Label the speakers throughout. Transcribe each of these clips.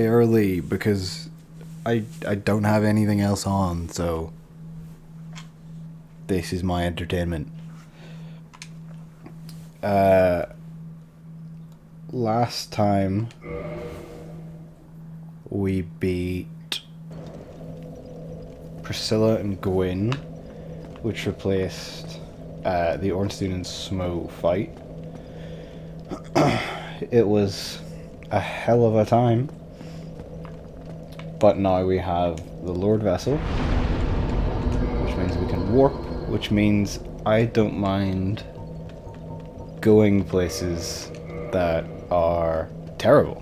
Speaker 1: early because I don't have anything else on, so this is my entertainment. Last time we beat Priscilla and Gwyn, which replaced the Ornstein and Smo fight. It was a hell of a time, but now we have the Lord Vessel, which means we can warp, which means I don't mind going places that are terrible.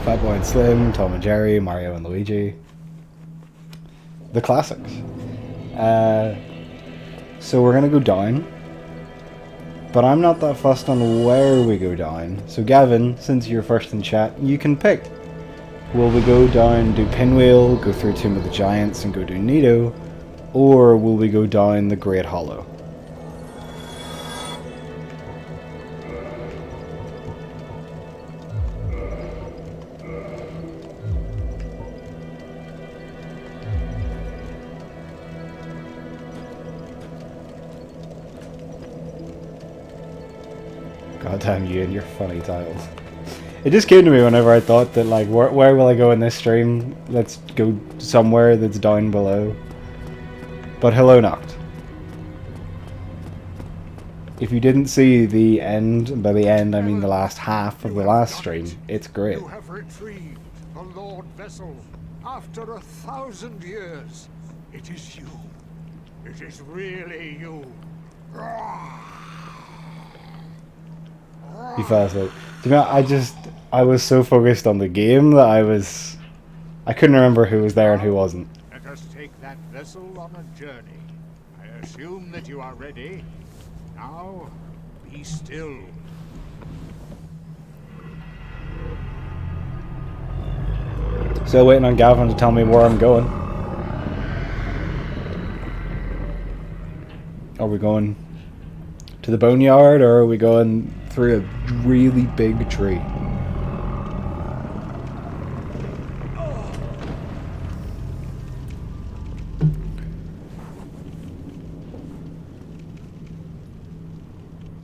Speaker 1: Fat Boy and Slim, Tom and Jerry, Mario and Luigi. The classics. So we're gonna go down, but I'm not that fussed on where we go down. So Gavin, since you're first in chat, you can pick. Will we go down, do Pinwheel, go through Tomb of the Giants and go do Nido, or will we go down the Great Hollow? God damn you and your funny tiles. It just came to me whenever I thought that, like, where will I go in this stream? Let's go somewhere that's down below. But hello, Noct. If you didn't see the end, and by the end I mean the last half of the last stream, it's great.
Speaker 2: You have retrieved the Lord Vessel after 1,000 years. It is you. It is really you.
Speaker 1: You fast out. Do you know, I was so focused on the game that I couldn't remember who was there and who wasn't.
Speaker 2: Let us take that vessel on a journey. I assume that you are ready. Now, be still.
Speaker 1: Still waiting on Gavin to tell me where I'm going. Are we going to the boneyard, or are we going through a really big tree?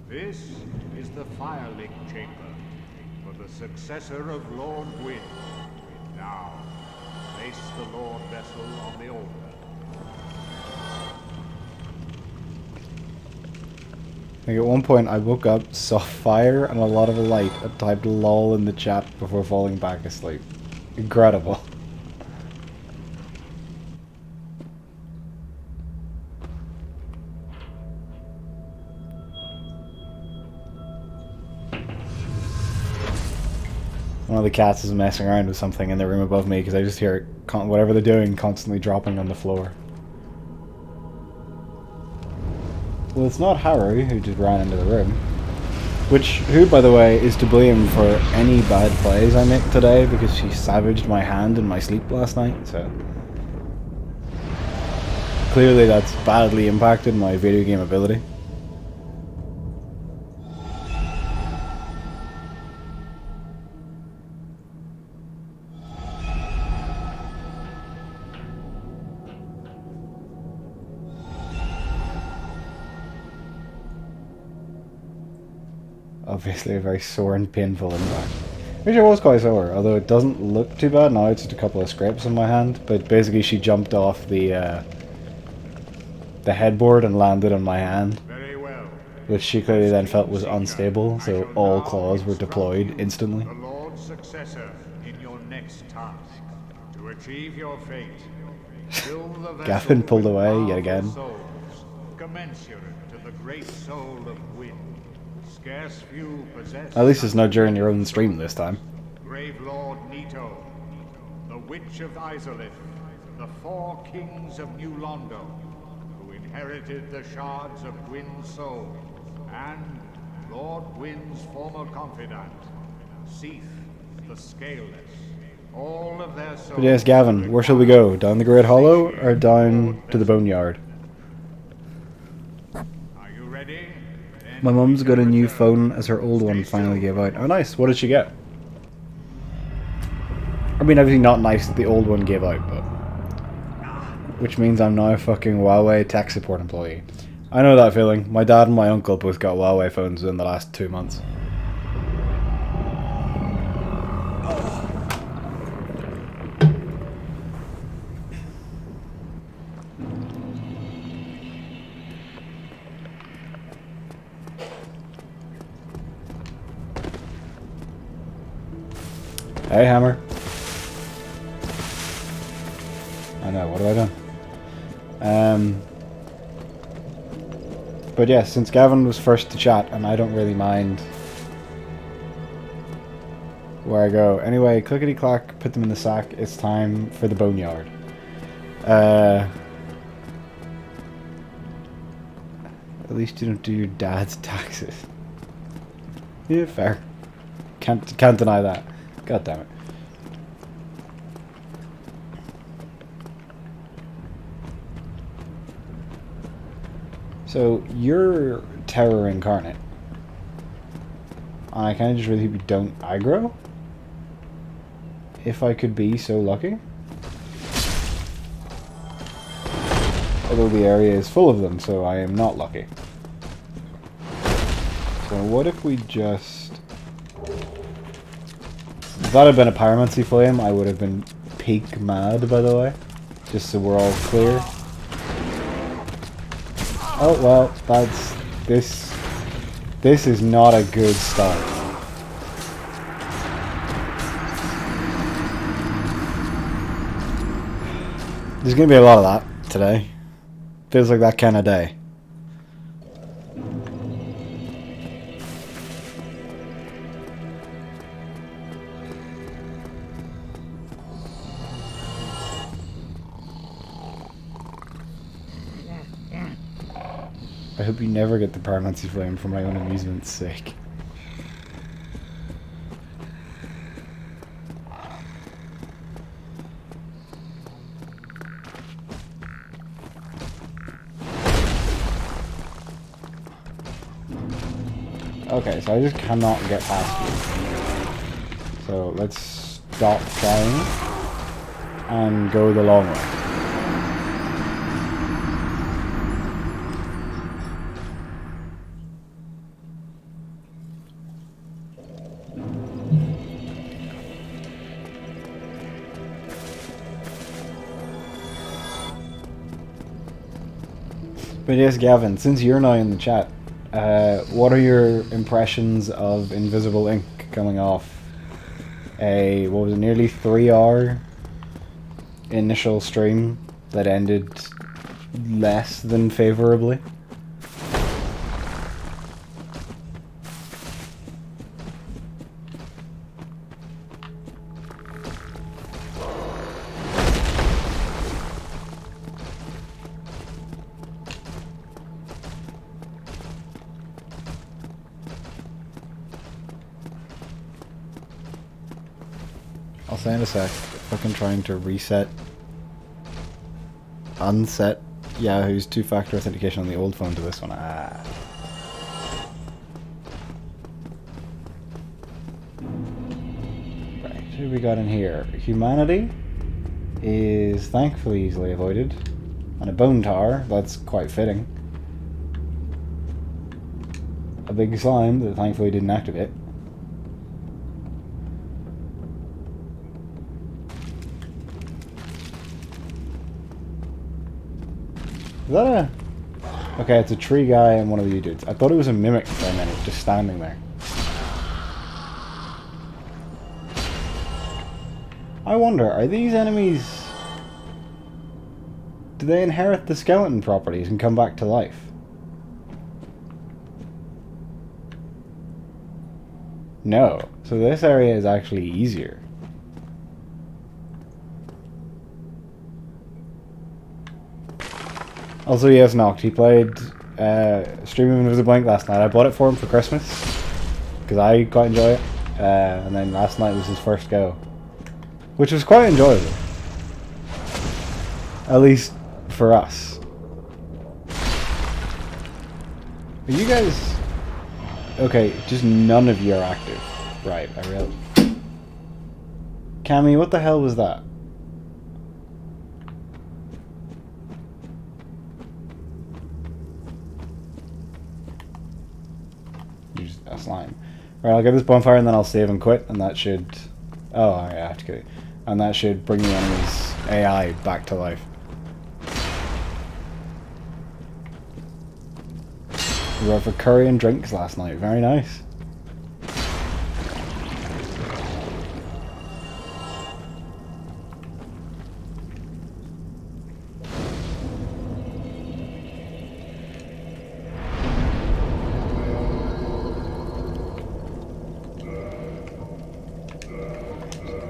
Speaker 2: This is the Firelink Chamber for the successor of Lord Gwyn. Now, place the Lord Vessel on the altar.
Speaker 1: Like at one point I woke up, saw fire and a lot of light, and typed lol in the chat before falling back asleep. Incredible. One of the cats is messing around with something in the room above me because I just hear it, whatever they're doing, constantly dropping on the floor. Well, it's not Haru who just ran into the room. Who, by the way, is to blame for any bad plays I make today because she savaged my hand in my sleep last night, so... Clearly that's badly impacted my video game ability. Obviously a very sore and painful impact. Which it was quite sore, although it doesn't look too bad now, it's just a couple of scrapes on my hand, but basically she jumped off the headboard and landed on my hand,
Speaker 2: Very well.
Speaker 1: which she clearly then felt was unstable, so all claws were deployed instantly.
Speaker 2: The Lord's successor in your next task. To achieve your fate, fill the vessel
Speaker 1: Gavin pulled
Speaker 2: with
Speaker 1: away yet
Speaker 2: powerful
Speaker 1: again.
Speaker 2: souls, commensurate to the great soul of Gwyn. Scarce few possess.
Speaker 1: At least it's not during your own stream this time.
Speaker 2: Grave Lord Nito, the Witch of Izalith, the 4 kings of New Londo, who inherited the shards of Gwyn's soul, and Lord Gwyn's former confidant, Seath the Scaleless. All of their souls.
Speaker 1: But yes, Gavin, where shall we go? Down the Great Hollow or down to the Boneyard?
Speaker 2: Are you ready?
Speaker 1: My mum's got a new phone as her old one finally gave out. Oh nice, what did she get? I mean, obviously not nice that the old one gave out, but... Which means I'm now a fucking Huawei tech support employee. I know that feeling. My dad and my uncle both got Huawei phones in the last 2 months. Hey, Hammer. I know, what have I done? But yeah, since Gavin was first to chat, and I don't really mind where I go. Anyway, clickety-clack, put them in the sack. It's time for the boneyard. At least you don't do your dad's taxes. Yeah, fair. Can't deny that. God damn it. So, you're Terror Incarnate. And I kind of just really hope you don't aggro. If I could be so lucky. Although the area is full of them, so I am not lucky. So what if we just... If that had been a pyromancy flame, I would have been peak mad, by the way. Just so we're all clear. Oh, well, that's... This is not a good start. There's gonna be a lot of that today. Feels like that kind of day. I hope you never get the pyromancy flame for my own amusement's sake. Okay, so I just cannot get past you. So let's stop trying and go the long way. But yes, Gavin, since you're now in the chat, what are your impressions of Invisible Ink coming off a, what was it, nearly 3-hour initial stream that ended less than favorably? I'll say in a sec. Fucking trying to reset, unset Yahoo's 2-factor authentication on the old phone to this one. Right, who we got in here? Humanity is thankfully easily avoided. And a bone tower, that's quite fitting. A big slime that thankfully didn't activate. Is that a... Okay, it's a tree guy and one of you dudes. I thought it was a mimic for a minute, just standing there. I wonder, are these enemies... Do they inherit the skeleton properties and come back to life? No. So this area is actually easier. Also, yes, Noct, he played Streaming Invisible Ink last night. I bought it for him for Christmas, because I quite enjoy it. And then last night was his first go, which was quite enjoyable. At least for us. Are you guys... Okay, just none of you are active. Right, I realize. Cammy, what the hell was that? You're just a slime. Right, I'll get this bonfire and then I'll save and quit, and that should... Oh, I have to go. And that should bring the enemy's AI back to life. We went for curry and drinks last night. Very nice.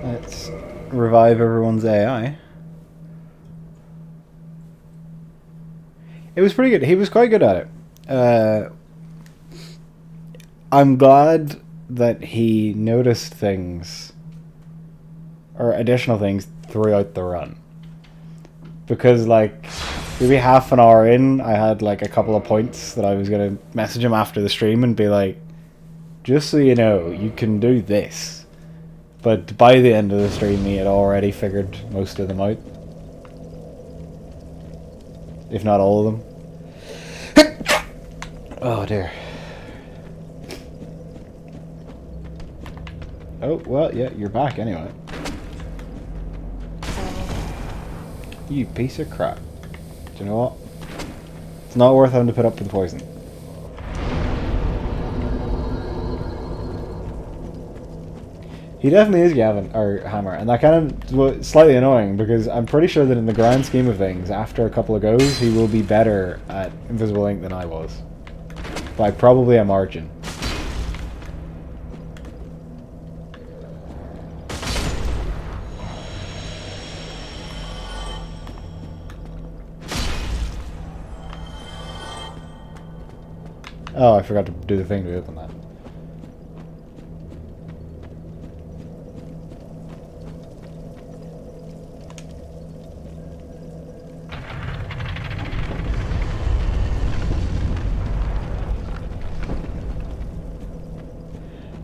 Speaker 1: Let's revive everyone's AI. It was pretty good. He was quite good at it. I'm glad that he noticed things or additional things throughout the run, because like maybe half an hour in I had like a couple of points that I was gonna message him after the stream and be like, just so you know, you can do this. But by the end of the stream he had already figured most of them out, if not all of them. Oh dear. Oh, well, yeah, you're back anyway. You piece of crap. Do you know what? It's not worth having to put up with the poison. He definitely is Gavin, or Hammer, and that kind of slightly annoying because I'm pretty sure that in the grand scheme of things, after a couple of goes, he will be better at Invisible Ink than I was. By probably a margin. Oh, I forgot to do the thing to open that.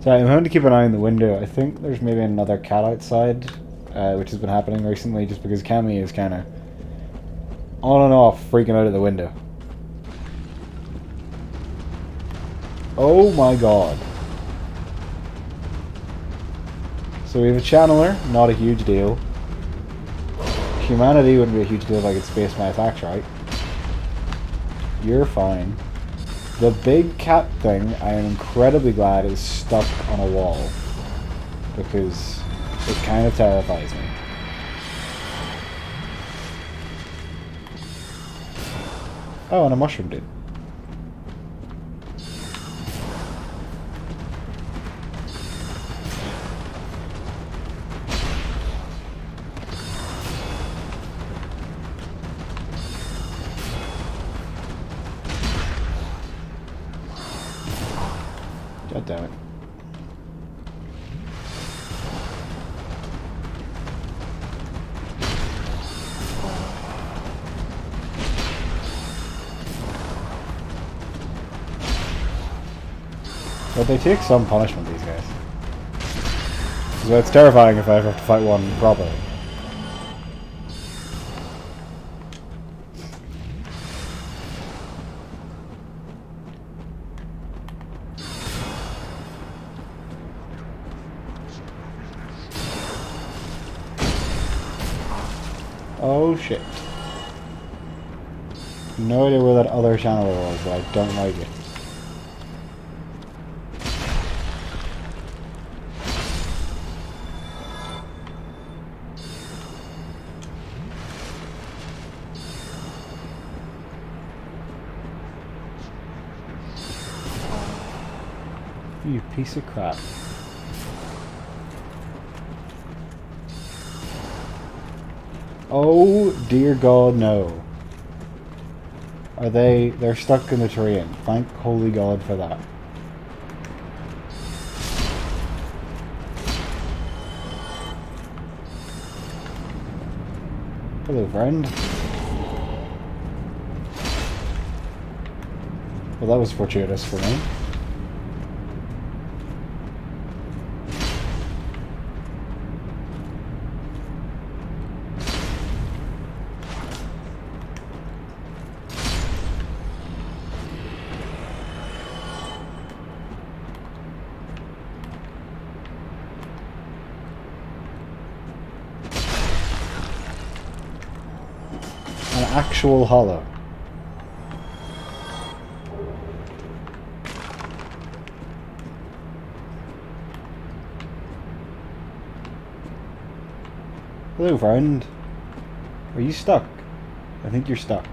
Speaker 1: So I'm going to keep an eye on the window. I think there's maybe another cat outside, which has been happening recently just because Cammy is kind of on and off freaking out of the window. Oh my god. So we have a channeler, not a huge deal. Humanity wouldn't be a huge deal if I could space my attacks right. You're fine. The big cat thing, I am incredibly glad is stuck on a wall, because it kind of terrifies me. Oh, and a mushroom dude. God damn it. But they take some punishment, these guys. So it's terrifying if I ever have to fight one properly. Oh shit. No idea where that other channel was, but I don't like it. You piece of crap. Oh dear god, no. Are they're stuck in the terrain. Thank holy god for that. Hello, friend. Well, that was fortuitous for me. An actual hollow. Hello, friend. Are you stuck? I think you're stuck.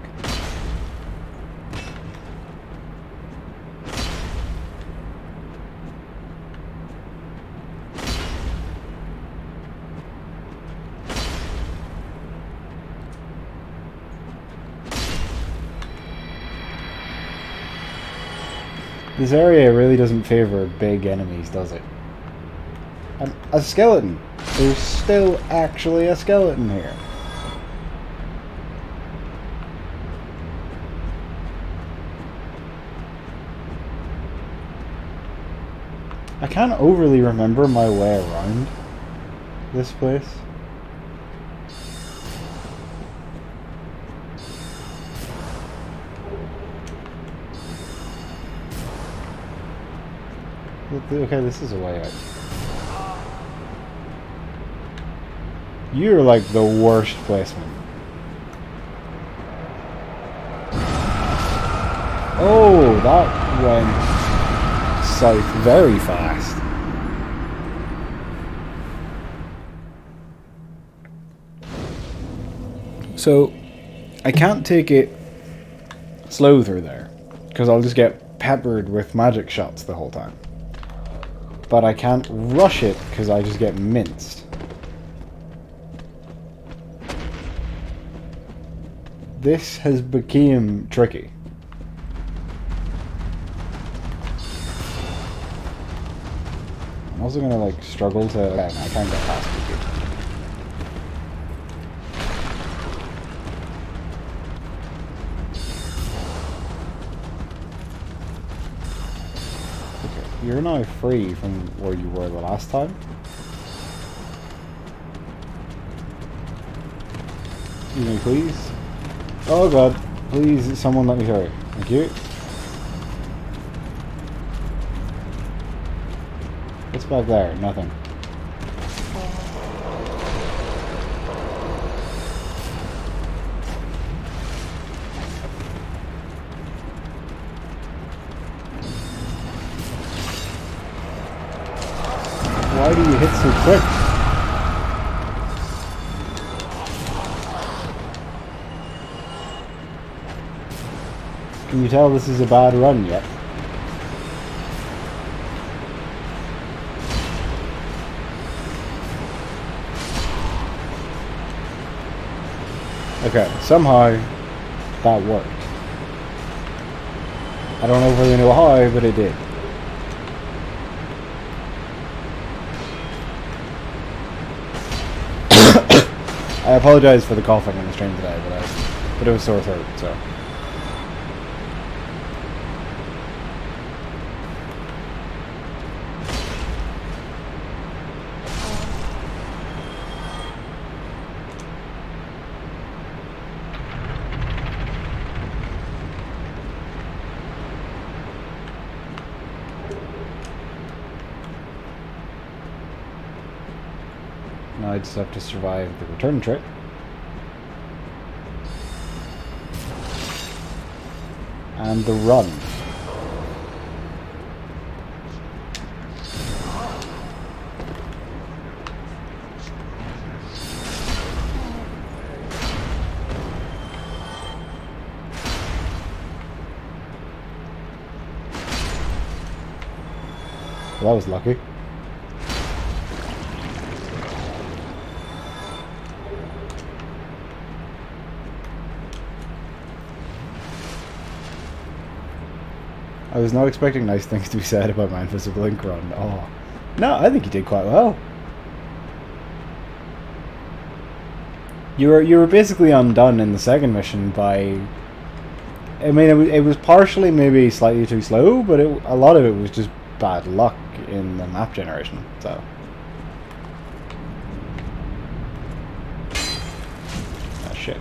Speaker 1: This area really doesn't favor big enemies, does it? And a skeleton! There's still actually a skeleton here. I can't overly remember my way around this place. Okay, this is a way out. You're like the worst placement. Oh, that went south very fast. So, I can't take it slow through there, because I'll just get peppered with magic shots the whole time. But I can't rush it, because I just get minced. This has become tricky. I'm also gonna like struggle to... Okay, I can't get past it. Okay, you're now free from where you were the last time. Excuse me, please. Oh god, please someone let me through. Thank you. What's back there? Nothing. Why do you hit so quick? Can you tell this is a bad run yet? Okay, somehow that worked. I don't really know how, but it did. I apologize for the coughing on the stream today, but it was sore throat, so. Now I just have to survive the return trip. And the run. Well, that was lucky. I was not expecting nice things to be said about my invisible ink run. Oh. No, I think you did quite well. You were basically undone in the second mission by... I mean, it was partially maybe slightly too slow, but a lot of it was just bad luck in the map generation, so... Ah, shit.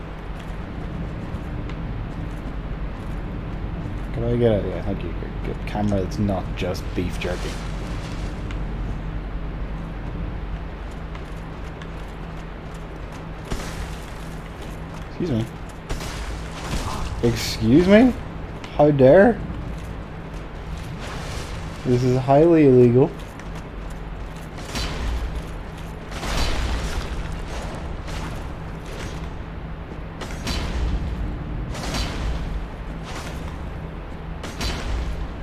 Speaker 1: Can I get a... Yeah, thank you. Get a camera that's not just beef jerky. Excuse me. Excuse me? How dare? This is highly illegal.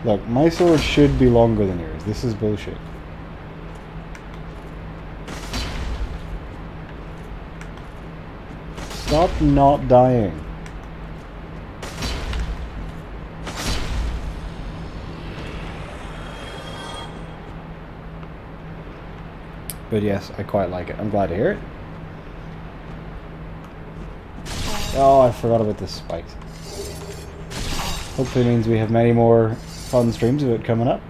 Speaker 1: Look, my sword should be longer than yours. This is bullshit. Stop not dying. But yes, I quite like it. I'm glad to hear it. Oh, I forgot about the spikes. Hopefully it means we have many more fun streams of it coming up.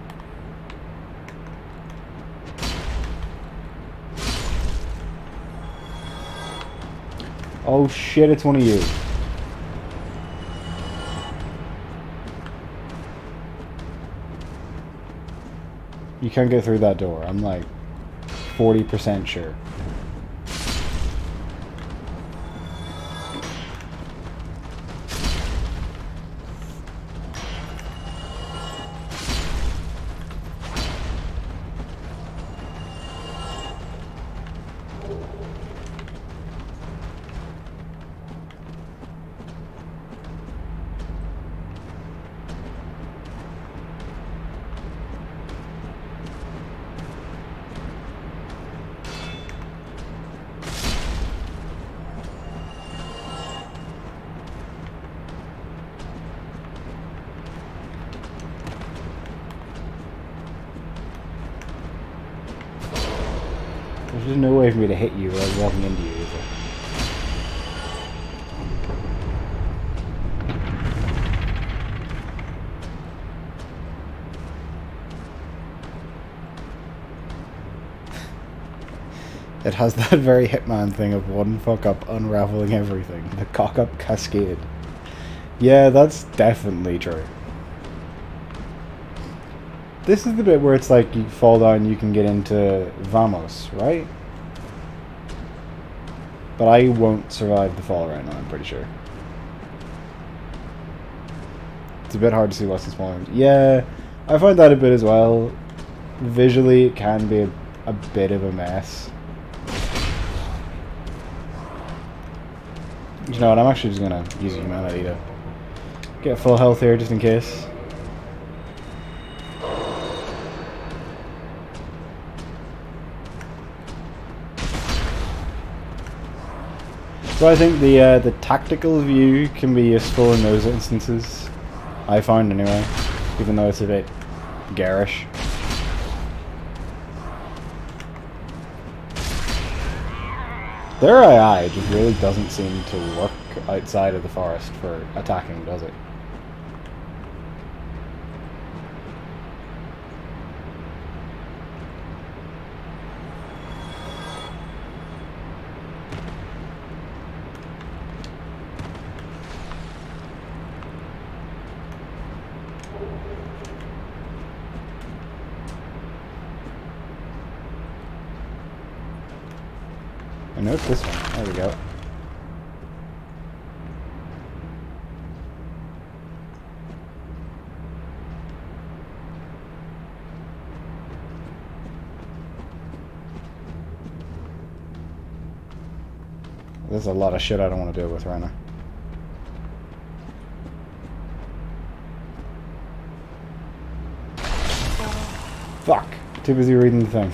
Speaker 1: Oh shit, it's one of you. You can't get through that door. I'm like 40% sure. There's just no way for me to hit you without walking into you, is there? It has that very Hitman thing of one fuck up unraveling everything. The cock up cascade. Yeah, that's definitely true. This is the bit where it's like you fall down, you can get into Vamos, right? But I won't survive the fall right now, I'm pretty sure. It's a bit hard to see what's in smaller rooms. Yeah, I find that a bit as well. Visually, it can be a bit of a mess. You know what, I'm actually just gonna use humanity to get full health here, just in case. So I think the tactical view can be useful in those instances. I find anyway, even though it's a bit garish. Their AI just really doesn't seem to work outside of the forest for attacking, does it? I know it's this one. There we go. There's a lot of shit I don't want to deal with right now. Fuck! Too busy reading the thing.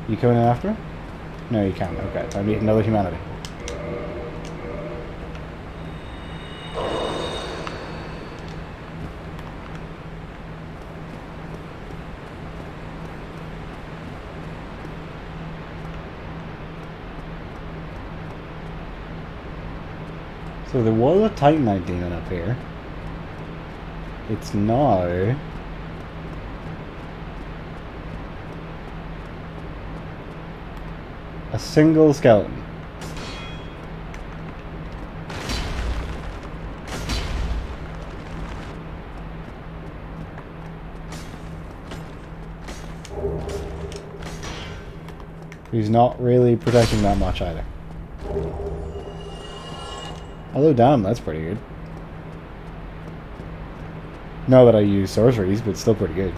Speaker 1: You coming in after me? No, you can't. Okay, I need another humanity. So there was a Titanite demon up here. It's now a single skeleton. He's not really protecting that much either. Although, damn, that's pretty good. Not that I use sorceries, but still pretty good.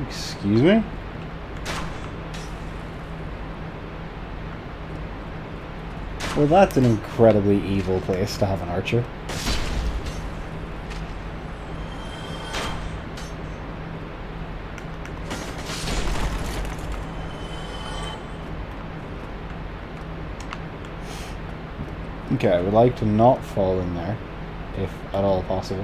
Speaker 1: Excuse me? Well, that's an incredibly evil place to have an archer. Okay, I would like to not fall in there, if at all possible.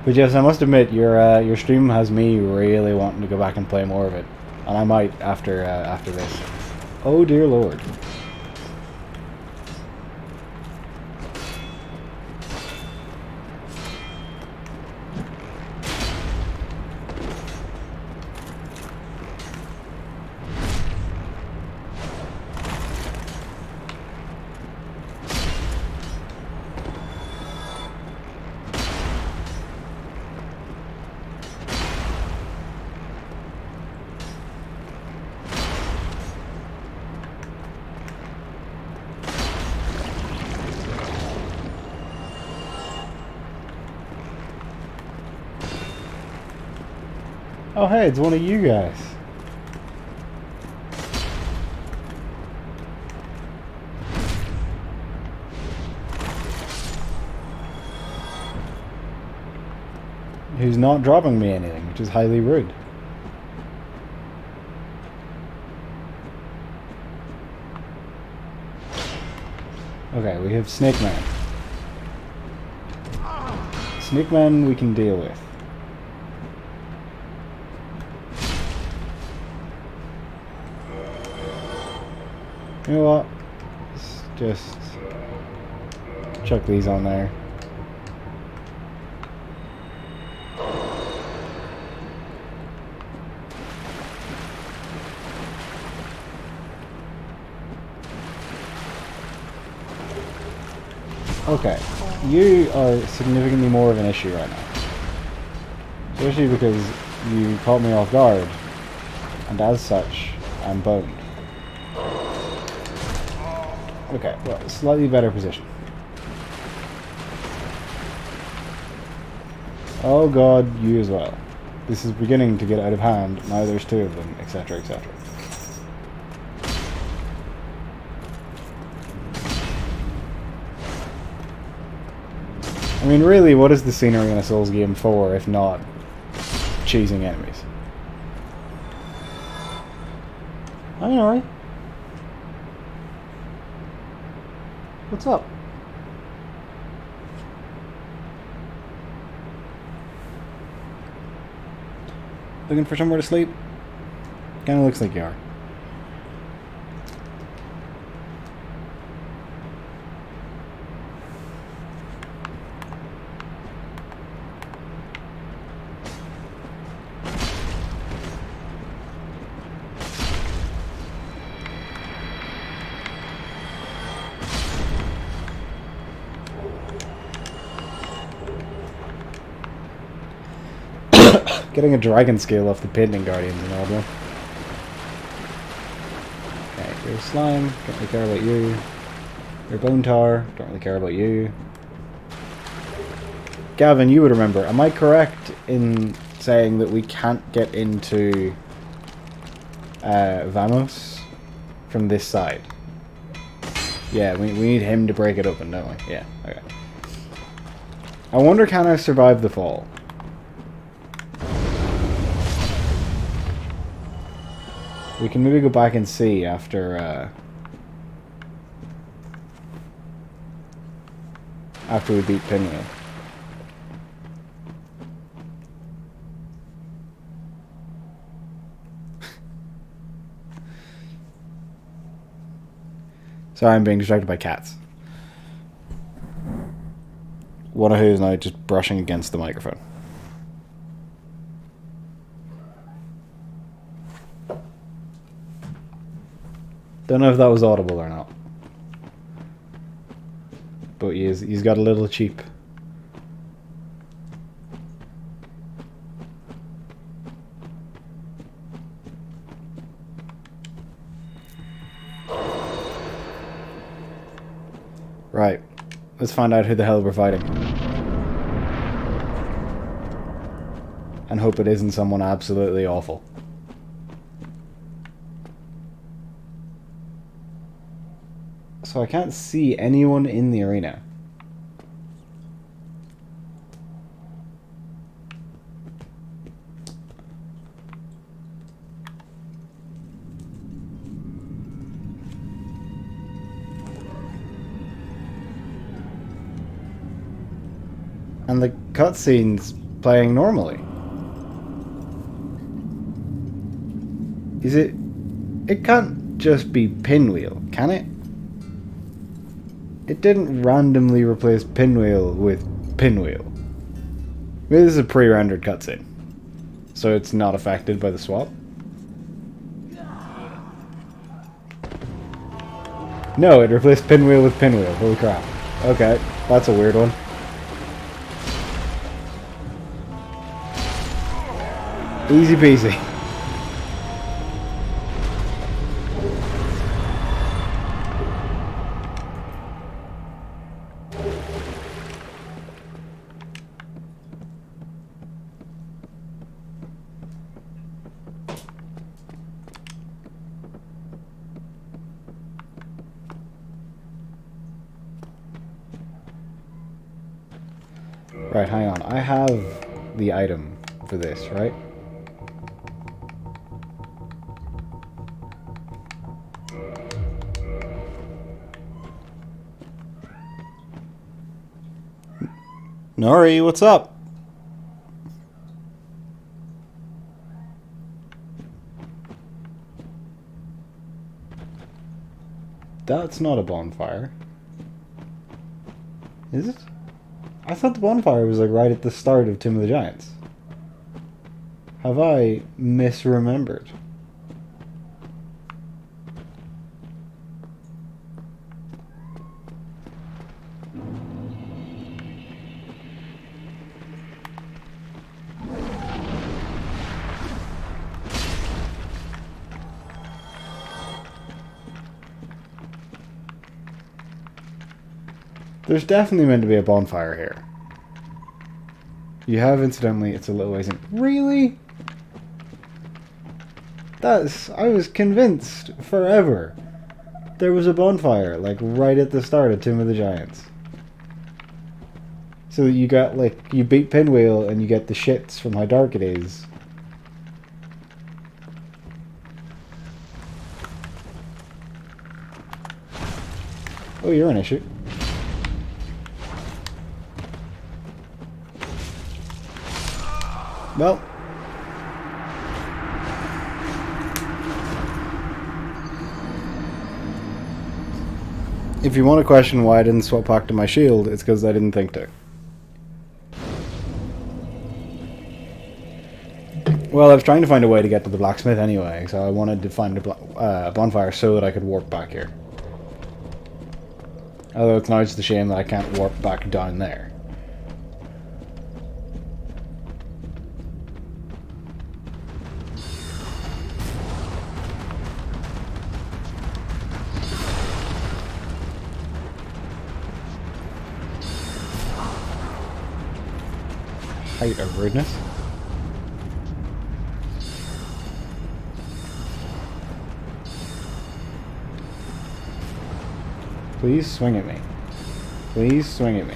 Speaker 1: But yes, I must admit, your stream has me really wanting to go back and play more of it, and I might after after this. Oh dear lord. Oh hey, it's one of you guys. Who's not dropping me anything, which is highly rude. Okay, we have Snake Man. Snake Man we can deal with. You know what? Let's just chuck these on there. Okay, you are significantly more of an issue right now. Especially because you caught me off guard, and as such, I'm boned. Okay, well, slightly better position. Oh god, you as well. This is beginning to get out of hand. Now there's two of them, etc., etc. I mean, really, what is the scenery in a Souls game for, if not cheesing enemies? I'm alright. What's up? Looking for somewhere to sleep? Kinda looks like you are. Getting a dragon scale off the Painting Guardians is an odd one. Okay, you're slime, don't really care about you. You're bone tar, don't really care about you. Gavin, you would remember, am I correct in saying that we can't get into Vamos from this side? Yeah, we need him to break it open, don't we? Yeah, okay. I wonder, can I survive the fall? We can maybe go back and see after after we beat Pinwheel. Sorry, I'm being distracted by cats. One of who is now just brushing against the microphone. Don't know if that was audible or not. But he's got a little cheap. Right. Let's find out who the hell we're fighting. And hope it isn't someone absolutely awful. So I can't see anyone in the arena. And the cutscene's playing normally. Is it... It can't just be Pinwheel, can it? It didn't randomly replace Pinwheel with Pinwheel. Maybe this is a pre-rendered cutscene, so it's not affected by the swap. No, it replaced Pinwheel with Pinwheel. Holy crap. Okay, that's a weird one. Easy peasy. Right, hang on. I have the item for this, right? Nori, what's up? That's not a bonfire. Is it? I thought the bonfire was like right at the start of Tomb of the Giants. Have I misremembered? There's definitely meant to be a bonfire here. You have, incidentally, it's a little ways in. Really? I was convinced forever there was a bonfire, like, right at the start of Tomb of the Giants. So you got, like, you beat Pinwheel and you get the shits from how dark it is. Oh, you're an issue. Well. If you want to question why I didn't swap back to my shield, it's because I didn't think to. Well, I was trying to find a way to get to the blacksmith anyway, so I wanted to find a bonfire so that I could warp back here. Although it's now just a shame that I can't warp back down there. Height of rudeness. Please swing at me. Please swing at me.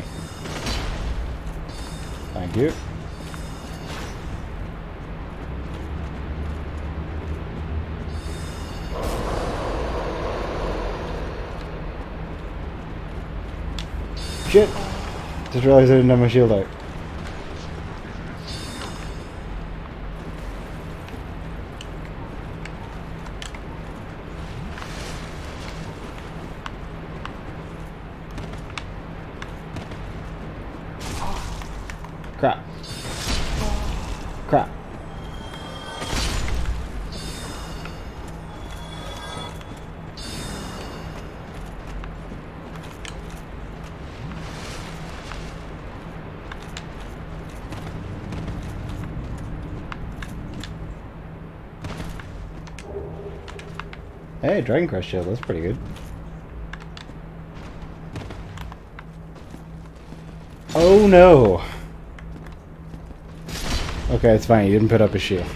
Speaker 1: Thank you. Shit! Just realized I didn't have my shield out. Crap. Crap. Hey, Dragon Crest shield, that's pretty good. Oh no! Okay, it's fine, you didn't put up a shield.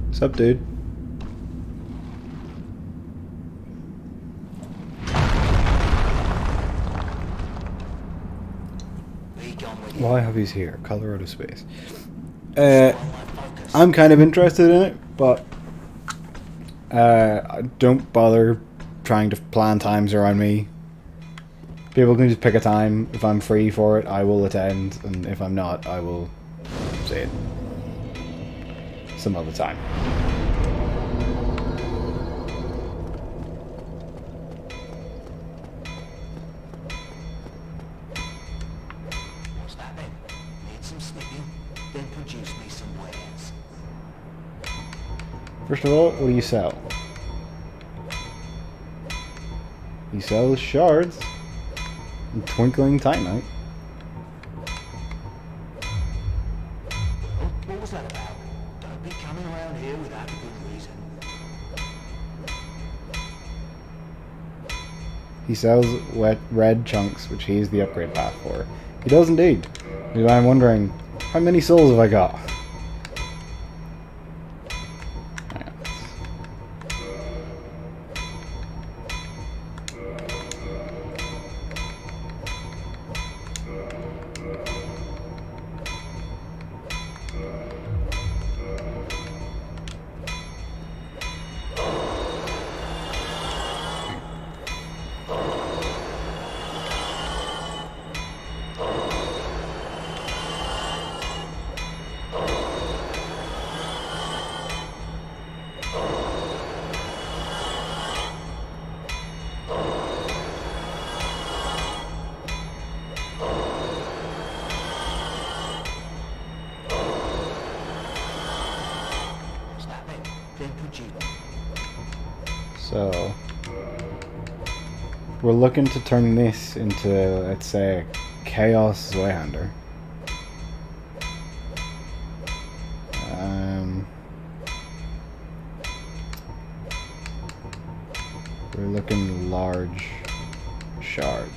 Speaker 1: What's up, dude? Why have he's here? Color out of space. I'm kind of interested in it, but don't bother trying to plan times around me. People can just pick a time. If I'm free for it, I will attend, and if I'm not, I will say it some other time.
Speaker 3: What's that then? Need some snipping, then produce me some wares.
Speaker 1: First of all, what do you sell? You sell shards and twinkling titanite.
Speaker 3: What was that about? Don't be coming around here without a good reason.
Speaker 1: He sells wet red chunks, which he is the upgrade path for. He does indeed. I'm wondering, how many souls have I got?
Speaker 3: What's that then? Then produce.
Speaker 1: So, we're looking to turn this into, let's say, a Chaos Zweihander. We're looking large shards.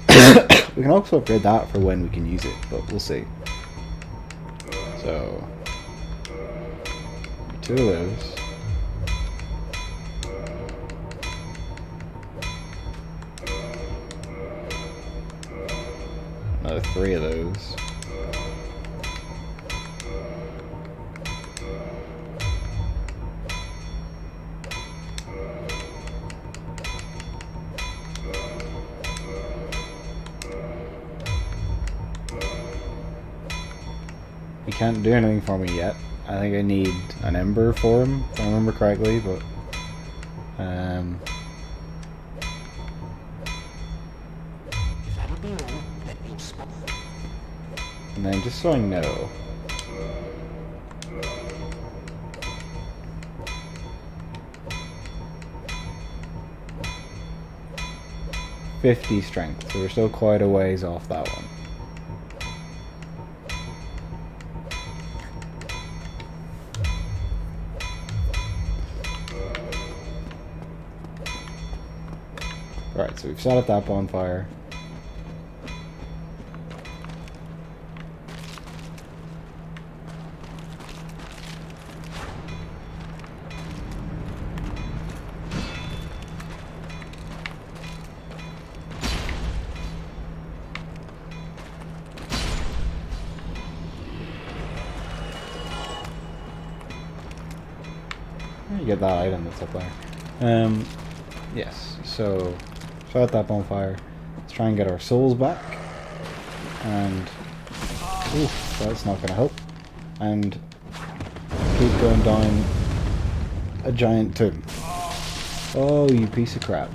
Speaker 1: We can also upgrade that for when we can use it, but we'll see. So, 2 of those. Another 3 of those. He can't do anything for me yet. I think I need an ember for him, if I remember correctly, but
Speaker 3: If that'll be all, then you'll spot.
Speaker 1: and then just so I know. .50 strength, so we're still quite a ways off that one. Alright, so we've set up that bonfire. You get that item that's up there. Yes, so start that bonfire. Let's try and get our souls back. And oof, that's not gonna help. And keep going down a giant tomb. Oh, you piece of crap.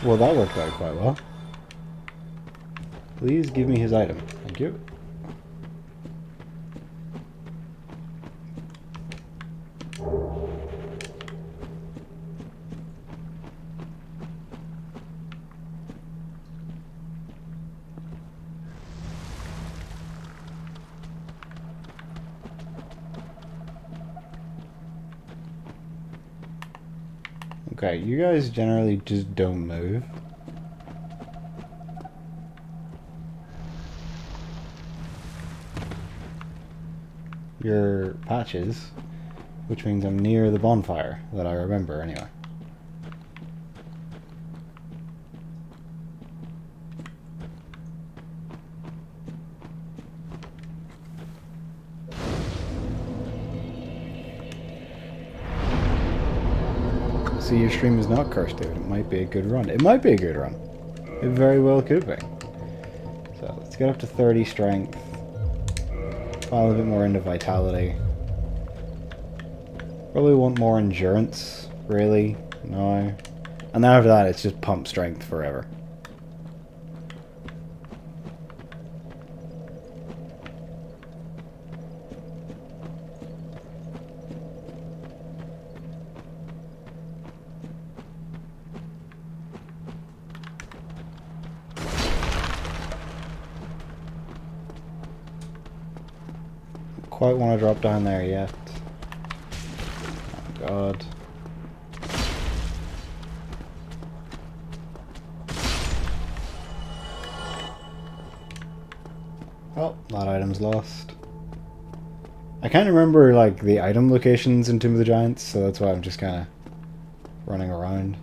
Speaker 1: Well, that worked out quite well. Please give me his item. Thank you. Okay, you guys generally just don't move. Your patches, which means I'm near the bonfire that I remember anyway. See, your stream is not cursed, David. It might be a good run. It might be a good run. It very well could be. So let's get up to 30 strength. Pile a bit more into vitality. Probably want more endurance, really. No. And then after that, it's just pump strength forever. Quite want to drop down there yet. Oh god. Oh, that item's lost. I can't remember like the item locations in Tomb of the Giants, so that's why I'm just kind of running around.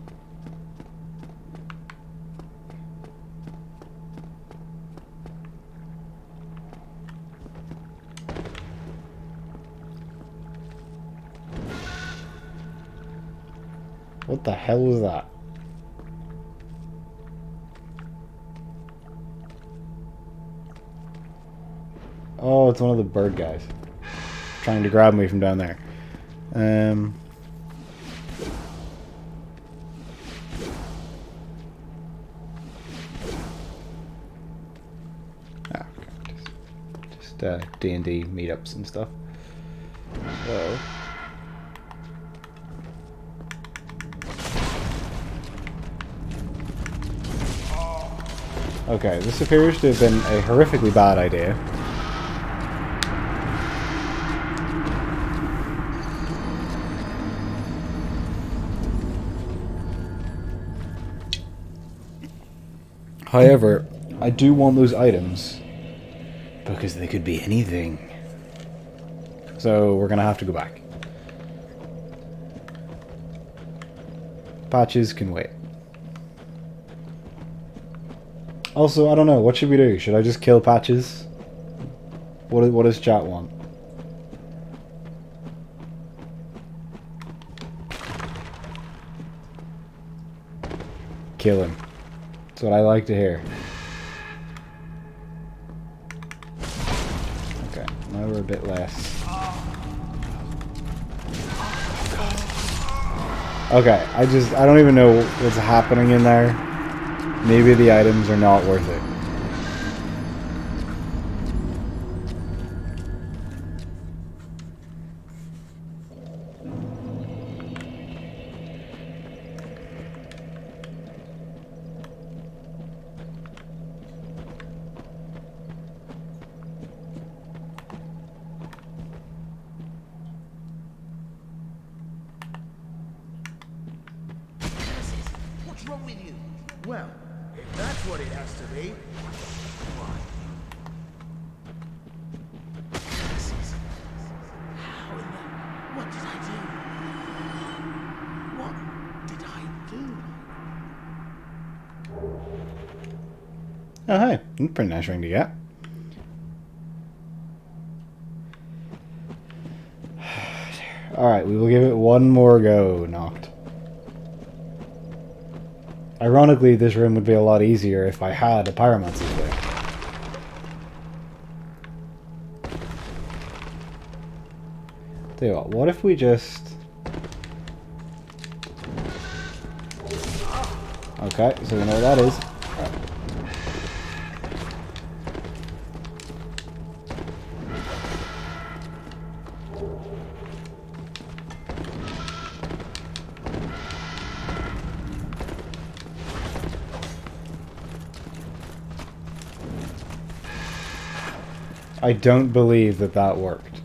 Speaker 1: What the hell was that? Oh, it's one of the bird guys. Trying to grab me from down there. Oh, okay. Just D&D meetups and stuff. So... Okay, this appears to have been a horrifically bad idea. However, I do want those items because they could be anything. So we're gonna have to go back. Patches can wait. Also, I don't know, what should we do? Should I just kill Patches? What does chat want? Kill him. That's what I like to hear. Okay, now we're a bit less. Okay, I don't even know what's happening in there. Maybe the items are not worth it.
Speaker 3: What's wrong with you?
Speaker 4: Well, if that's what it has to be.
Speaker 3: Curses. How in the... What did I do? What did I do?
Speaker 1: Oh, hey. That's a pretty nice ring to get. Alright, we will give it one more go, Noct. Ironically, this room would be a lot easier if I had a pyromancy there. Tell you what if we just... Okay, so we know what that is. I don't believe that that worked.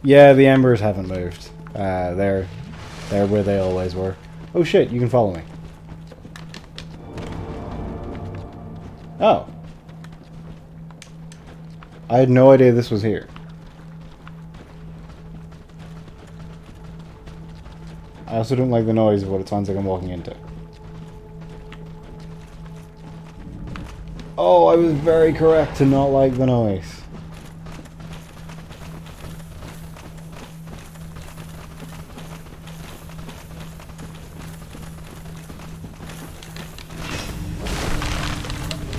Speaker 1: Yeah, the embers haven't moved. They're where they always were. Oh shit, you can follow me. Oh. I had no idea this was here. I also don't like the noise of what it sounds like I'm walking into. Oh, I was very correct to not like the noise.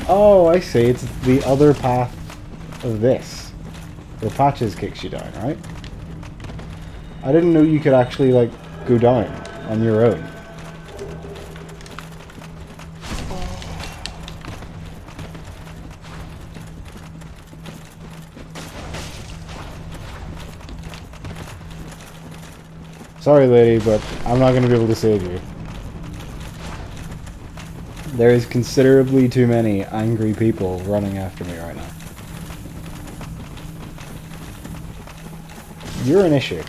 Speaker 1: Oh, I see. It's the other path of this. The patches kicks you down, right? I didn't know you could actually, like, go down on your own. Sorry, lady, but I'm not going to be able to save you. There is considerably too many angry people running after me right now. You're an issue.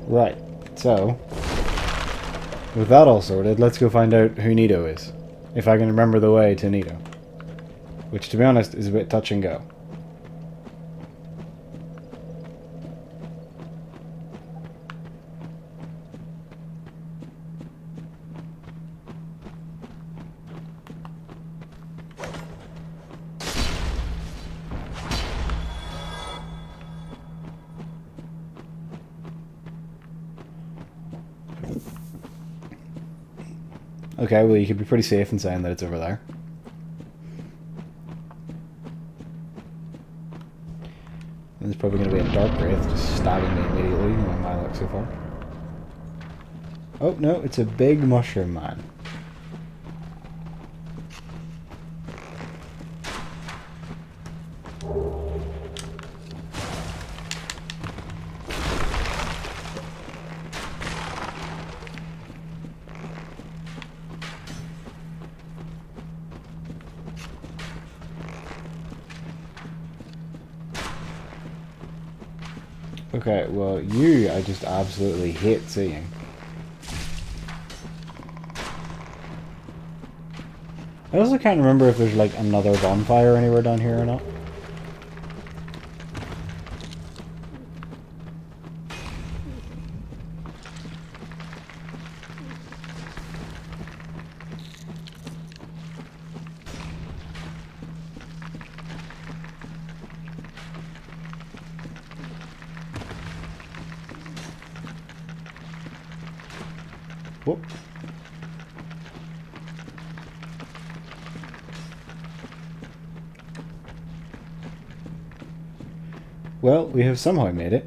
Speaker 1: Right, so, with that all sorted, let's go find out who Nito is. If I can remember the way to Nito. Which, to be honest, is a bit touch and go. Okay, well you could be pretty safe in saying that it's over there. And there's probably going to be a dark wraith just stabbing me immediately on my luck so far. Oh no, it's a big mushroom man. Okay, well, you I just absolutely hate seeing. I also can't remember if there's like another bonfire anywhere down here or not. Whoop. Well, we have somehow made it.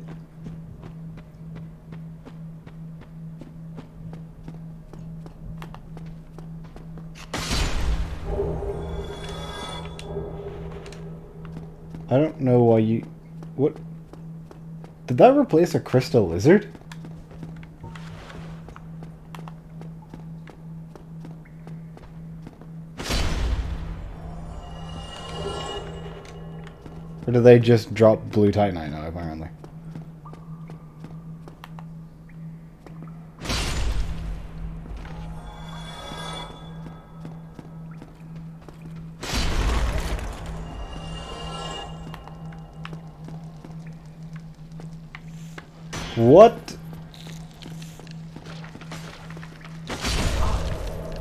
Speaker 1: I don't know why you... What? Did that replace a crystal lizard? Or do they just drop blue titanite now, apparently? What?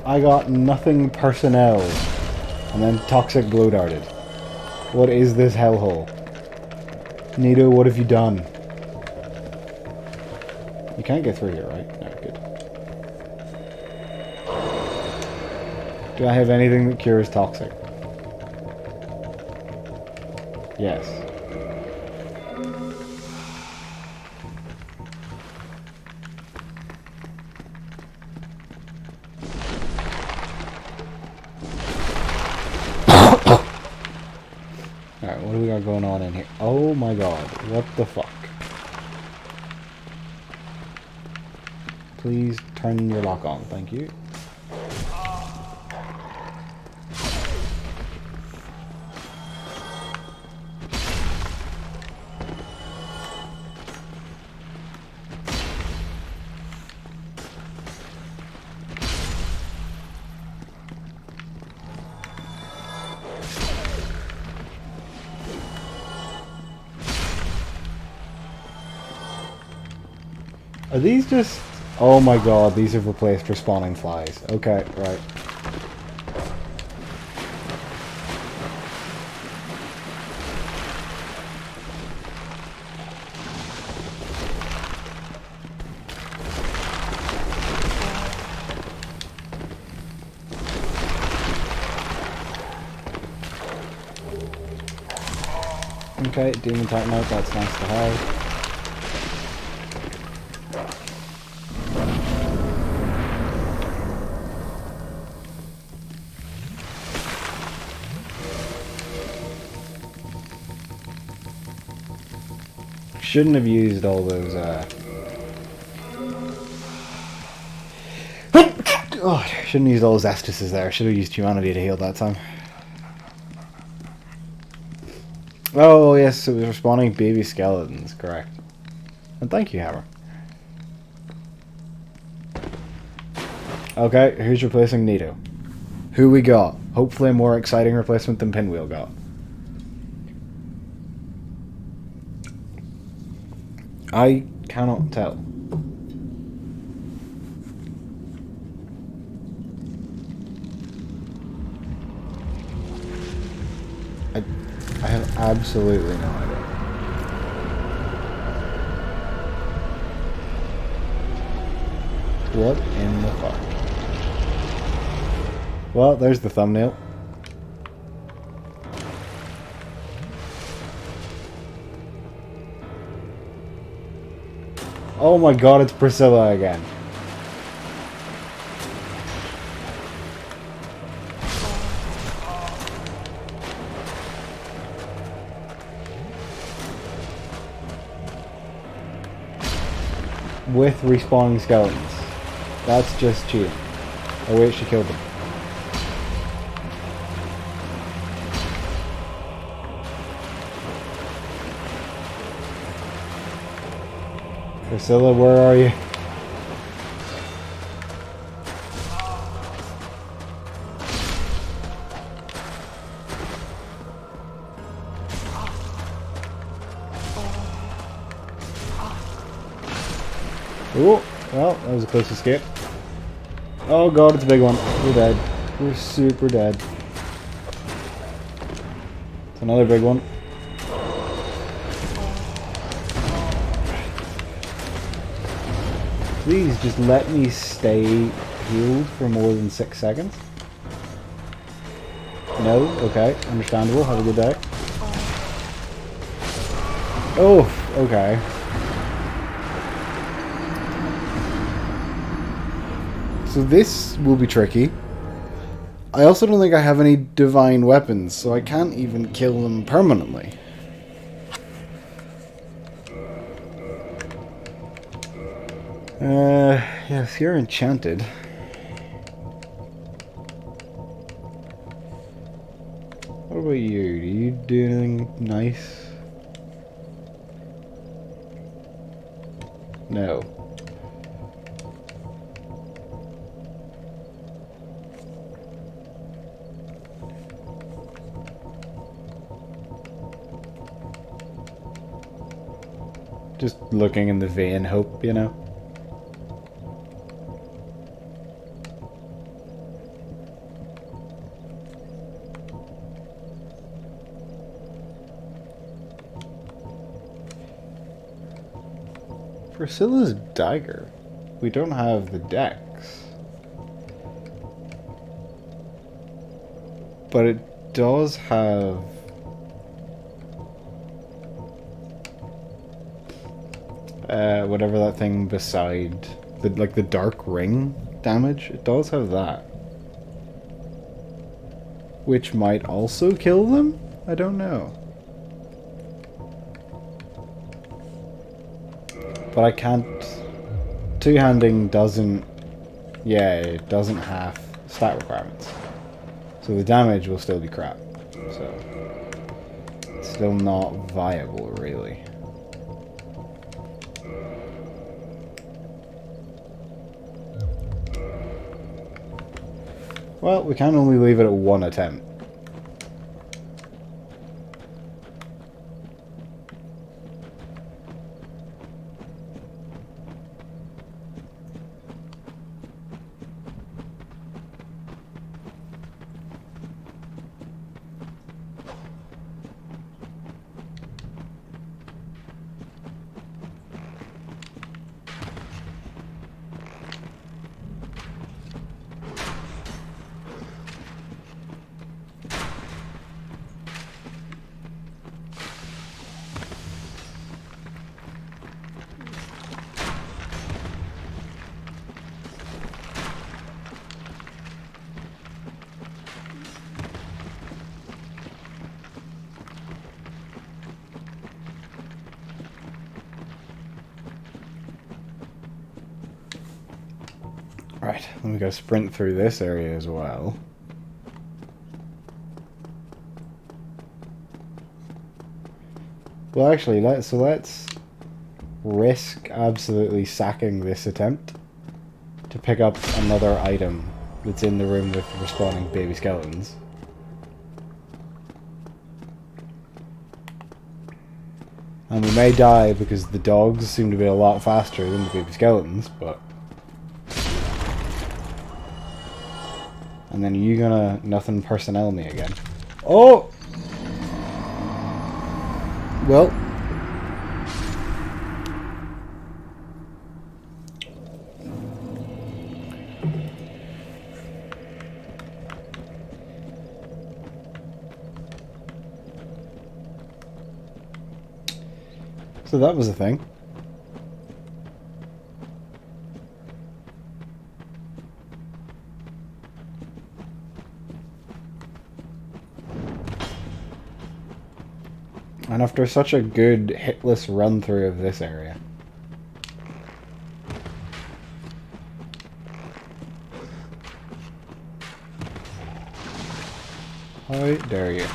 Speaker 1: I got nothing personnel. And then toxic blow darted. What is this hellhole? Nito, what have you done? You can't get through here, right? No, good. Do I have anything that cures toxic? Yes. Alright, what do we got going on in here? Oh my god, what the fuck? Please turn your lock on, thank you. Are these just... Oh my god, these have replaced respawning flies. Okay, right. Okay, demon titan out, that's nice to have. Shouldn't have used all those, oh, shouldn't have used all those Estises there. Should have used humanity to heal that time. Oh, yes, it was respawning baby skeletons, correct. And thank you, Hammer. Okay, who's replacing Nito? Who we got? Hopefully a more exciting replacement than Pinwheel got. I cannot tell. I have absolutely no idea. What in the fuck? Well, there's the thumbnail. Oh my god, it's Priscilla again. With respawning skeletons. That's just cheating. Oh wait, she killed them. Priscilla, where are you? Oh, well, that was a close escape. Oh god, it's a big one. We're dead. We're super dead. It's another big one. Please just let me stay healed for more than 6 seconds. No? Okay. Understandable. Have a good day. Oh, okay. So this will be tricky. I also don't think I have any divine weapons, so I can't even kill them permanently. Yes, you're enchanted. What about you? Do you do anything nice? No. Just looking in the vain hope, you know? Priscilla's dagger. We don't have the dex. But it does have... whatever that thing beside... like the dark ring damage. It does have that. Which might also kill them? I don't know. But I can't... Two-handing doesn't... Yeah, it doesn't have stat requirements. So the damage will still be crap. So... It's still not viable, really. Well, we can only leave it at one attempt. Right, then we gotta sprint through this area as well. Well, actually, let's risk absolutely sacking this attempt to pick up another item that's in the room with respawning baby skeletons. And we may die because the dogs seem to be a lot faster than the baby skeletons, but... And then you gonna nothing personnel me again. Oh! Well. So that was a thing. And after such a good hitless run through of this area. How dare you?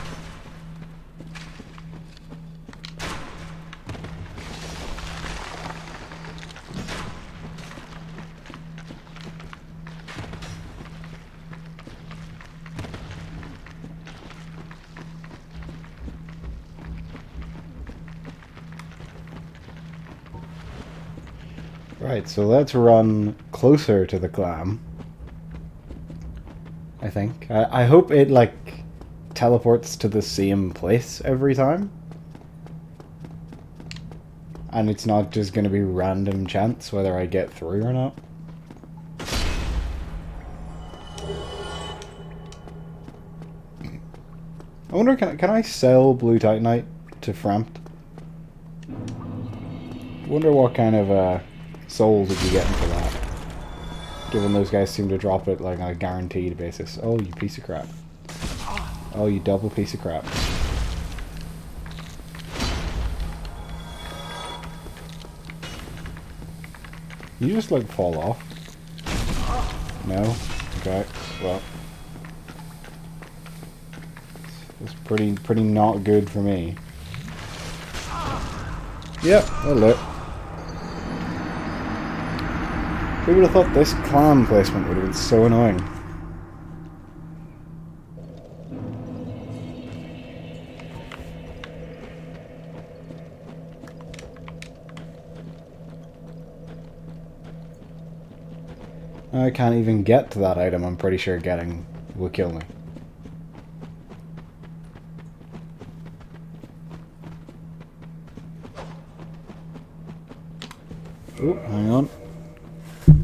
Speaker 1: Right, so let's run closer to the clam. I think. I hope it, like, teleports to the same place every time. And it's not just going to be random chance whether I get through or not. I wonder, can I sell Blue Titanite to Frampt? I wonder what kind of souls would be getting for that. Given those guys seem to drop it like on a guaranteed basis. Oh, you piece of crap. Oh, you double piece of crap. You just like fall off? No? Okay, well. It's pretty not good for me. Yep, that'll do. Who would have thought this clam placement would have been so annoying? I can't even get to that item I'm pretty sure getting will kill me. Oh, hang on.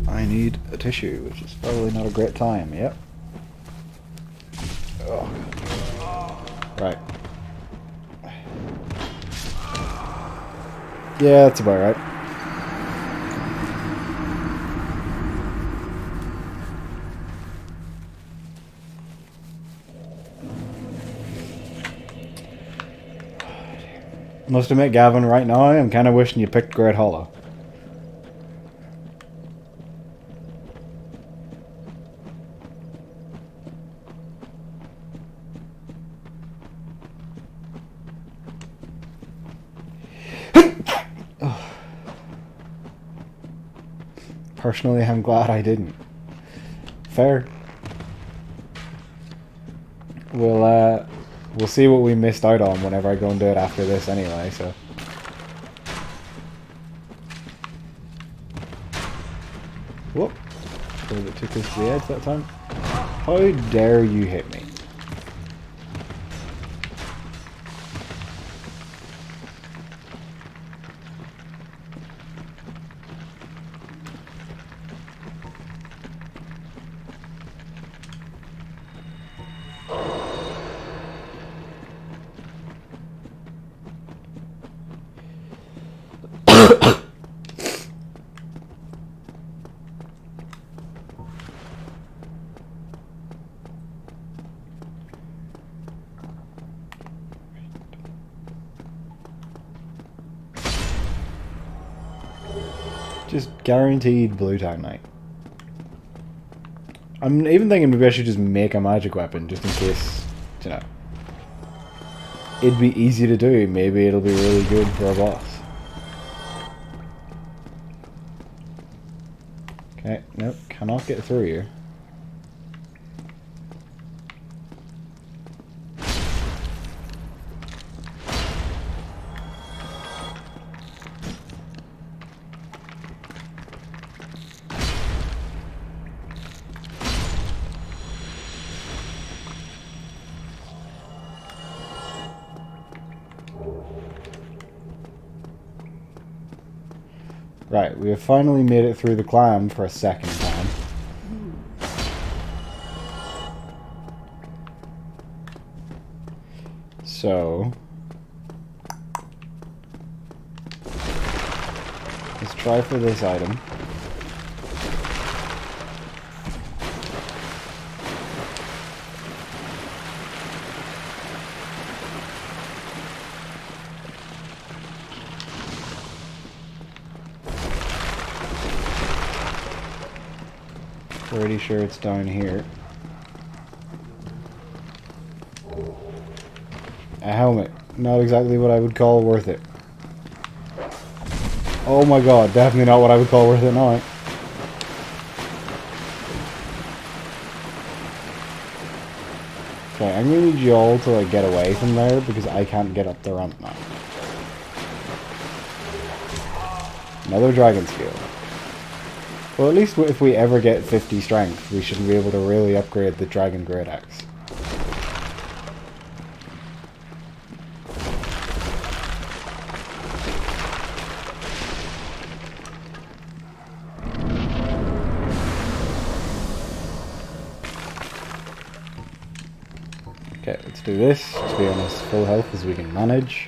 Speaker 1: I need a tissue, which is probably not a great time. Yep. Oh. Right. Yeah, that's about right. Must admit, Gavin, right now I'm kind of wishing you picked Great Hollow. Personally, I'm glad I didn't. Fair. We'll see what we missed out on whenever I go and do it after this anyway, so. Whoop. So it took us to the edge that time. How dare you hit me? Just guaranteed blue Titanite. I'm even thinking maybe I should just make a magic weapon just in case, you know. It'd be easy to do. Maybe it'll be really good for a boss. Okay, nope, cannot get through here. Right, we have finally made it through the climb for a second time. So let's try for this item. Pretty sure it's down here. A helmet. Not exactly what I would call worth it. Oh my god, definitely not what I would call worth it now. Okay, I'm gonna need you all to like get away from there because I can't get up the ramp now. Another dragon skill. Well, at least if we ever get 50 strength, we should be able to really upgrade the Dragon Great Axe. Okay, let's do this to be on as full health as we can manage.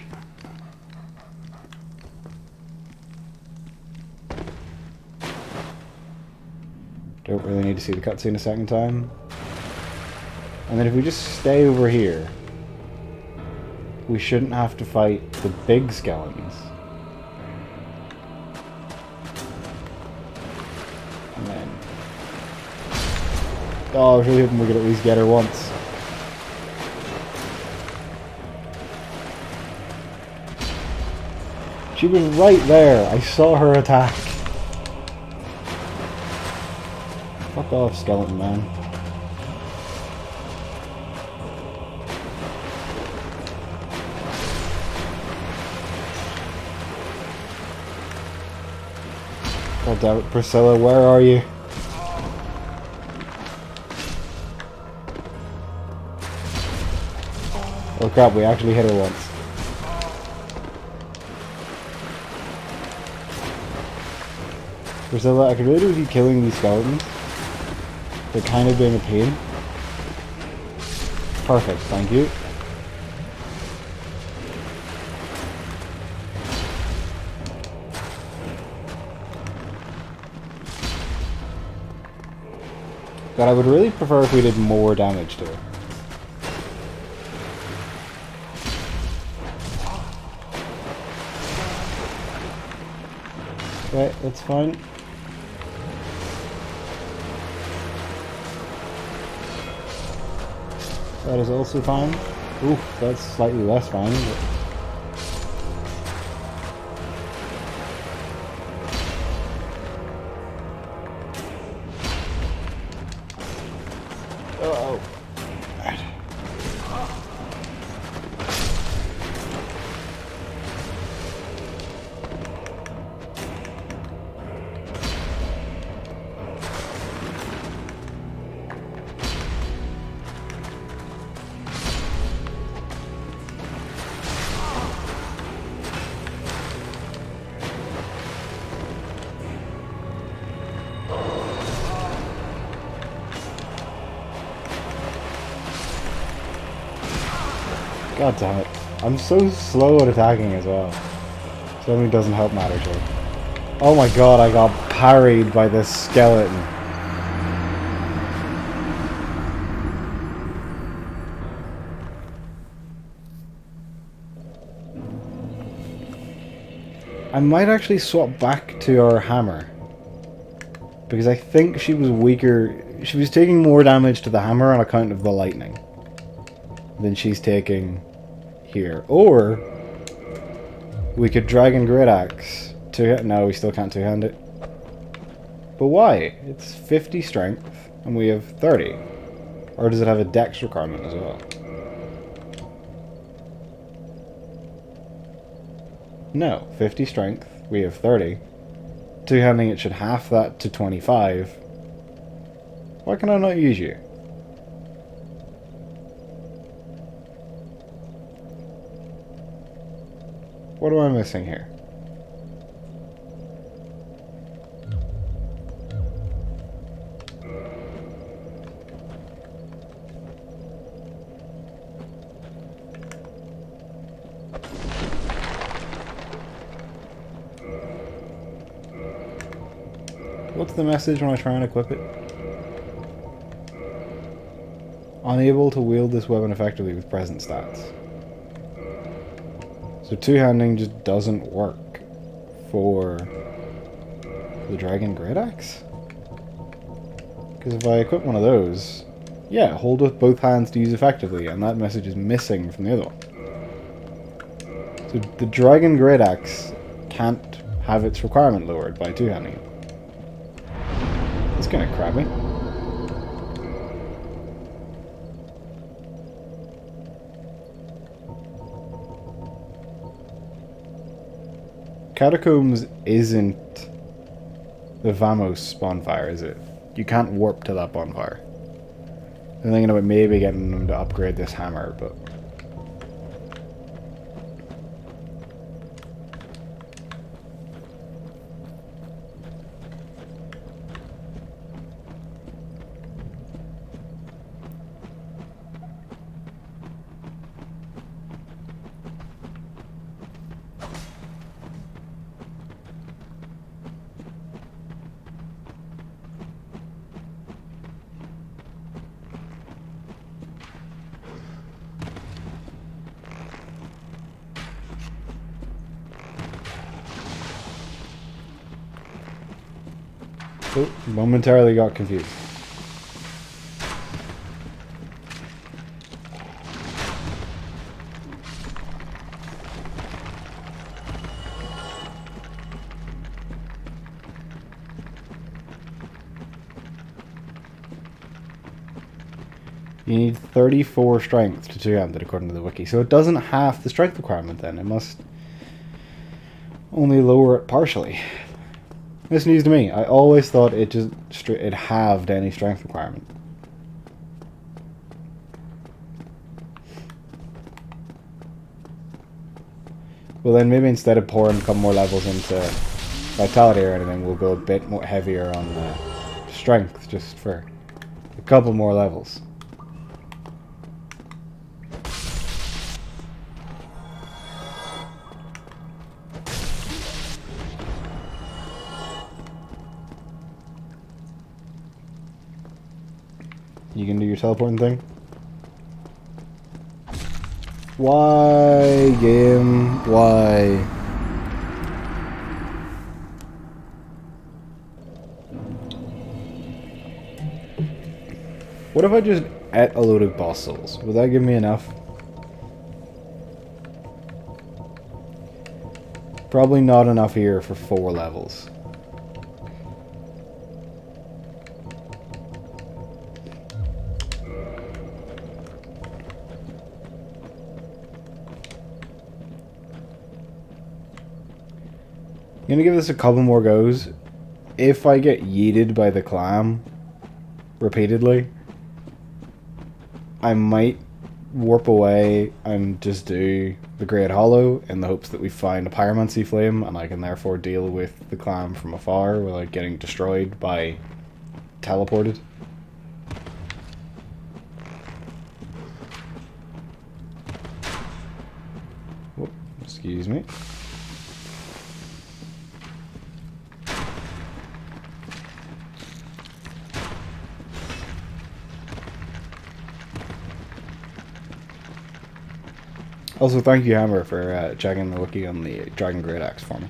Speaker 1: Don't really need to see the cutscene a second time. And then if we just stay over here, we shouldn't have to fight the big skeletons. And then... oh, I was really hoping we could at least get her once. She was right there. I saw her attack. Fuck off, skeleton man. God damn it, Priscilla, where are you? Oh crap, we actually hit her once. Priscilla, I could really do with you killing these skeletons. They're kind of being a pain. Perfect, thank you. But I would really prefer if we did more damage to it. Okay, that's fine. That is also fine. Oof, that's slightly less fine. But... Uh-oh. Right. God damn it. I'm so slow at attacking as well. Swimming doesn't help matter too. Oh my god, I got parried by this skeleton. I might actually swap back to our hammer. Because I think she was weaker. She was taking more damage to the hammer on account of the lightning than she's taking here. Or we could Dragon Great Axe. No, we still can't two-hand it. But why? It's 50 strength and we have 30. Or does it have a dex requirement as well? No, 50 strength, we have 30. Two-handing it should half that to 25. Why can I not use you? What am I missing here? What's the message when I try and equip it? Unable to wield this weapon effectively with present stats. So two-handing just doesn't work for the Dragon Great Axe? Because if I equip one of those, yeah, hold with both hands to use effectively, and that message is missing from the other one. So the Dragon Great Axe can't have its requirement lowered by two-handing it. It's kind of crappy. Catacombs isn't the Vamos bonfire, is it? You can't warp to that bonfire. I'm thinking about maybe getting them to upgrade this hammer, but... Oh, momentarily got confused. You need 34 strength to two-handed according to the wiki, so it doesn't have the strength requirement then. It must only lower it partially. This news to me. I always thought it just it halved any strength requirement. Well then maybe instead of pouring a couple more levels into vitality or anything, we'll go a bit more heavier on strength, just for a couple more levels. You can do your teleporting thing? Why, game? Why? What if I just ate a load of boss souls? Would that give me enough? Probably not enough here for 4 levels. I'm gonna give this a couple more goes. If I get yeeted by the clam repeatedly, I might warp away and just do the Great Hollow in the hopes that we find a Pyromancy Flame and I can therefore deal with the clam from afar without getting destroyed by teleported. Whoop, excuse me. Also, thank you, Hammer, for checking the wiki on the Dragon Great Axe for me.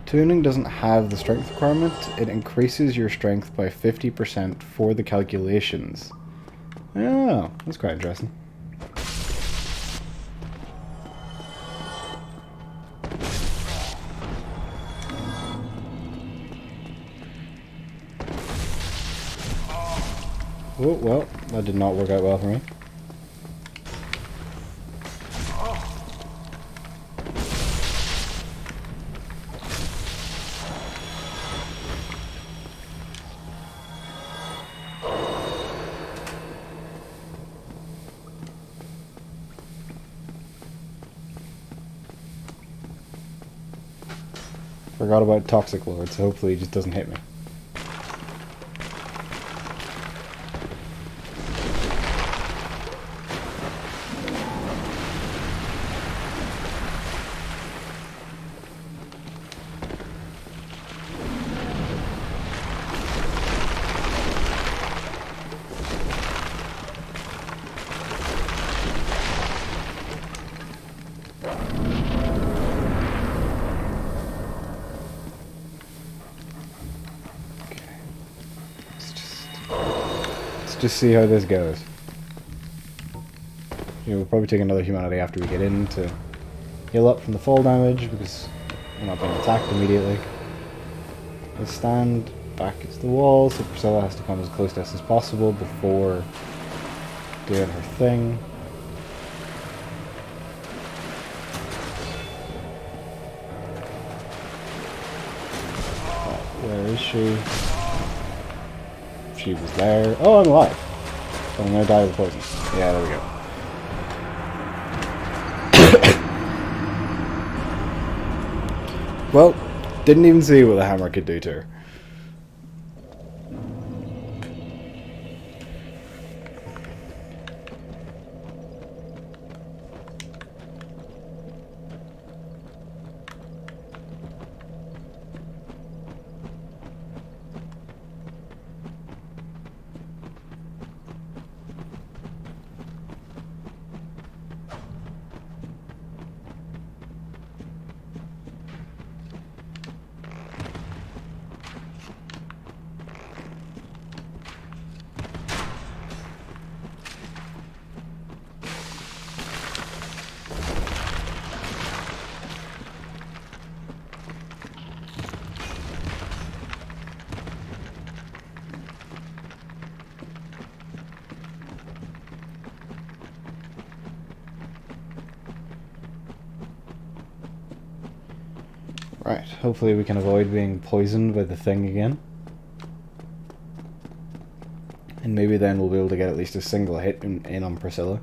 Speaker 1: Tuning doesn't have the strength requirement. It increases your strength by 50% for the calculations. Oh, that's quite interesting. Oh, well, that did not work out well for me. Forgot about Toxic Lord, so hopefully he just doesn't hit me. Just see how this goes. We'll probably take another humanity after we get in to heal up from the fall damage because we're not being attacked immediately. Let's stand back against the wall, so Priscilla has to come as close to us as possible before doing her thing. Where is she? She was there. Oh, I'm alive. So I'm gonna die of poison. Yeah, there we go. Well, didn't even see what the hammer could do to her. Right, hopefully we can avoid being poisoned by the thing again. And maybe then we'll be able to get at least a single hit in on Priscilla.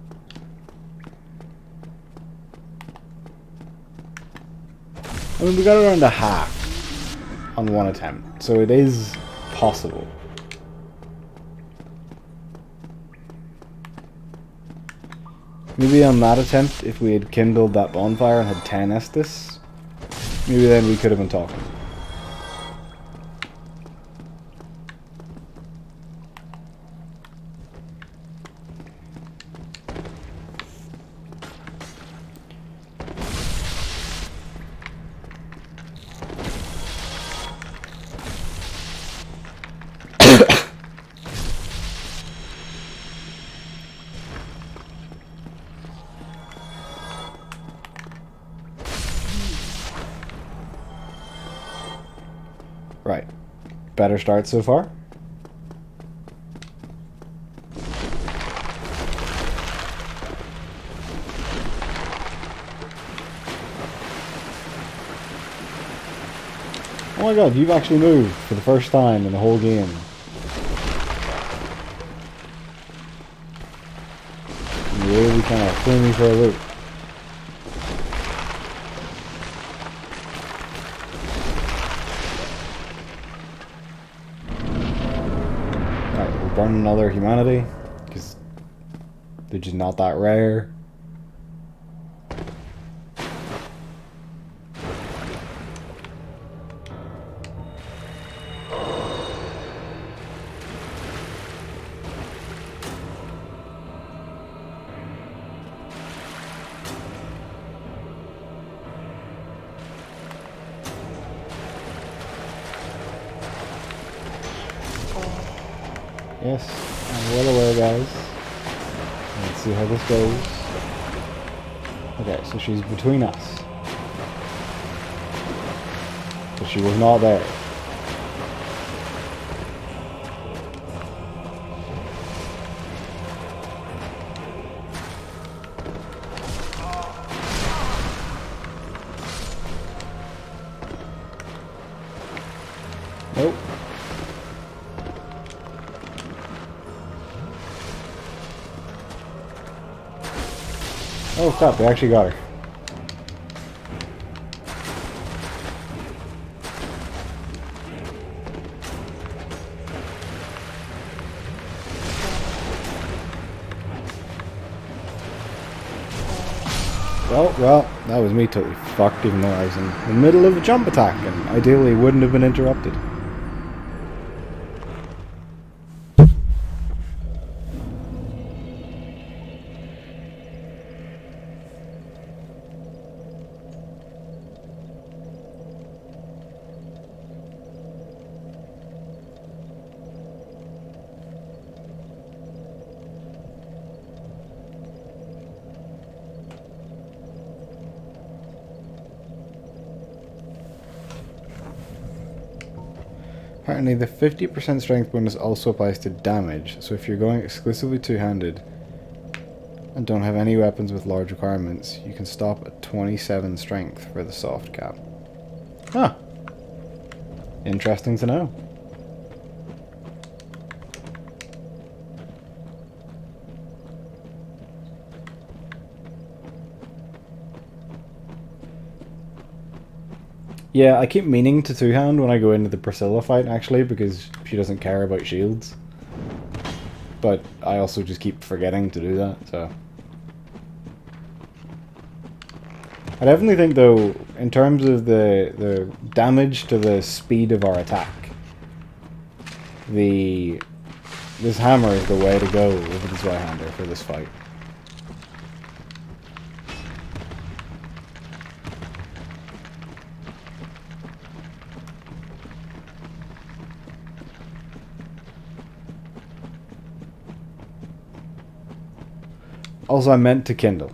Speaker 1: I mean, we got around a half on one attempt, so it is possible. Maybe on that attempt, if we had kindled that bonfire and had 10 Estus, maybe then we could have been talking. Right. Better start so far. Oh my god, you've actually moved for the first time in the whole game. You really kind of threw me for a loop. Burn another humanity, because they're just not that rare. Yes, I'm well aware, guys. Let's see how this goes. Okay, so she's between us. So she was not there. Nope. Oh crap, they actually got her. Well, that was me totally fucked, even though I was in the middle of a jump attack and ideally wouldn't have been interrupted. Apparently the 50% strength bonus also applies to damage, so if you're going exclusively two-handed and don't have any weapons with large requirements, you can stop at 27 strength for the soft cap. Huh. Interesting to know. Yeah, I keep meaning to two-hand when I go into the Priscilla fight, actually, because she doesn't care about shields. But I also just keep forgetting to do that, so... I definitely think, though, in terms of the damage to the speed of our attack, this hammer is the way to go over this right-hander for this fight. Also, I meant to kindle,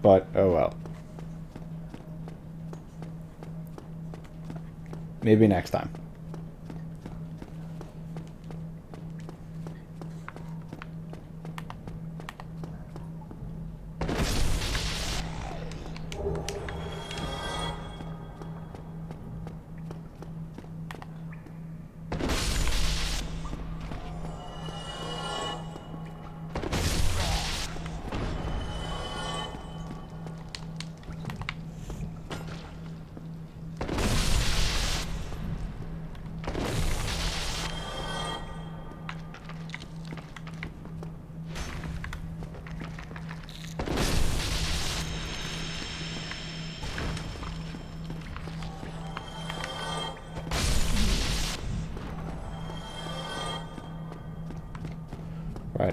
Speaker 1: but oh well. Maybe next time.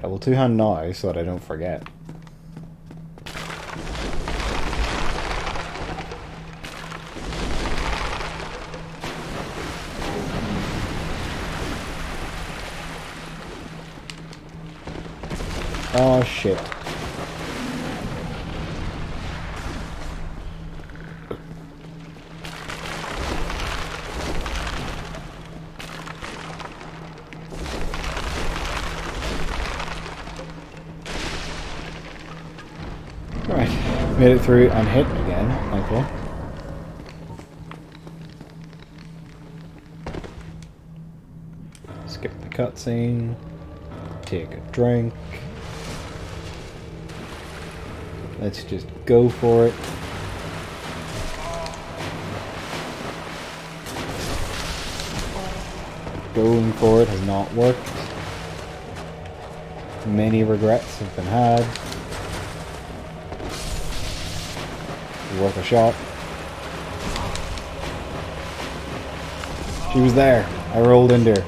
Speaker 1: will two-hand now so that I don't forget. Oh shit. Right, made it through and hit again, okay. Skip the cutscene, take a drink. Let's just go for it. Going for it has not worked. Many regrets have been had. Worth a shot. She was there. I rolled into her.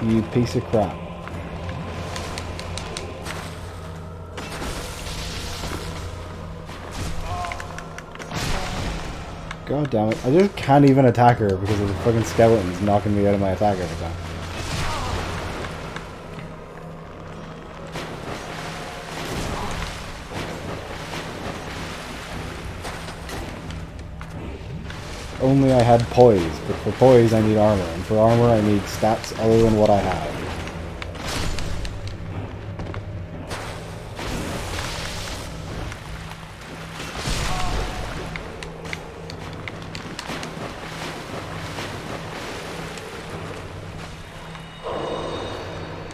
Speaker 1: You piece of crap. God damn it. I just can't even attack her because the fucking skeleton's knocking me out of my attack every time. Only I had poise, but for poise I need armor, and for armor I need stats other than what I have.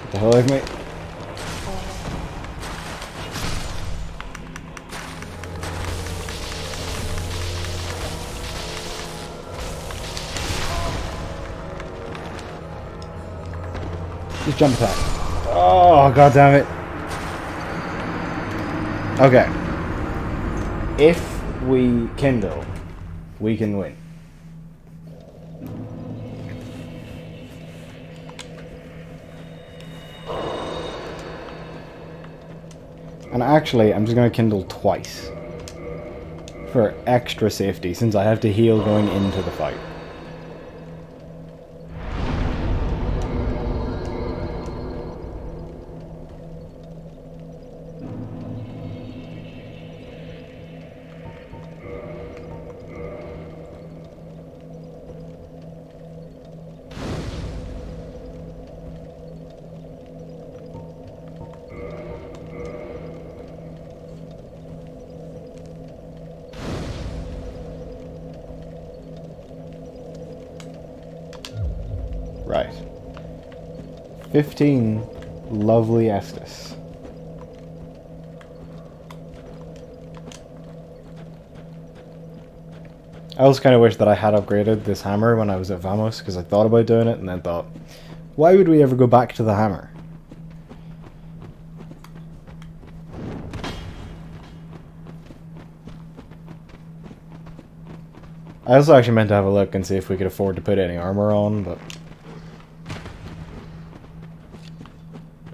Speaker 1: What the hell is me? Just jump attack. Oh, god damn it. Okay. If we kindle, we can win. And actually, I'm just going to kindle twice. For extra safety, since I have to heal going into the fight. Right. 15 lovely Estus. I also kind of wish that I had upgraded this hammer when I was at Vamos, because I thought about doing it and then thought, why would we ever go back to the hammer? I also actually meant to have a look and see if we could afford to put any armor on, but...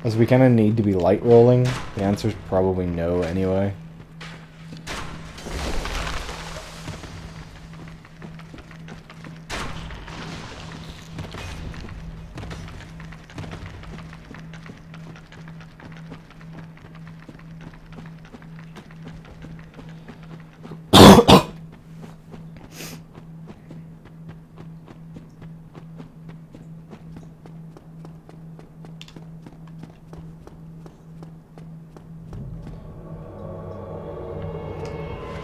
Speaker 1: as we kind of need to be light rolling, the answer's probably no anyway.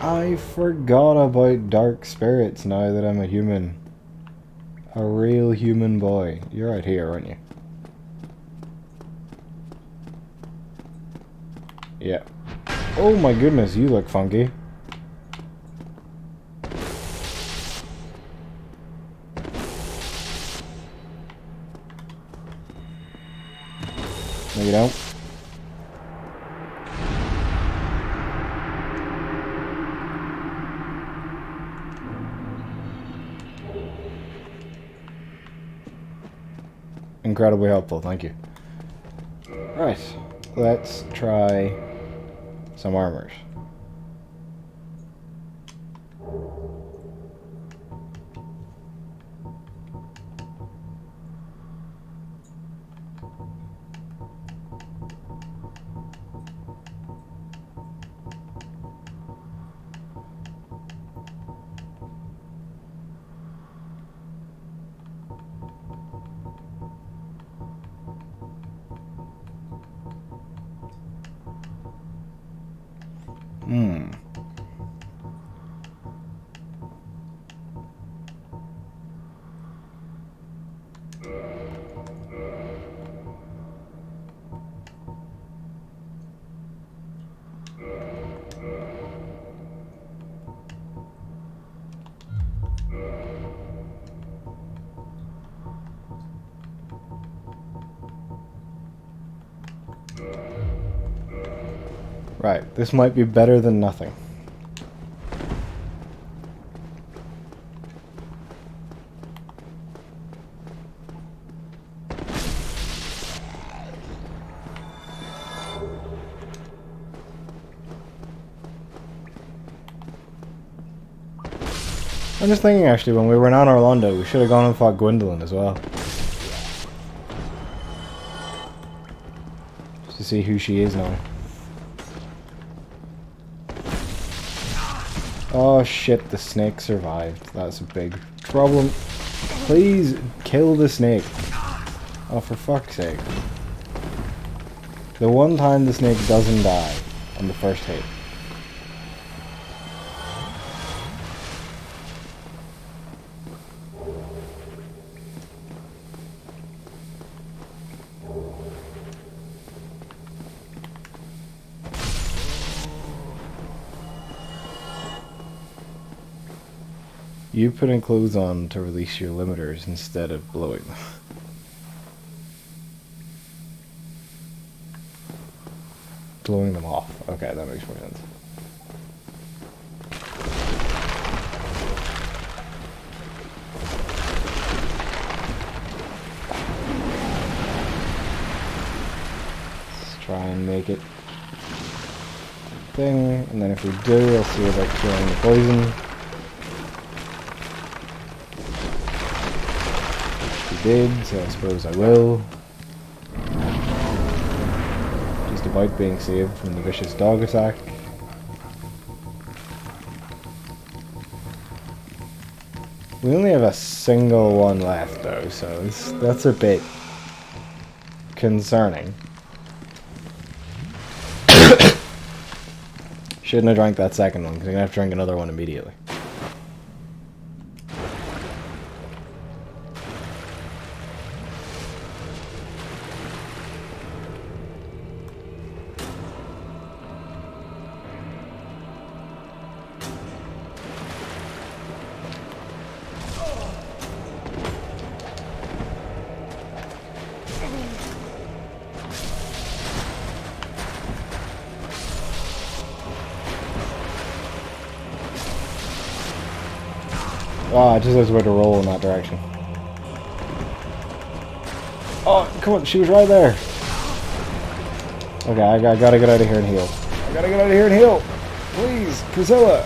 Speaker 1: I forgot about dark spirits now that I'm a human. A real human boy. You're out here, aren't you? Yeah. Oh my goodness, you look funky. No, you don't. incredibly helpful, thank you. Right, let's try some armors. Hmm. Right, this might be better than nothing. I'm just thinking, actually, when we were in Orlando, we should have gone and fought Gwendolyn as well. Just to see who she is now. Oh shit, the snake survived. That's a big problem. Please kill the snake. Oh, for fuck's sake. The one time the snake doesn't die on the first hit. You putting clothes on to release your limiters instead of blowing them. Blowing them off. Okay, that makes more sense. Let's try and make it thing, and then if we do, I'll see about killing the poison. Did, so I suppose I will. Just about being saved from the vicious dog attack. We only have a single one left though, so that's a bit concerning. Shouldn't have drank that second one, because I'm going to have to drink another one immediately. Oh, I just was about to roll in that direction. Oh, come on, she was right there. Okay, I gotta get out of here and heal. I gotta get out of here and heal. Please, Priscilla.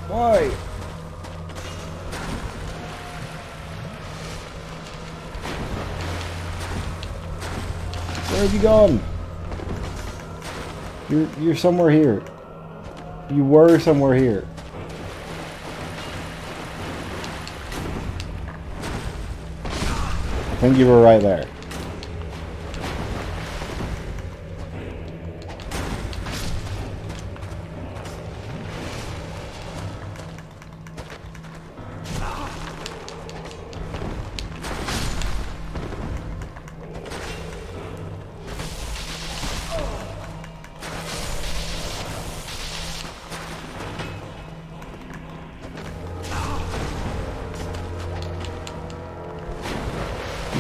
Speaker 1: Why? Where have you gone? You're somewhere here. You were somewhere here. I think you were right there.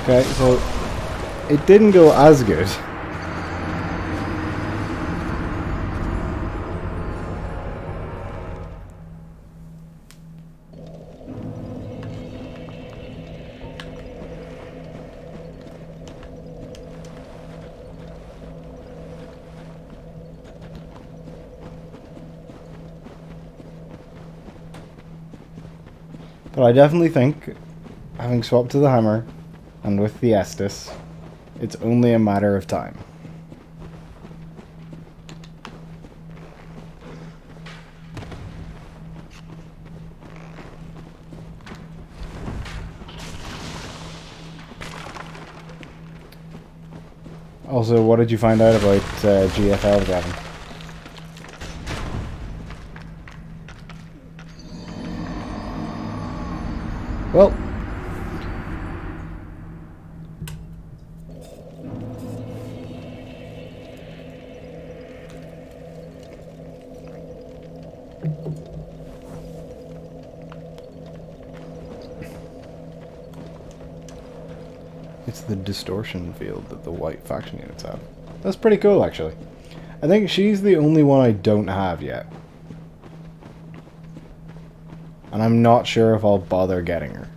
Speaker 1: Okay, so it didn't go as good. But I definitely think, having swapped to the hammer, and with the Estus, it's only a matter of time. Also, what did you find out about GFL, Gavin? Well, it's the distortion field that the white faction units have. That's pretty cool, actually. I think she's the only one I don't have yet. And I'm not sure if I'll bother getting her.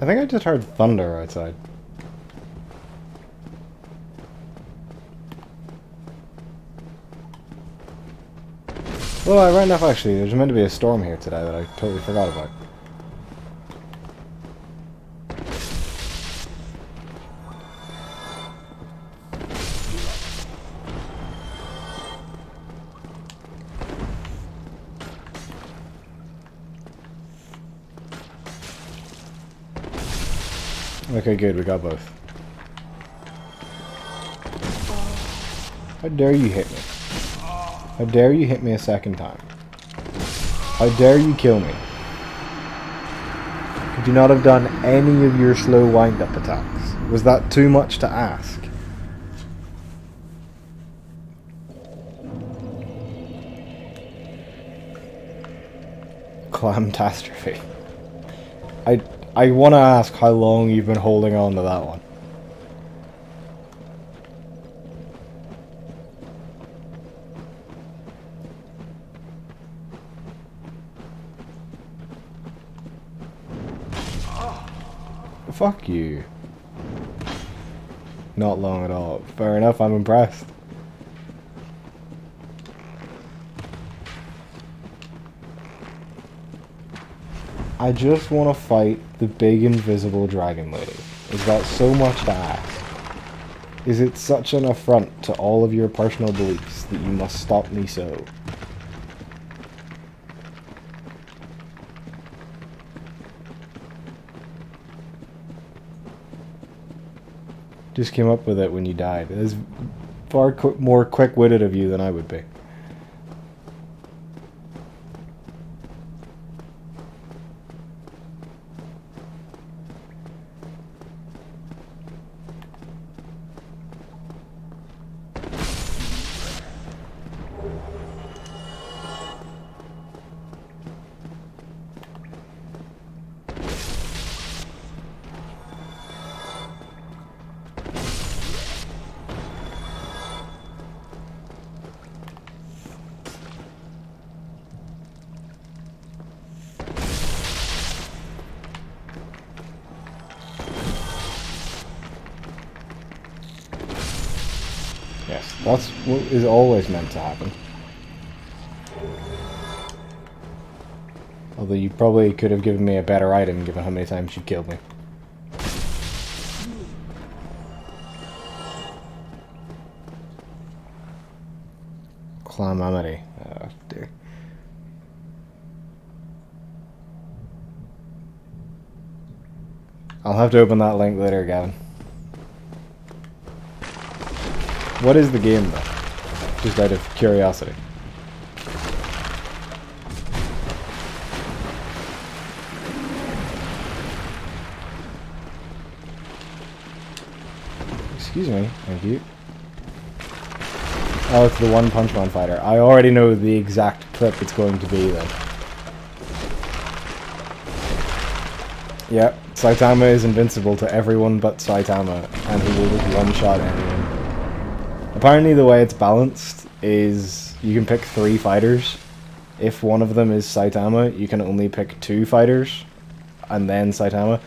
Speaker 1: I think I just heard thunder outside. Well, right enough actually, there's meant to be a storm here today that I totally forgot about. Okay, good, we got both. How dare you hit me? How dare you hit me a second time? How dare you kill me? Could you not have done any of your slow wind-up attacks? Was that too much to ask? Clamtastrophe. I want to ask how long you've been holding on to that one. Fuck you. Not long at all. Fair enough, I'm impressed. I just want to fight the big invisible dragon lady. Is that so much to ask? Is it such an affront to all of your personal beliefs that you must stop me so? Just came up with it when you died. It is far more quick-witted of you than I would be. Yes, that's what is always meant to happen. Although you probably could have given me a better item given how many times you killed me. Calamity. Oh dear. I'll have to open that link later, Gavin. What is the game, though? Just out of curiosity. Excuse me, thank you. Oh, it's the One Punch Man fighter. I already know the exact clip it's going to be then. Yep, Saitama is invincible to everyone but Saitama, and he will just one-shot anyone. Apparently the way it's balanced is you can pick 3 fighters. If one of them is Saitama, you can only pick 2 fighters, and then Saitama.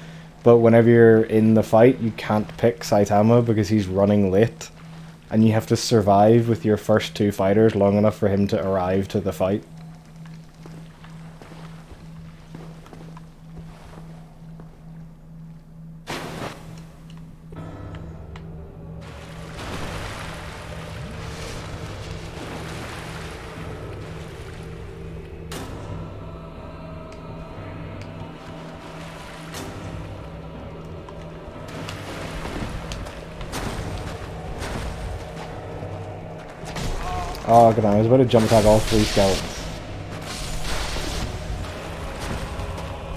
Speaker 1: But whenever you're in the fight, you can't pick Saitama because he's running late. And you have to survive with your first 2 fighters long enough for him to arrive to the fight. Oh, god damn, I was about to jump attack all 3 skeletons.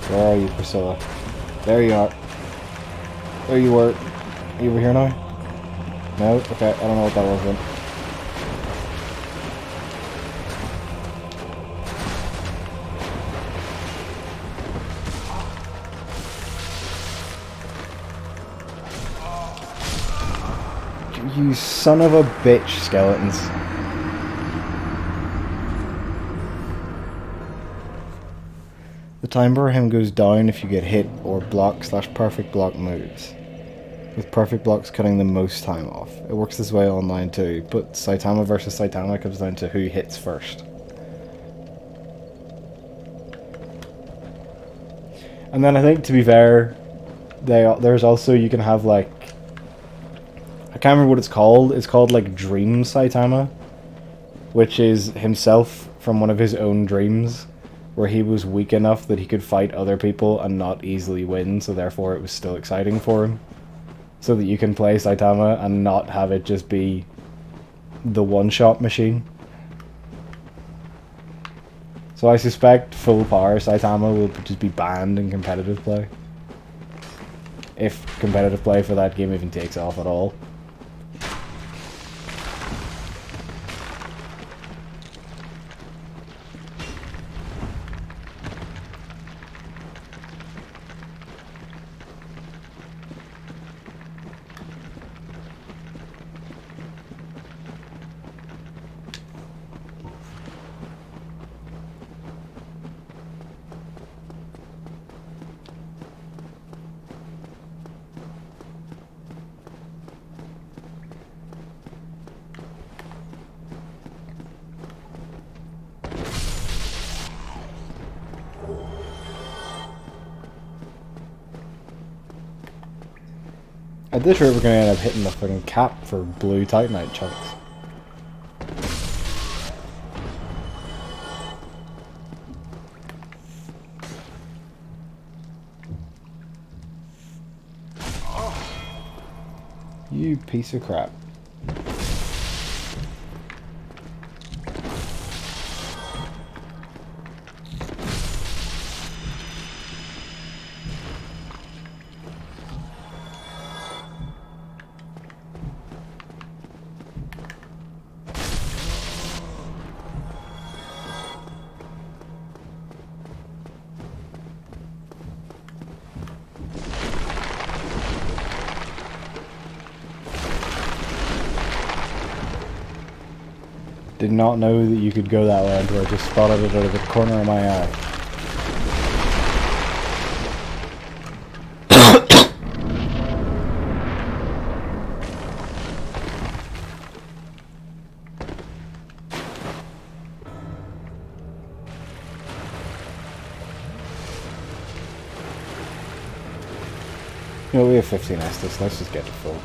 Speaker 1: Where are you, Priscilla? There you are. There you were. Are you over here now? No? Okay, I don't know what that was then. You son of a bitch, skeletons. The timer for him goes down if you get hit or block/perfect block moves, with perfect blocks cutting the most time off. It works this way online too, but Saitama versus Saitama comes down to who hits first. And then I think, to be fair, there's also, you can have like, I can't remember what it's called. It's called like Dream Saitama, which is himself from one of his own dreams, where he was weak enough that he could fight other people and not easily win, so therefore it was still exciting for him. So that you can play Saitama and not have it just be the one-shot machine. So I suspect full power Saitama will just be banned in competitive play. If competitive play for that game even takes off at all. At this rate, we're going to end up hitting the fucking cap for blue Titanite chunks. You piece of crap. Did not know that you could go that way until I just spotted it out of the corner of my eye. You know, we have 15 Estus, let's just get to full.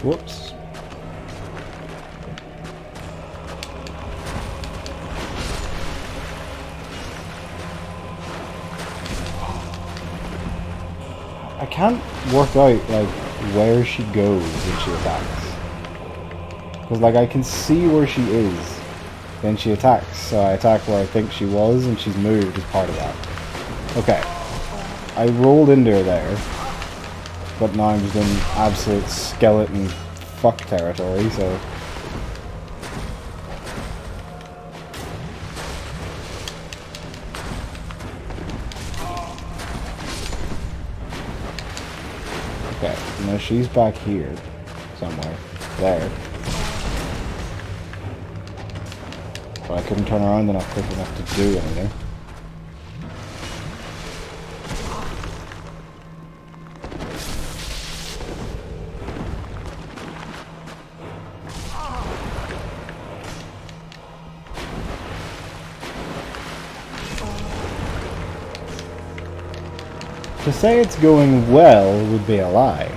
Speaker 1: Whoops. I can't work out, like, where she goes when she attacks. Because, like, I can see where she is, then she attacks. So I attack where I think she was, and she's moved as part of that. Okay. I rolled into her there, but now I'm just in absolute skeleton fuck territory, so... Okay, now she's back here, somewhere. There. But I couldn't turn around enough quick enough to do anything. To say it's going well would be a lie.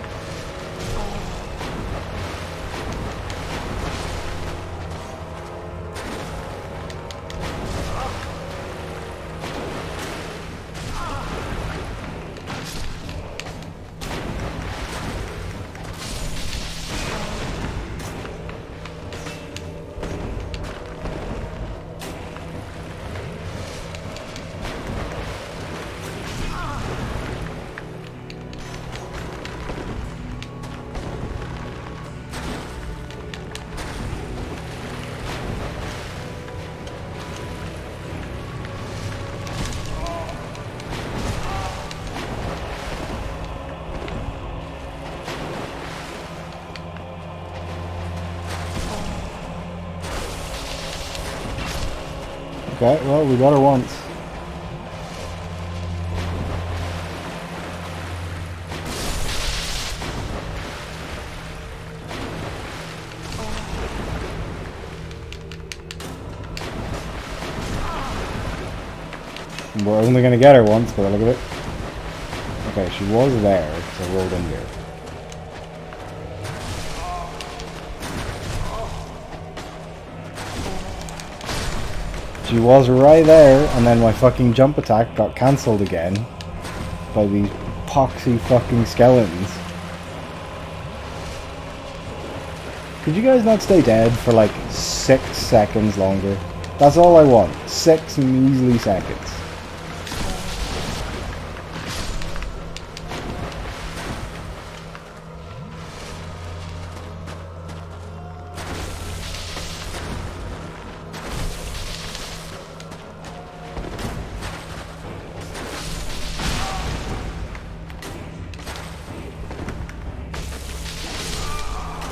Speaker 1: Okay, well, we got her once. We're only going to get her once by the look of it. Okay, she was there, so I rolled in here. She was right there, and then my fucking jump attack got cancelled again by these poxy fucking skeletons. Could you guys not stay dead for like 6 seconds longer? That's all I want. 6 measly seconds.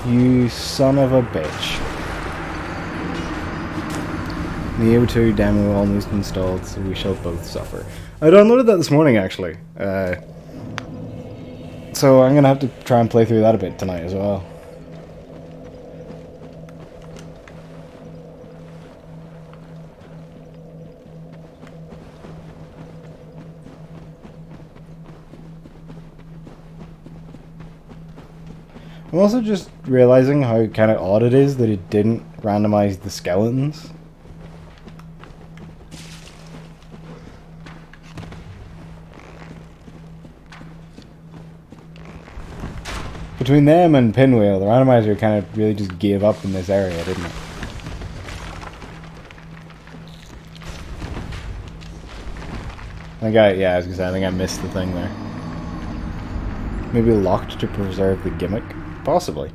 Speaker 1: You son of a bitch. Neo 2 demo almost installed, so we shall both suffer. I downloaded that this morning, actually. So I'm gonna have to try and play through that a bit tonight as well. I'm also just realizing how kind of odd it is that it didn't randomize the skeletons. Between them and Pinwheel, the randomizer kind of really just gave up in this area, didn't it? Yeah, I was gonna say, I think I missed the thing there. Maybe locked to preserve the gimmick? Possibly.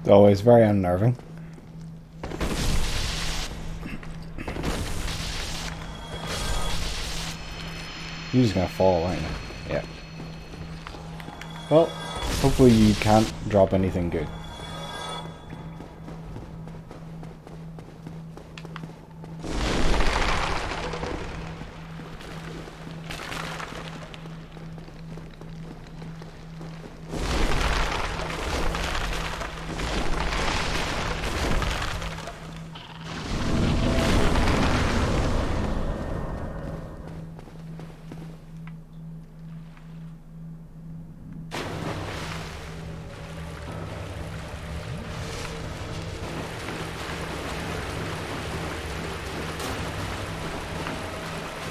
Speaker 1: Always very unnerving. You're just gonna fall, aren't you? Yeah. Well, hopefully you can't drop anything good.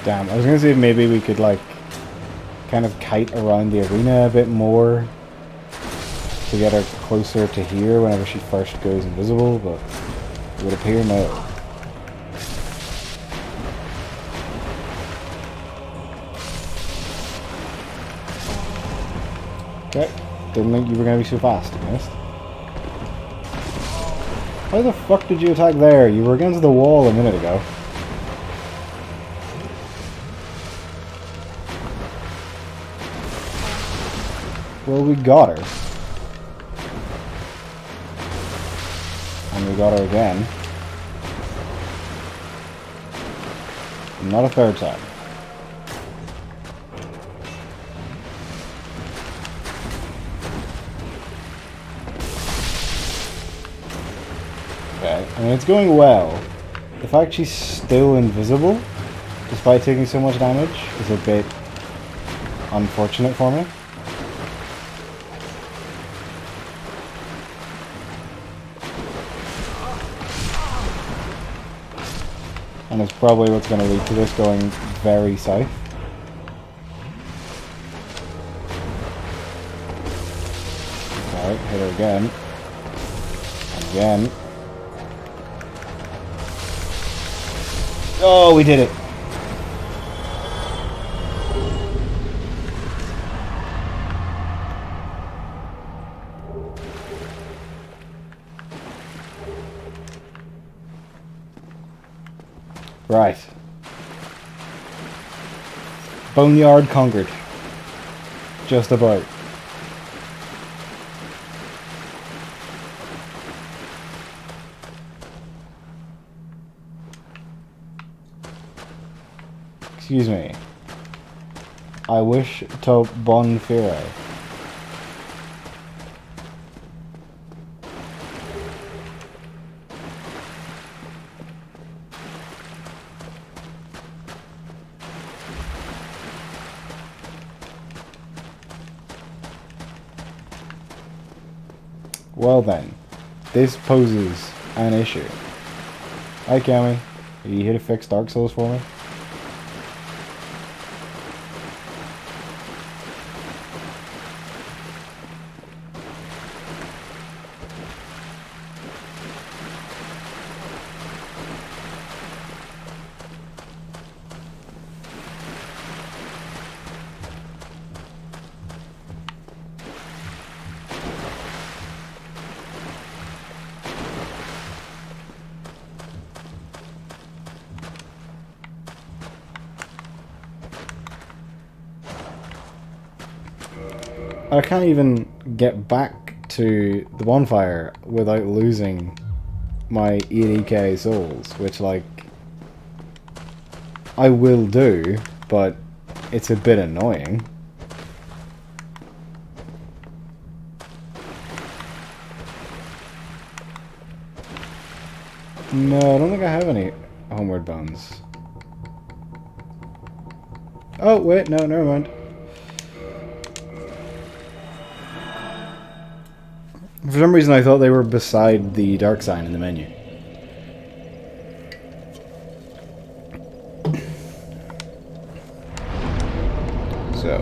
Speaker 1: Damn, I was gonna say maybe we could like kind of kite around the arena a bit more to get her closer to here whenever she first goes invisible, but it would appear no. Okay, didn't think you were gonna be so fast, to be honest. How the fuck did you attack there? You were against the wall a minute ago. Well, we got her. And we got her again. Not a third time. Okay, I mean it's going well. The fact she's still invisible, despite taking so much damage, is a bit unfortunate for me. And it's probably what's going to lead to this going very south. Alright, hit her again. Again. Oh, we did it! Right. Boneyard conquered. Just about. Excuse me. I wish to Bonfire. Well then, this poses an issue. Hi Cammy, are you here to fix Dark Souls for me? I can't even get back to the bonfire without losing my 80k souls, which, like, I will do, but it's a bit annoying. No, I don't think I have any homeward bones. Oh, wait, no, never mind. For some reason I thought they were beside the dark sign in the menu. So,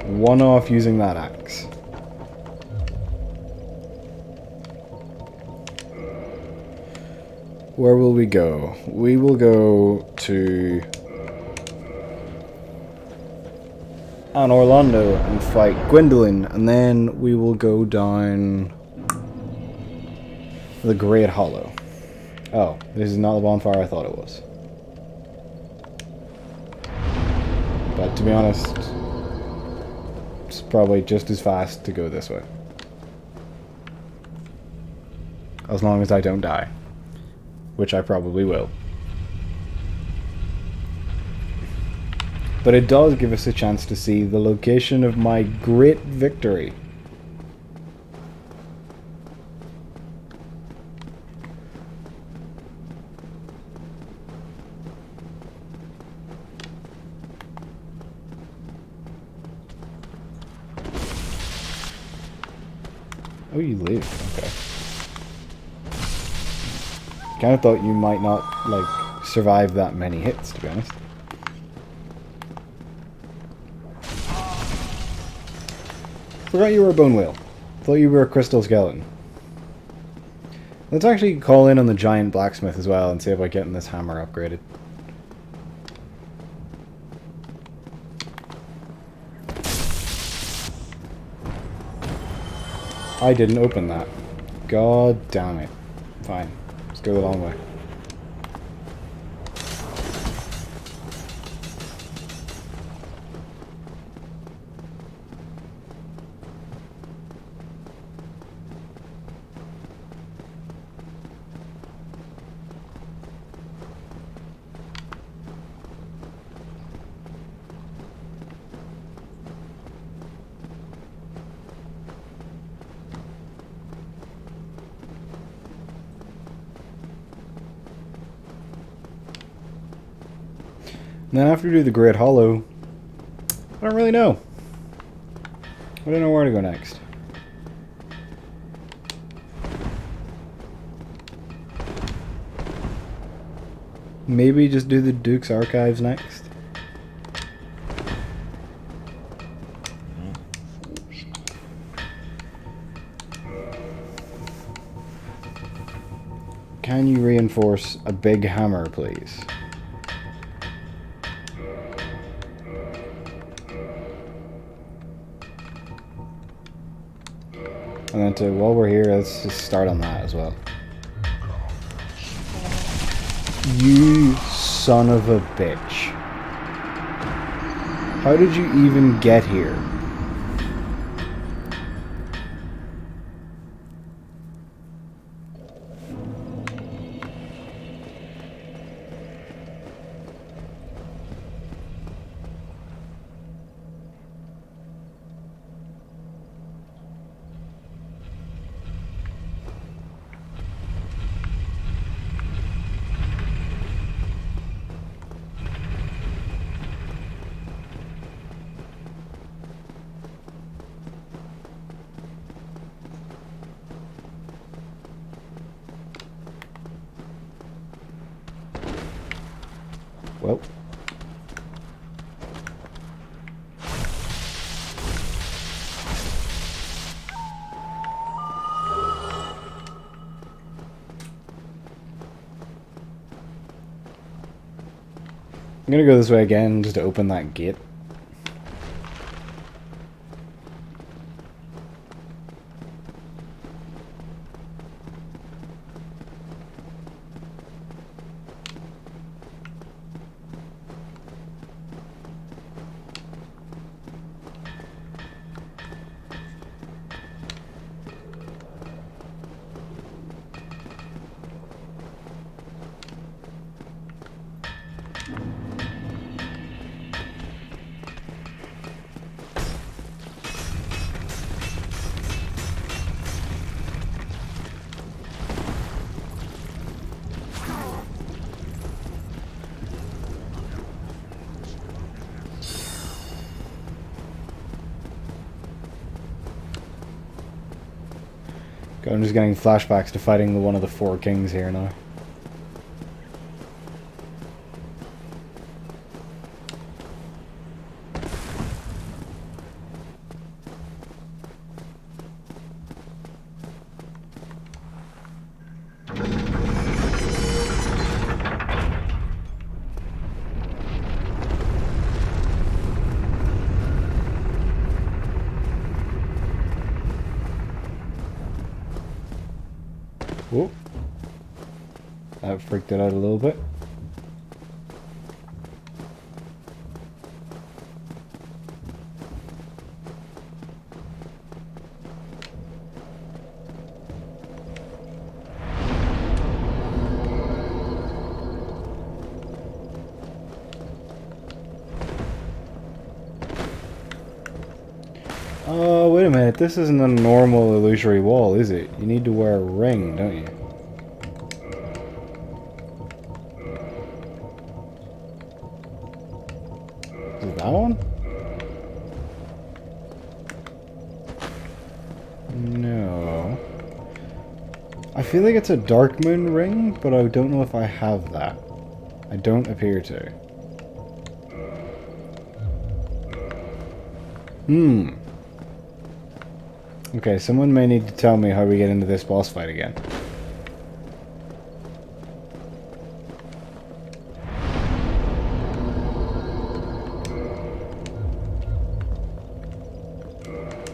Speaker 1: one off using that axe. Where will we go? We will go to and Orlando and fight Gwendolyn, and then we will go down the Great Hollow. Oh, this is not the bonfire I thought it was. But to be honest, it's probably just as fast to go this way. As long as I don't die. Which I probably will. But it does give us a chance to see the location of my great victory. Oh, you live. Okay. Kind of thought you might not, like, survive that many hits, to be honest. Forgot you were a bone whale. Thought you were a crystal skeleton. Let's actually call in on the giant blacksmith as well and see about getting this hammer upgraded. I didn't open that. God damn it. Fine. Let's go the long way. And then after we do the Great Hollow, I don't really know. I don't know where to go next. Maybe just do the Duke's Archives next. Can you reinforce a big hammer, please? And then to, while we're here, let's just start on that as well. You son of a bitch. How did you even get here? Well. I'm gonna go this way again just to open that gate. God, I'm just getting flashbacks to fighting one of the four kings here now. Whoa. That freaked it out a little bit. Oh, wait a minute. This isn't a normal illusory wall, is it? You need to wear a ring, don't you? Is it that one? No. I feel like it's a Dark Moon ring, but I don't know if I have that. I don't appear to. Okay, someone may need to tell me how we get into this boss fight again.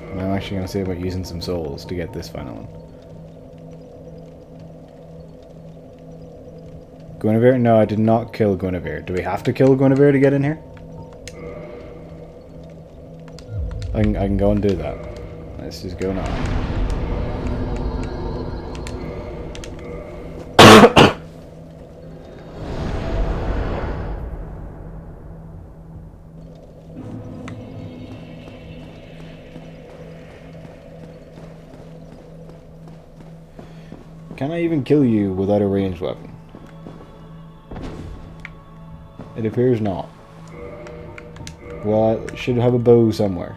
Speaker 1: And I'm actually going to see about using some souls to get this final one. Guinevere? No, I did not kill Guinevere. Do we have to kill Guinevere to get in here? I can go and do that. Let's just go now. Can I even kill you without a ranged weapon? It appears not. Well, I should have a bow somewhere.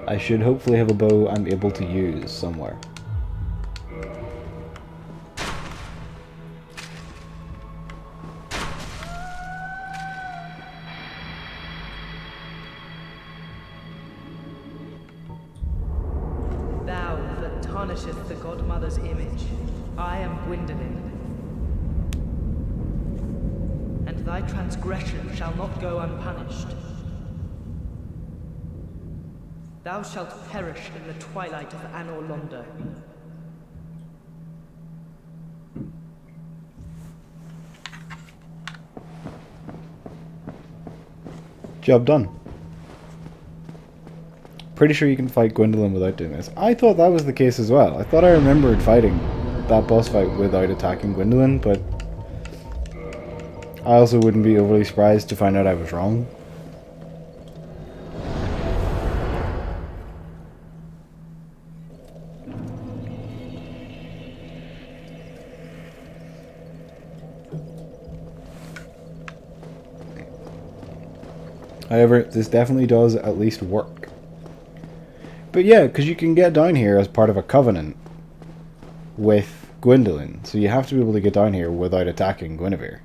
Speaker 1: I should hopefully have a bow I'm able to use somewhere.
Speaker 5: Thou that tarnisheth the Godmother's image, I am Gwyndolin. And thy transgression shall not go unpunished. Thou shalt perish in the twilight of Anor Londo.
Speaker 1: Job done. Pretty sure you can fight Gwyndolin without doing this. I thought that was the case as well. I thought I remembered fighting that boss fight without attacking Gwyndolin, but I also wouldn't be overly surprised to find out I was wrong. However, this definitely does at least work. But yeah, because you can get down here as part of a covenant with Gwyndolin, so you have to be able to get down here without attacking Guinevere.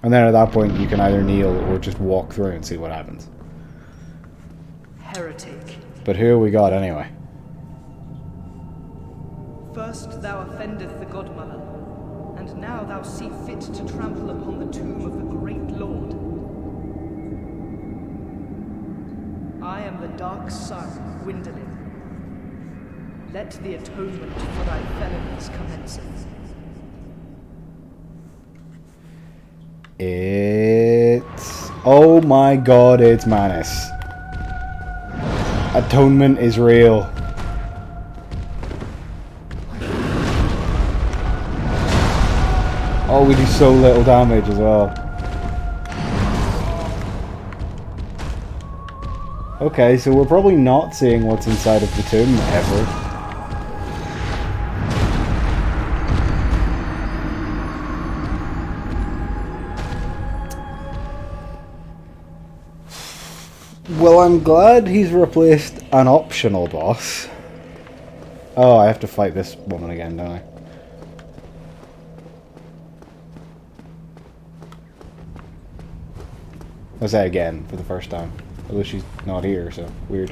Speaker 1: And then at that point you can either kneel or just walk through and see what happens.
Speaker 5: Heretic.
Speaker 1: But who we got anyway?
Speaker 5: First thou offendeth the Godmother, and now thou see fit to trample upon the tomb of the great Lord. I am the Dark Sun, Gwyndolin. Let the atonement for thy felonies commence.
Speaker 1: It's... oh my god, it's Manus. Atonement is real. Oh, we do so little damage as well. Okay, so we're probably not seeing what's inside of the tomb ever. Well, I'm glad he's replaced an optional boss. Oh, I have to fight this woman again, don't I? I'll say again for the first time. Although she's not here, so weird.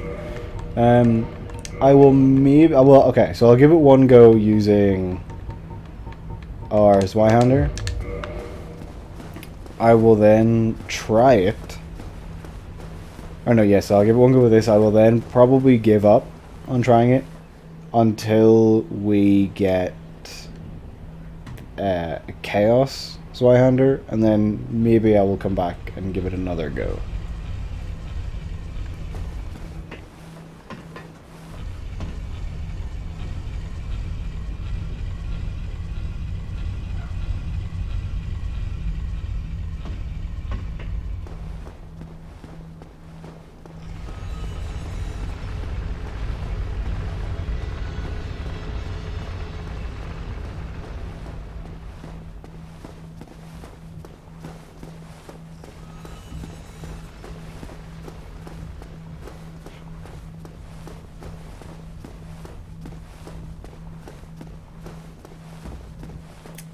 Speaker 1: I will maybe... well, okay, so I'll give it one go using our Zweihander. I will then try it. Oh no, yes, I'll give it one go with this. I will then probably give up on trying it until we get a Chaos Zweihander, and then maybe I will come back and give it another go.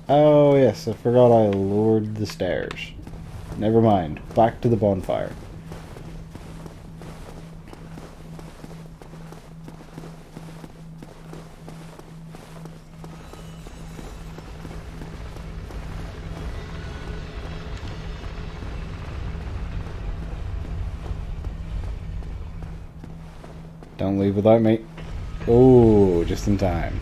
Speaker 1: Oh yes, I forgot I lowered the stairs. Never mind. Back to the bonfire. Don't leave without me. Oh, just in time.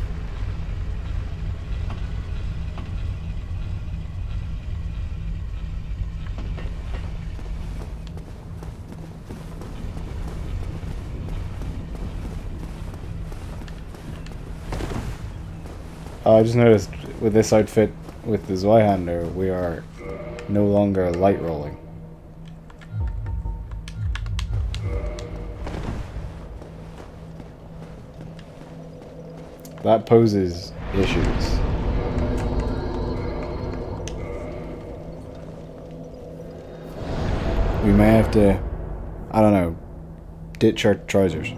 Speaker 1: I just noticed with this outfit, with the Zweihander, we are no longer light rolling. That poses issues. We may have to, I don't know, ditch our trousers.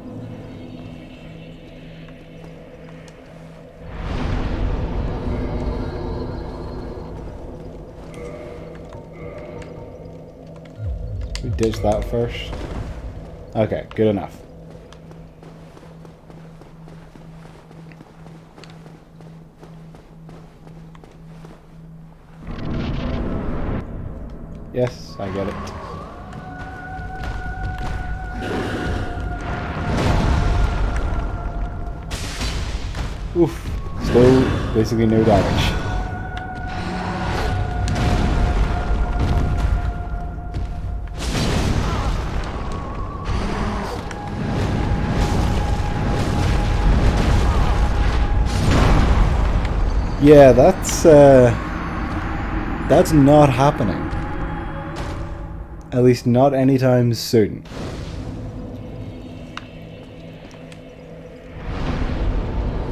Speaker 1: We ditch that first. Okay, good enough. Yes, I get it. Oof. Still basically no damage. Yeah, that's not happening. At least not anytime soon.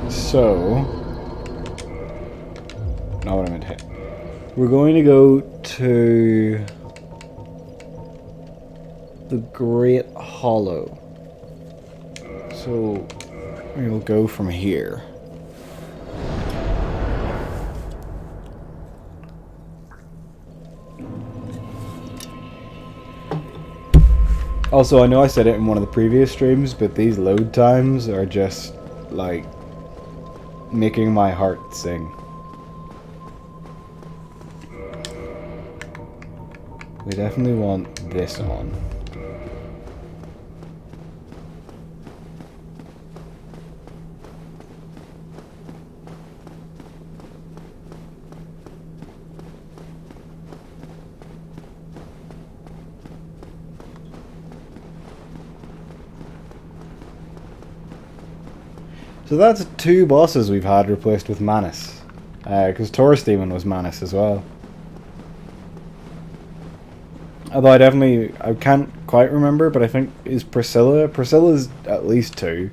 Speaker 1: So, not what I meant to hit. We're going to go to the Great Hollow. So, we'll go from here. Also, I know I said it in one of the previous streams, but these load times are just, like, making my heart sing. We definitely want this on. So that's 2 bosses we've had replaced with Manus. Because Taurus Demon was Manus as well. Although I can't quite remember, but I think is Priscilla. Priscilla's at least 2.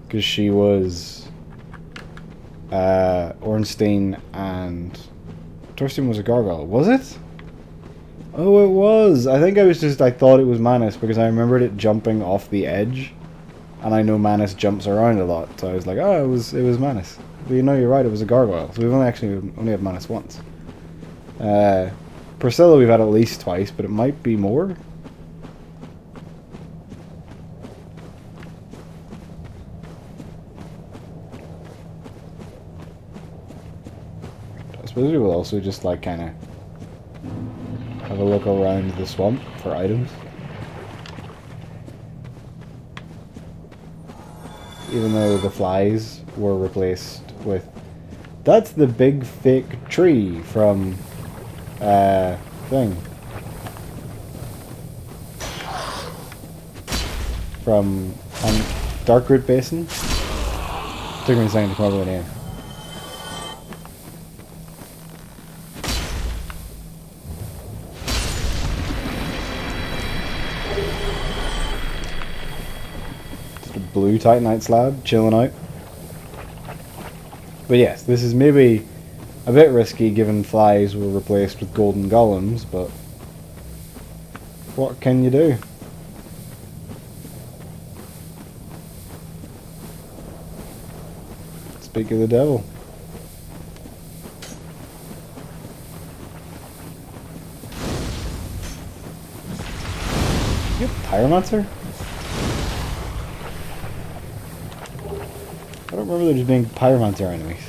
Speaker 1: Because she was Ornstein and Taurus Demon was a gargoyle. Was it? Oh, it was. I think I thought it was Manus because I remembered it jumping off the edge. And I know Manus jumps around a lot, so I was like, oh, it was Manus. But you know, you're right, it was a gargoyle. So we've only had Manus once. Priscilla we've had at least twice, but it might be more. I suppose we will also just like kind of have a look around the swamp for items. Even though the flies were replaced with... That's the big fake tree from... thing. From Darkroot Basin. Took me a second to come up with a name. Just a blue Titanite slab chilling out. But yes, this is maybe a bit risky given flies were replaced with golden golems, but what can you do? Speak of the devil. You have Pyromancer? I don't remember there just being Pyromancer enemies.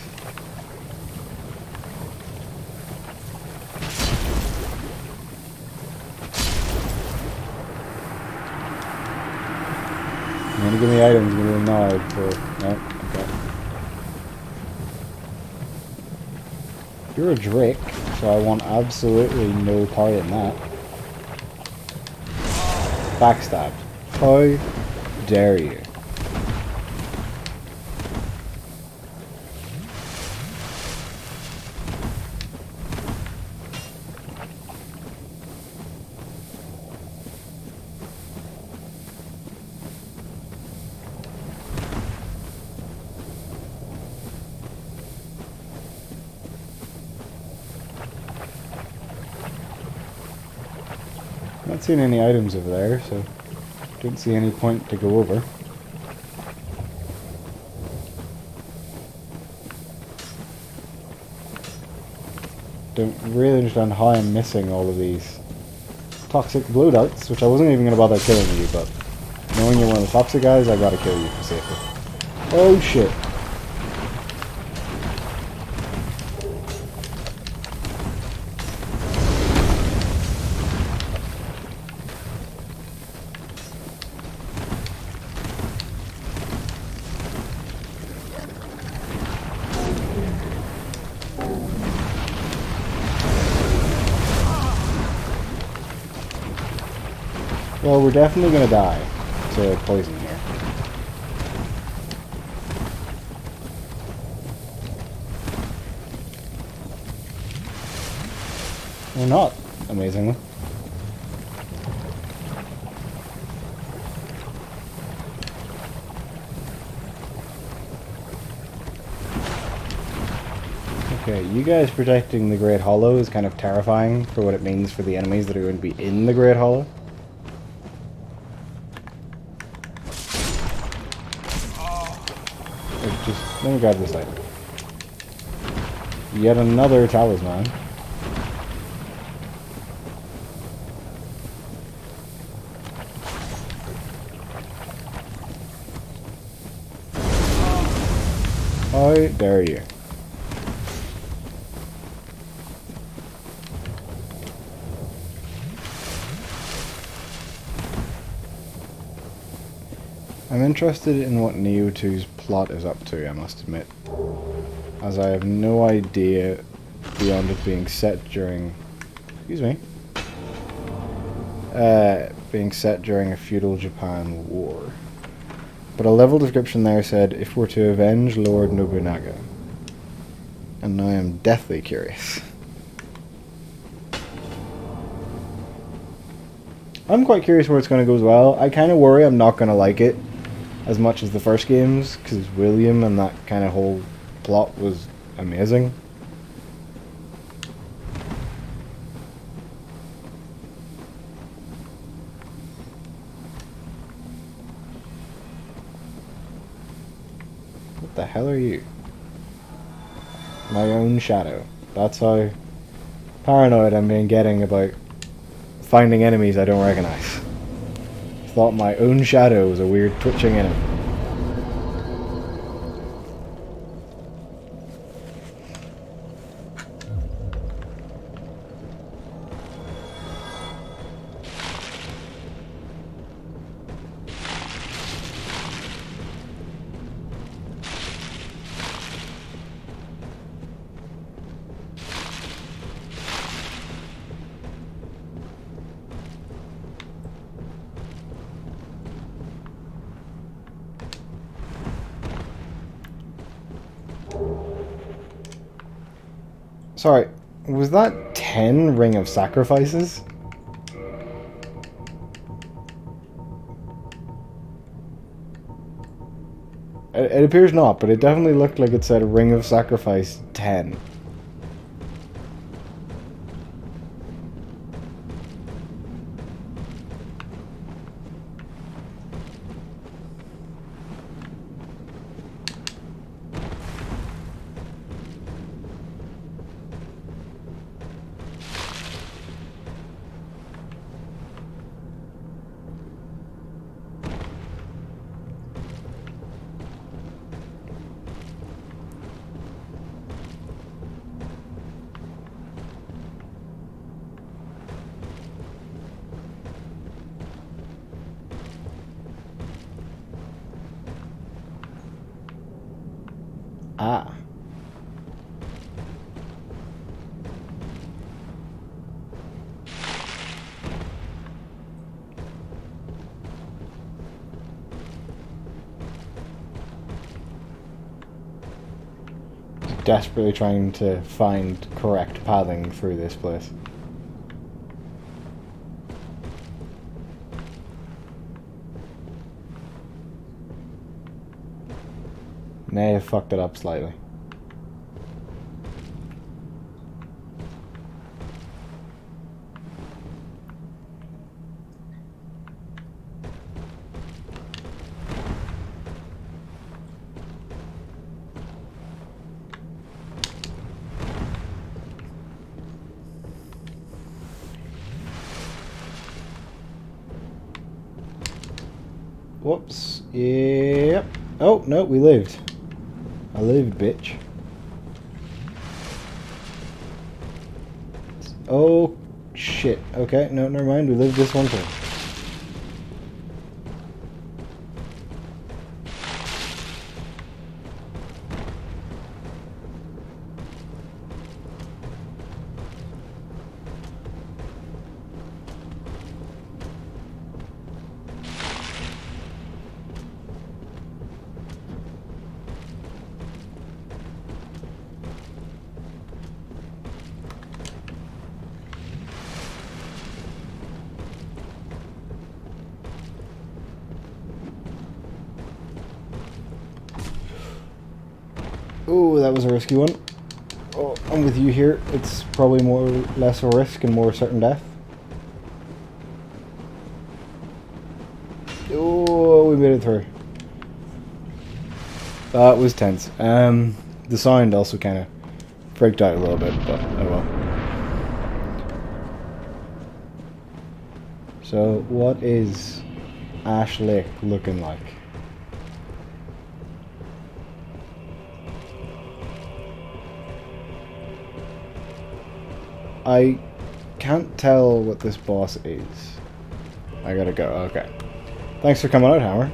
Speaker 1: You're gonna give me items, give me a nod for... No, okay. You're a Drake, so I want absolutely no part in that. Backstabbed. How dare you? Not seeing any items over there, so don't see any point to go over. Don't really understand how I'm missing all of these toxic blow darts, which I wasn't even going to bother killing you, but knowing you're one of the toxic guys, I gotta kill you for safety. Oh shit. Well, we're definitely gonna die to poison here. We're not, amazingly. Okay, you guys protecting the Great Hollow is kind of terrifying for what it means for the enemies that are going to be in the Great Hollow. Just let me grab this item. Yet another talisman. How dare you? I'm interested in what Neo 2's plot is up to, I must admit, as I have no idea beyond it being set during, being set during a feudal Japan war. But a level description there said, if we're to avenge Lord Nobunaga. And now I'm deathly curious. I'm quite curious where it's going to go as well. I kind of worry I'm not going to like it as much as the first games, because William and that kind of whole plot was amazing. What the hell are you? My own shadow. That's how paranoid I'm being getting about finding enemies I don't recognize. Thought my own shadow was a weird twitching enemy. Sorry, was that 10 Ring of Sacrifices? It appears not, but it definitely looked like it said Ring of Sacrifice 10. Ah. Desperately trying to find correct pathing through this place. May have fucked it up slightly. Whoops. Yep. Oh, no, we lived. I lived, bitch. Oh, shit. Okay, no, never mind. We lived this one too. Oh, that was a risky one. Oh, I'm with you here. It's probably less a risk and more certain death. Oh, we made it through. That was tense. The sound also kind of freaked out a little bit, but oh well. So, what is Ash Lake looking like? I can't tell what this boss is. I gotta go. Okay. Thanks for coming out, Hammer.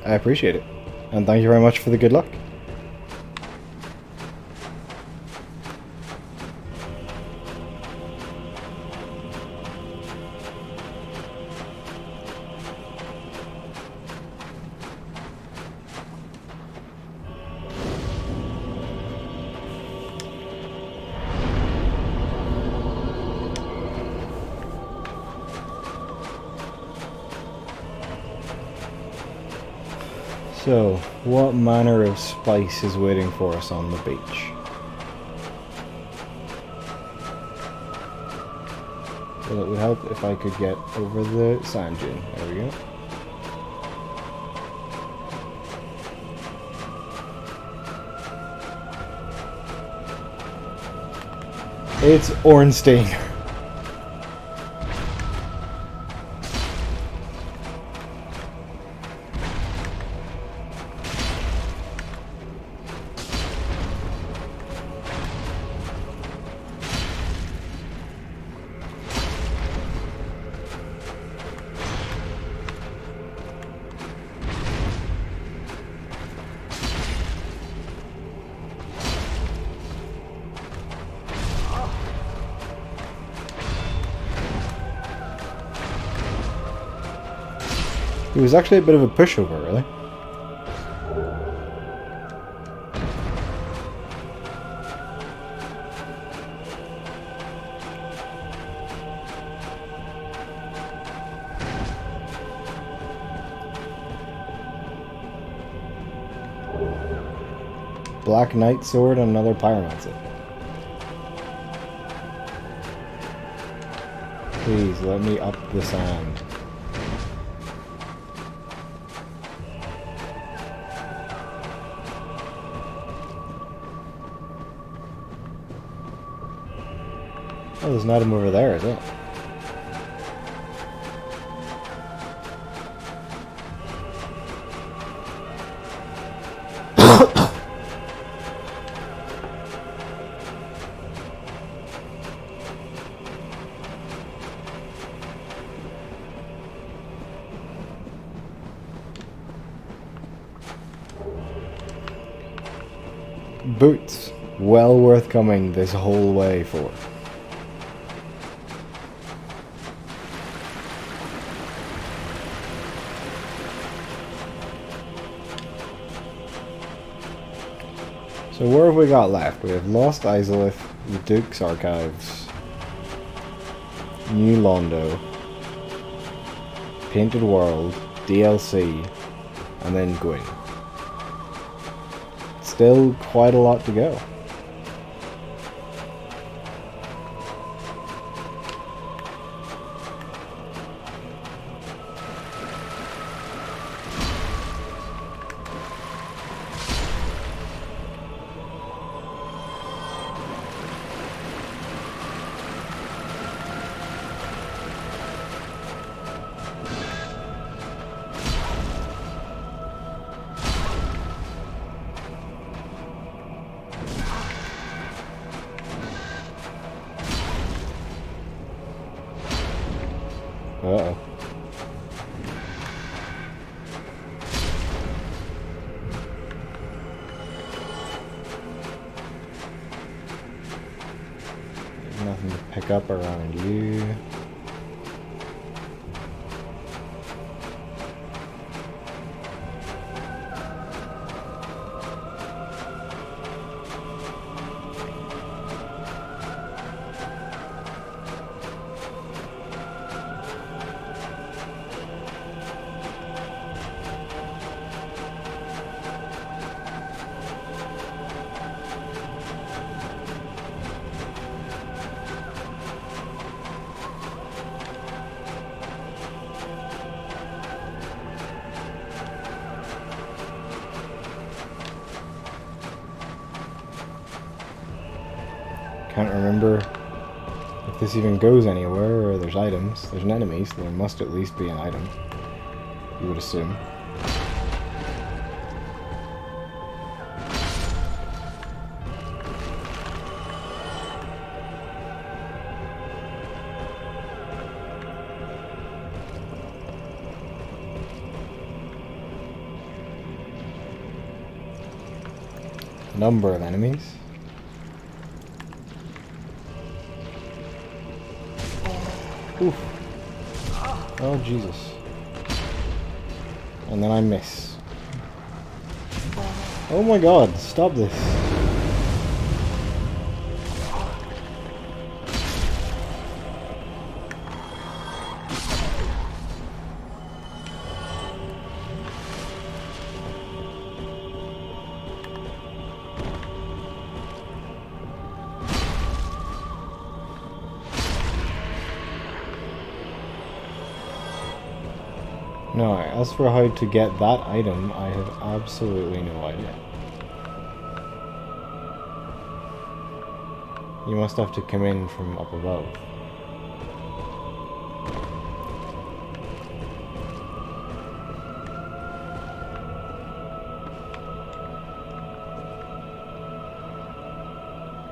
Speaker 1: I appreciate it. And thank you very much for the good luck. So, what manner of spice is waiting for us on the beach? Well, it would help if I could get over the sand dune. There we go. It's Ornstein. It was actually a bit of a pushover, really. Black Knight Sword and another Pyromancer. Please, let me up the sand. Oh, there's an item over there, is it? Boots. Well worth coming this whole way for. So where have we got left? We have Lost Izalith, the Duke's Archives, New Londo, Painted World, DLC, and then Gwyn. Still quite a lot to go. Uh-oh. There's nothing to pick up around you. Can't remember if this even goes anywhere or there's items. There's an enemy, so there must at least be an item. You would assume. Number of enemies. Oof. Oh, Jesus. And then I miss. Oh my god, stop this. No, as for how to get that item, I have absolutely no idea. You must have to come in from up above.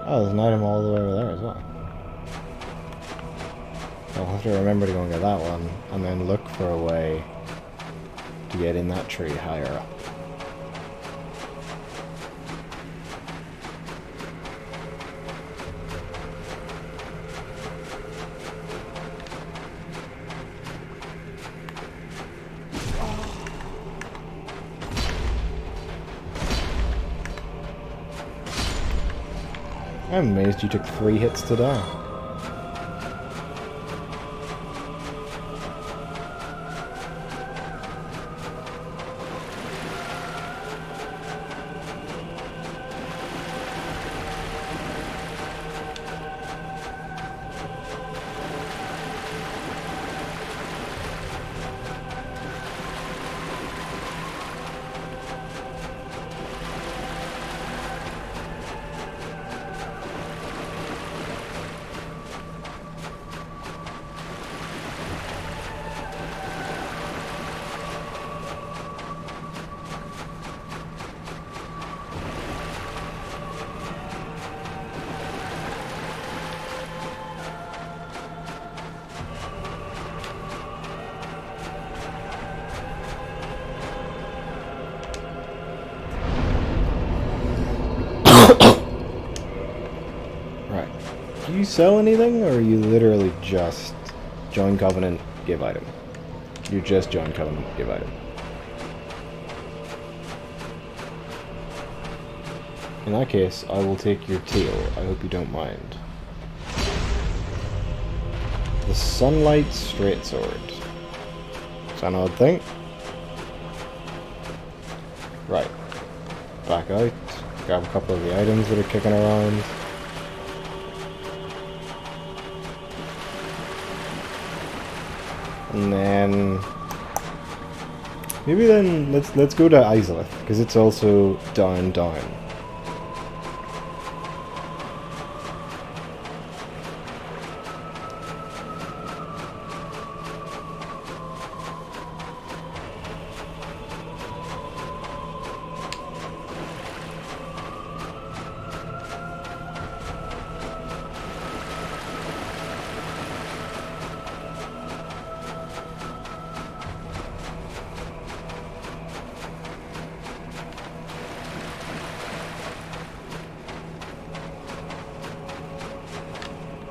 Speaker 1: Oh, there's an item all the way over there as well. I'll have to remember to go and get that one, and then look for a way to get in that tree higher up. I'm amazed you took 3 hits to die. Do you sell anything, or are you literally just join Covenant, give item? You just join Covenant, give item. In that case, I will take your tail. I hope you don't mind. The Sunlight Straight Sword. Is that an odd thing? Right. Back out. Grab a couple of the items that are kicking around. And then maybe then let's go to Izalith, because it's also down.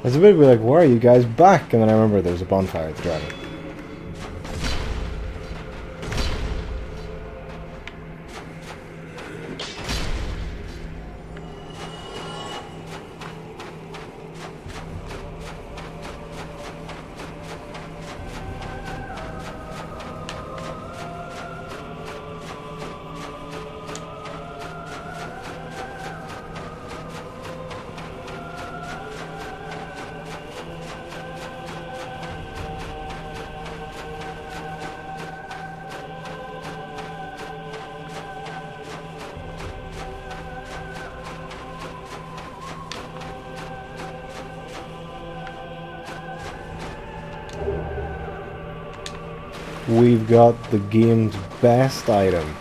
Speaker 1: It's a bit like, why are you guys back? And then I remember there was a bonfire at the dragon. We've got the game's best item.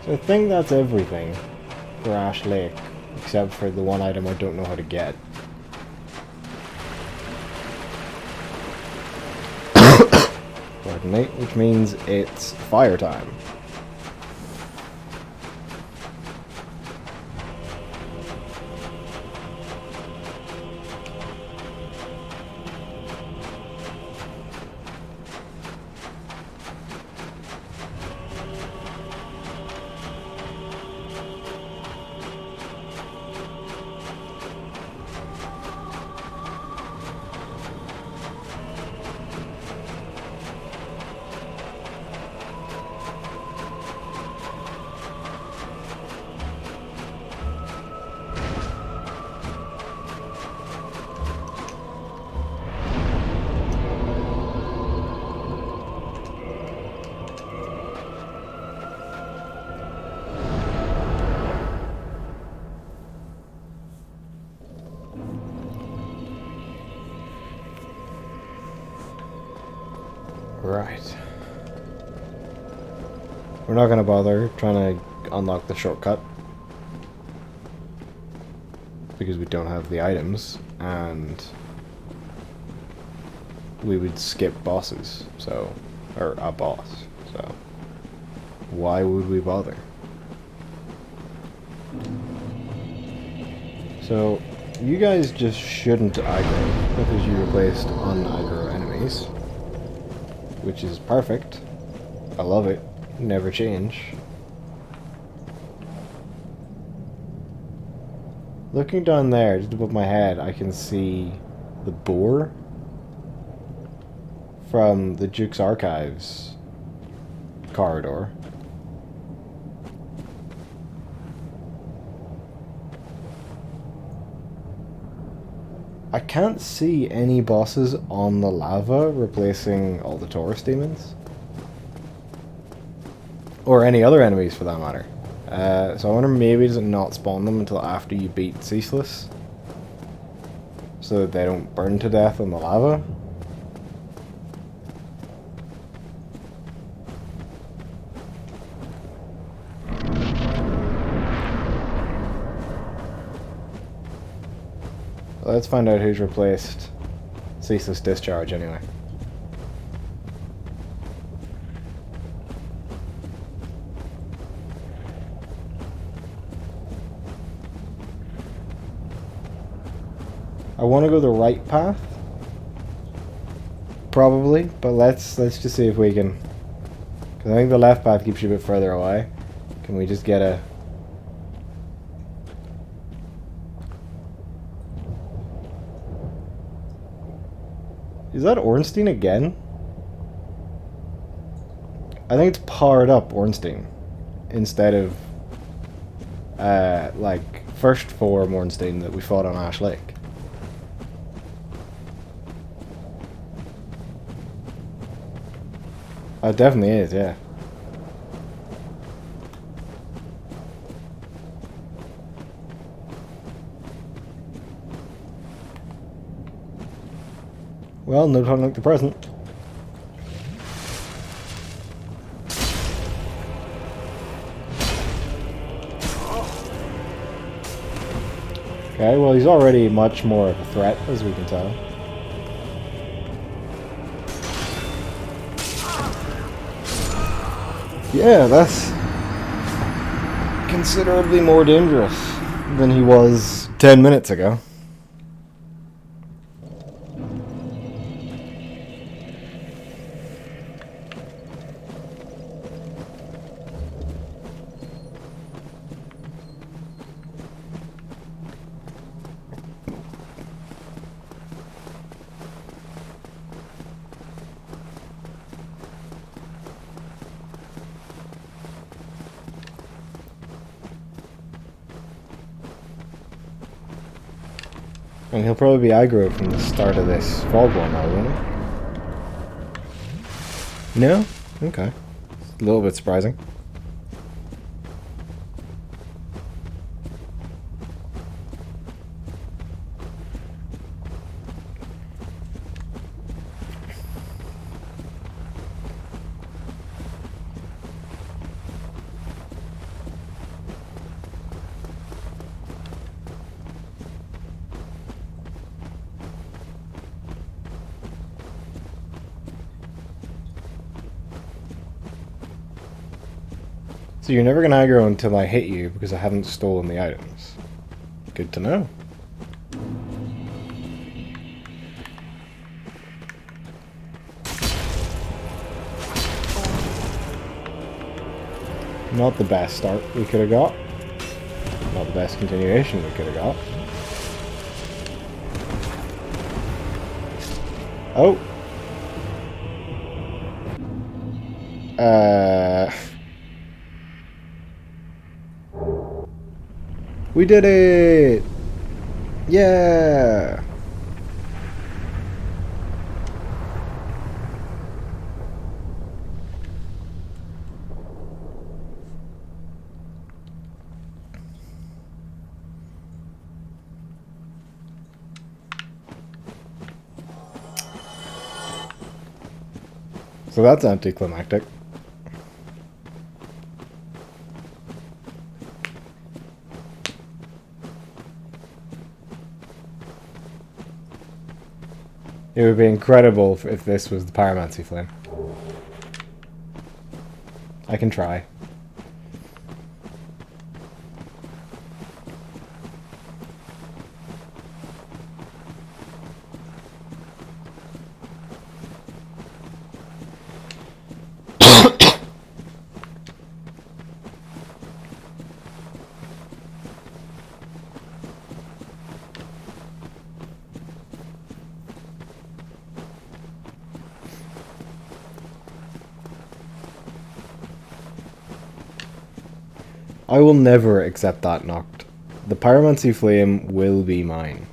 Speaker 1: So I think that's everything for Ash Lake, except for the one item I don't know how to get. Pardon me, which means it's fire time. Right. We're not gonna bother trying to unlock the shortcut, because we don't have the items, and we would skip bosses, so, or a boss, so why would we bother? So, you guys just shouldn't aggro, because you replaced un-aggro enemies, which is perfect. I love it. Never change. Looking down there, just above my head, I can see the boar from the Duke's Archives corridor. I can't see any bosses on the lava replacing all the Taurus demons. Or any other enemies for that matter. So I wonder, maybe does it not spawn them until after you beat Ceaseless? So that they don't burn to death in the lava? let's find out who's replaced Ceaseless Discharge anyway. I want to go the right path, probably, but let's just see if we can. Because I think the left path keeps you a bit further away. Can we just get a? Is that Ornstein again? I think it's powered up Ornstein instead of like first form Ornstein that we fought on Ash Lake. Oh, it definitely is, yeah. Well, no time like the present. Okay, well, he's already much more of a threat, as we can tell. Yeah, that's considerably more dangerous than he was 10 minutes ago. And he'll probably be aggro from the start of this fog one now, won't he? No? Okay. A little bit surprising. So you're never gonna aggro until I hit you because I haven't stolen the items. Good to know. Not the best start we could have got. Not the best continuation we could have got. Oh. We did it! Yeah! So that's anticlimactic. It would be incredible if this was the Pyromancy Flame. I can try. I will never accept that knocked. The Pyromancy Flame will be mine.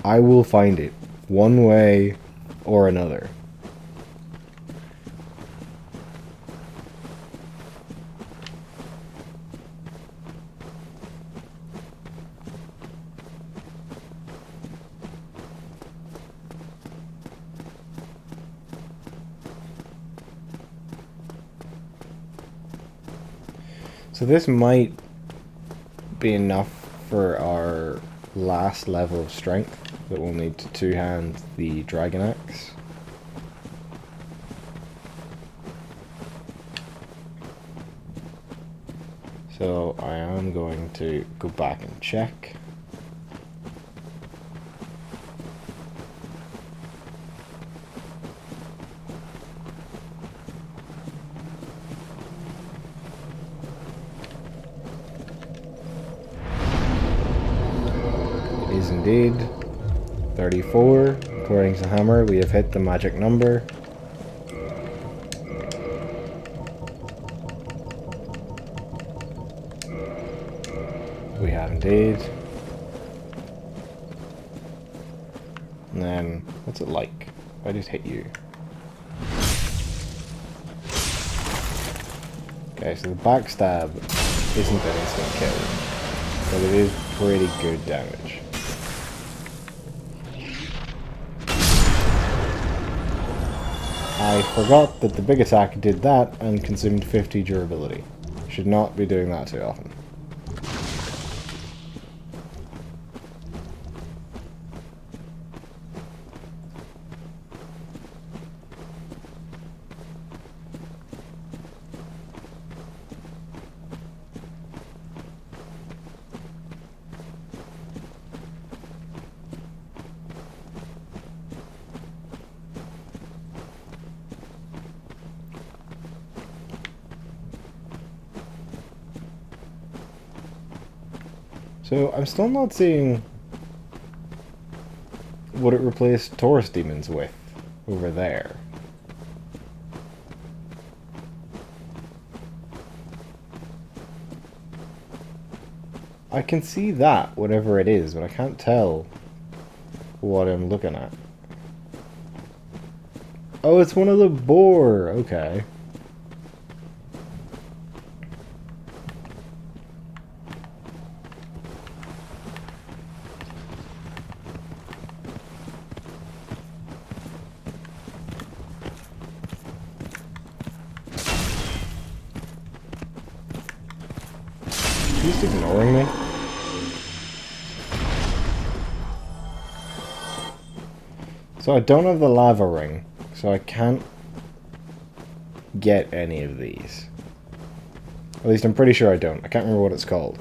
Speaker 1: I will find it, one way or another. So this might be enough for our last level of strength that we'll need to two-hand the dragon axe. So I am going to go back and check. It is indeed 34. According to Hammer, we have hit the magic number. We have indeed. And then, what's it like? If I just hit you. Okay, so the backstab isn't an instant kill, but it is pretty good damage. I forgot that the big attack did that and consumed 50 durability. Should not be doing that too often. So, I'm still not seeing what it replaced Taurus demons with over there. I can see that, whatever it is, but I can't tell what I'm looking at. Oh, it's one of the boar! Okay. He's ignoring me. So I don't have the lava ring, so I can't get any of these. At least I'm pretty sure I don't. I can't remember what it's called.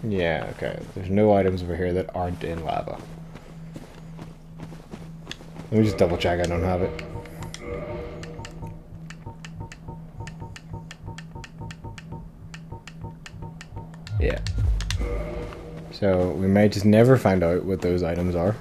Speaker 1: Yeah, okay. There's no items over here that aren't in lava. Let me just double check I don't have it. Yeah. So we may just never find out what those items are.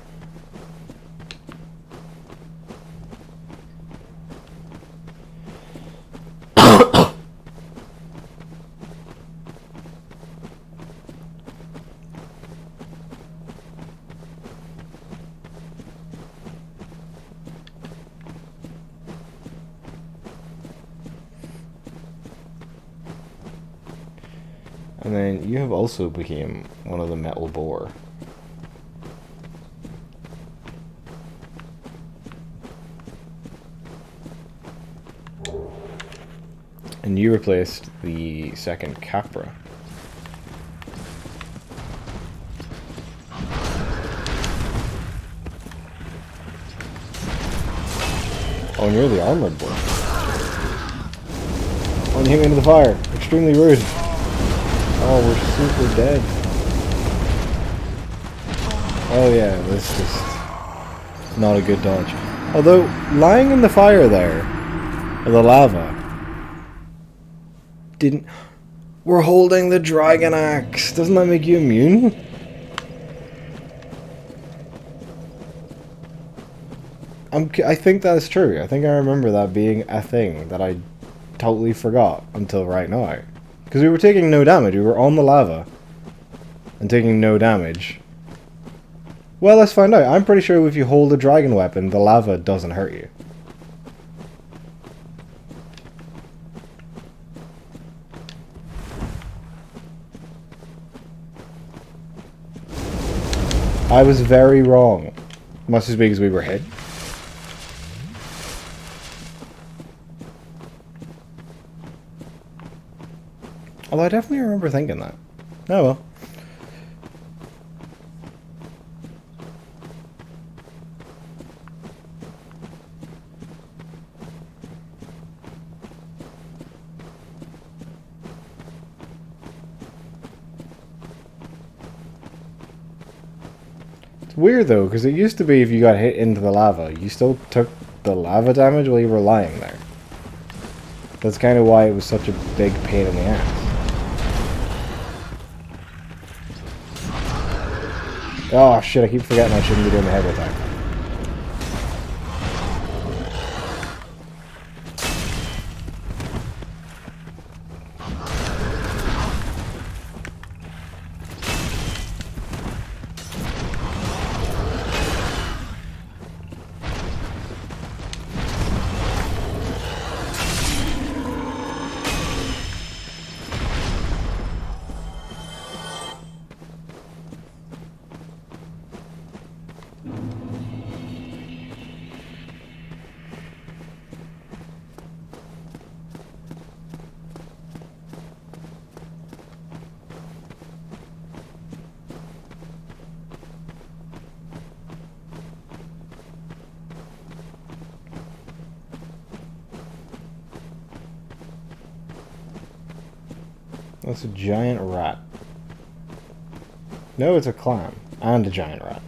Speaker 1: And then you have also become one of the metal boar. And you replaced the second Capra. Oh, and you're the armored boar. Oh, and you hit me into the fire. Extremely rude. Oh, we're super dead. Oh yeah, this is just not a good dodge. Although, lying in the fire there, or the lava, didn't... We're holding the dragon axe! Doesn't that make you immune? I think that's true. I think I remember that being a thing that I totally forgot until right now. Because we were taking no damage. We were on the lava and taking no damage. Well, let's find out. I'm pretty sure if you hold a dragon weapon, the lava doesn't hurt you. I was very wrong. Must just be because we were hit. Although I definitely remember thinking that. Oh well. It's weird though, because it used to be if you got hit into the lava, you still took the lava damage while you were lying there. That's kind of why it was such a big pain in the ass. Oh shit, I keep forgetting I shouldn't be doing the heavy attack. That's a giant rat. No, it's a clam. And a giant rat.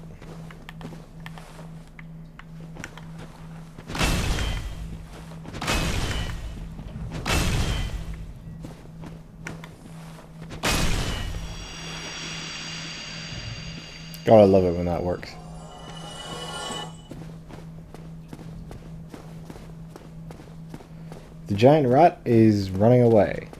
Speaker 1: God, I love it when that works. The giant rat is running away.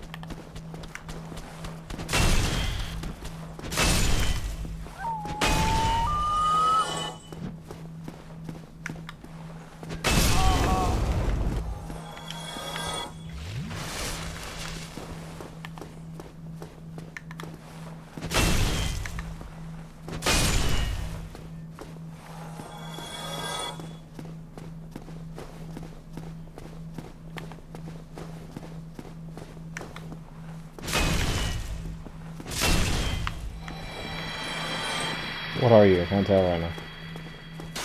Speaker 1: What are you? I can't tell right now.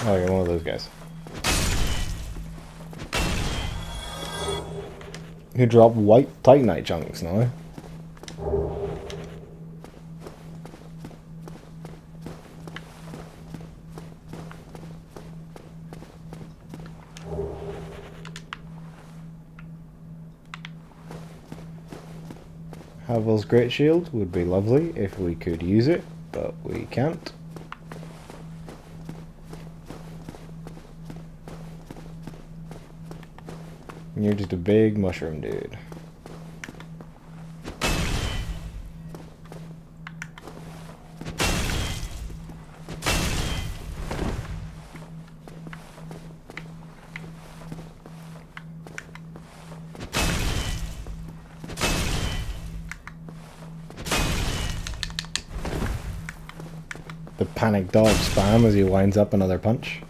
Speaker 1: Oh, you're one of those guys. You drop white titanite chunks now. Havel's Great Shield would be lovely if we could use it, but we can't. You're just a big mushroom dude. The panic dodge spam as he winds up another punch.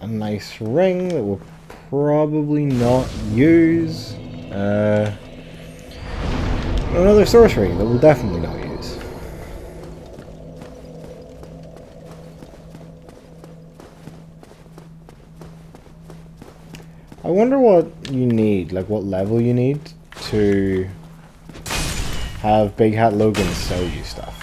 Speaker 1: A nice ring that we'll probably not use. Another sorcery that we'll definitely not use. I wonder what you need, like what level you need to have Big Hat Logan sell you stuff.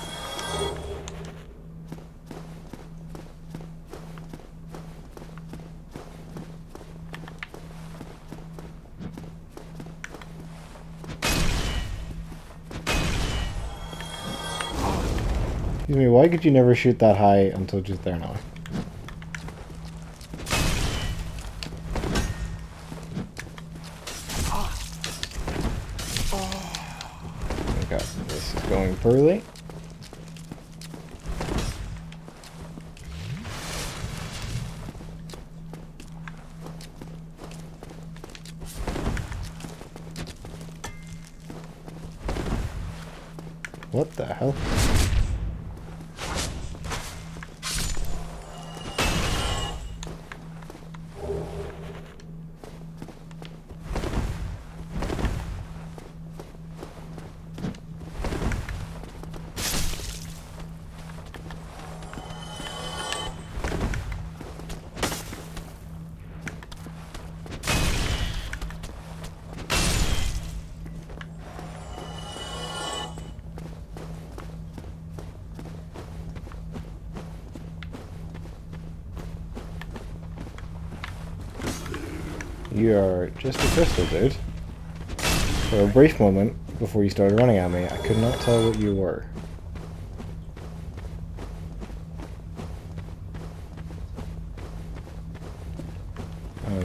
Speaker 1: Excuse me, why could you never shoot that high until just there now? Okay, this is going poorly. What the hell? You are just a crystal, dude. For a brief moment, before you started running at me, I could not tell what you were.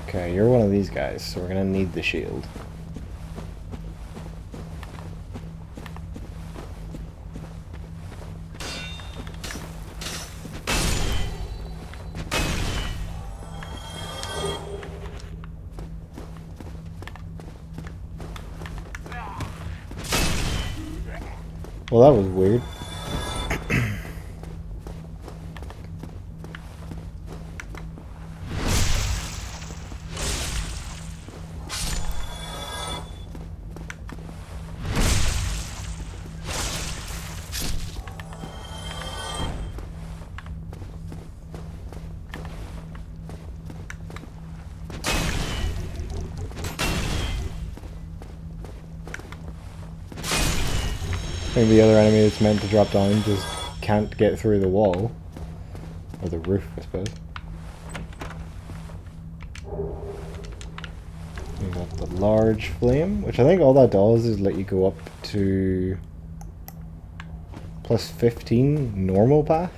Speaker 1: Okay, you're one of these guys, so we're gonna need the shield. Well, that was weird. I think the other enemy that's meant to drop down just can't get through the wall. Or the roof, I suppose. We got the large flame, which I think all that does is let you go up to plus 15 normal path.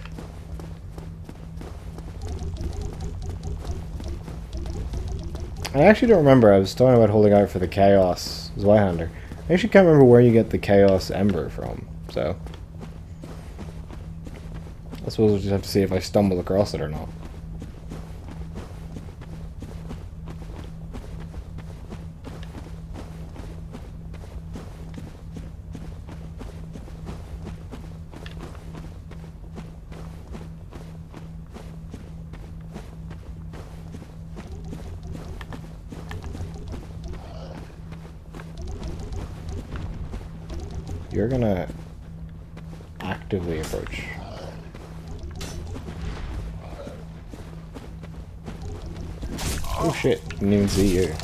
Speaker 1: I actually don't remember. I was talking about holding out for the Chaos Zweihander. I actually can't remember where you get the Chaos Ember from, so I suppose we'll just have to see if I stumble across it or not. You're gonna actively approach. Oh shit, didn't even see you.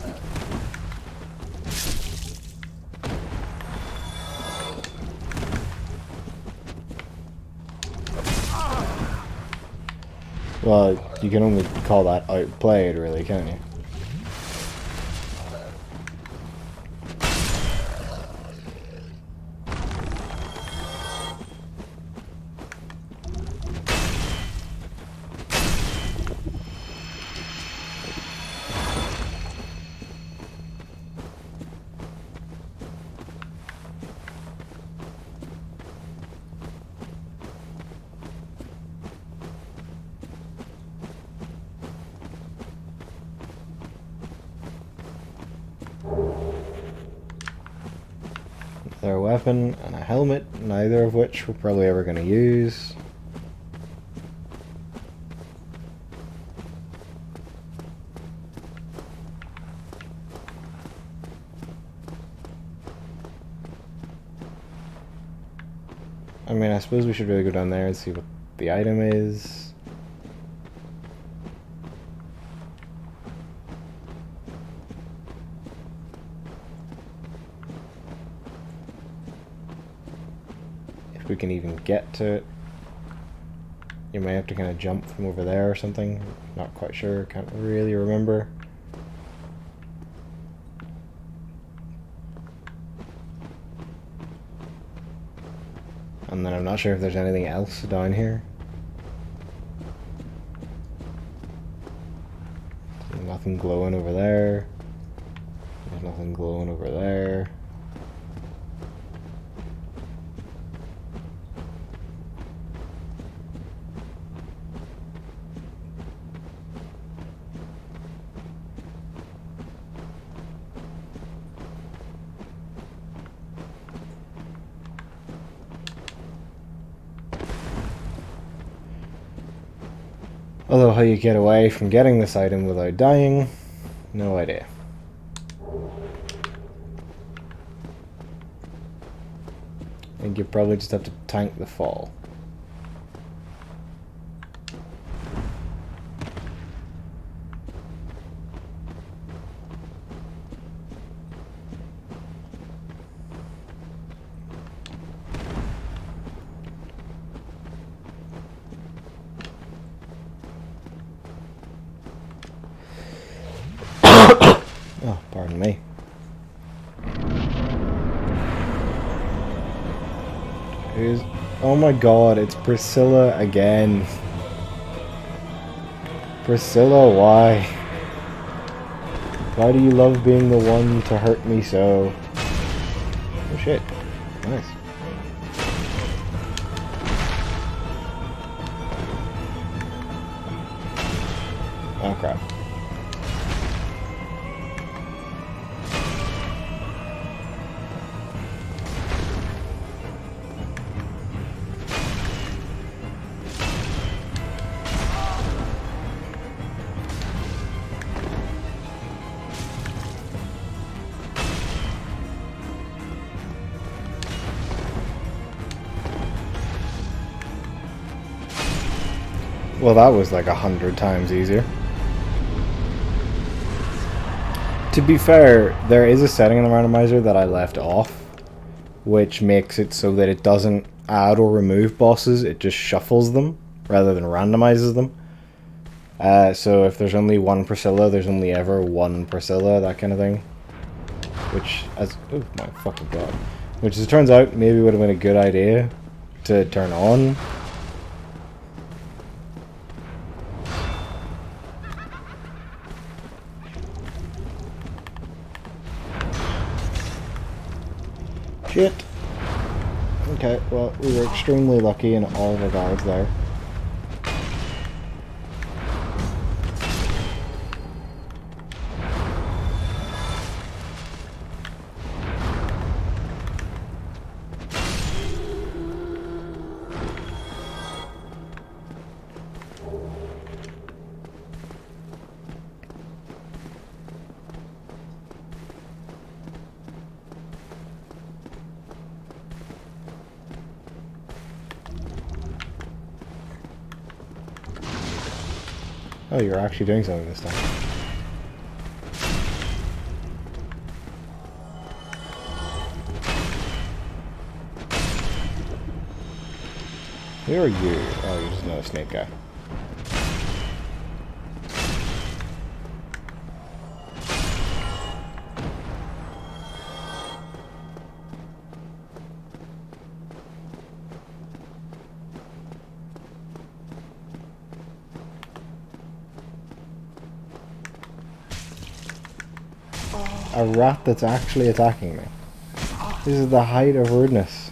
Speaker 1: Well, you can only call that outplayed, really, can't you? Their weapon and a helmet, neither of which we're probably ever going to use. I mean, I suppose we should really go down there and see what the item is. If we can even get to it. You may have to kind of jump from over there or something. Not quite sure, can't really remember. And then I'm not sure if there's anything else down here. There's nothing glowing over there. There's nothing glowing over there. Although how you get away from getting this item without dying, no idea. I think you probably just have to tank the fall. Oh, pardon me. Oh my god, it's Priscilla again. Priscilla, why? Why do you love being the one to hurt me so? Oh shit. Nice. Oh crap. Well, that was like 100 times easier. To be fair, there is a setting in the randomizer that I left off, which makes it so that it doesn't add or remove bosses, it just shuffles them rather than randomizes them. So if there's only one Priscilla, there's only ever one Priscilla, that kind of thing. Which, oh my fucking god. Which, as it turns out, maybe would have been a good idea to turn on. Shit. Okay, well, we were extremely lucky in all regards there. Oh, you're actually doing something this time. Who are you? Oh, you're just another snake guy. A rat that's actually attacking me. This is the height of rudeness.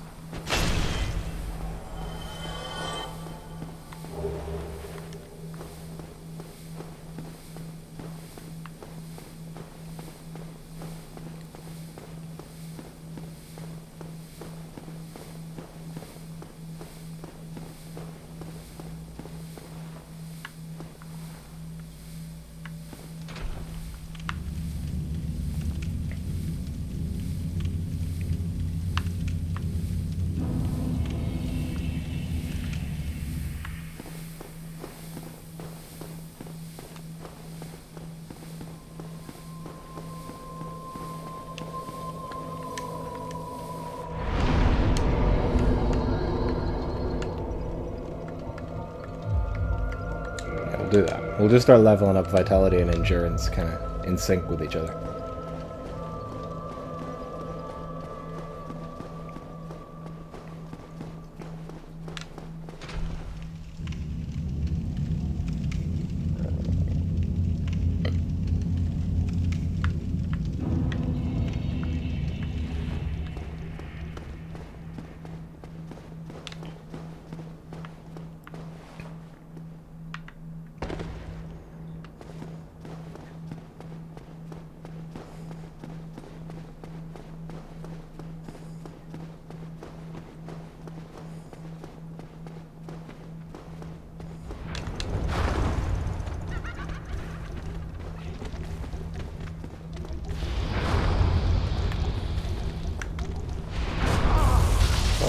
Speaker 1: Do that. We'll just start leveling up vitality and endurance kind of in sync with each other.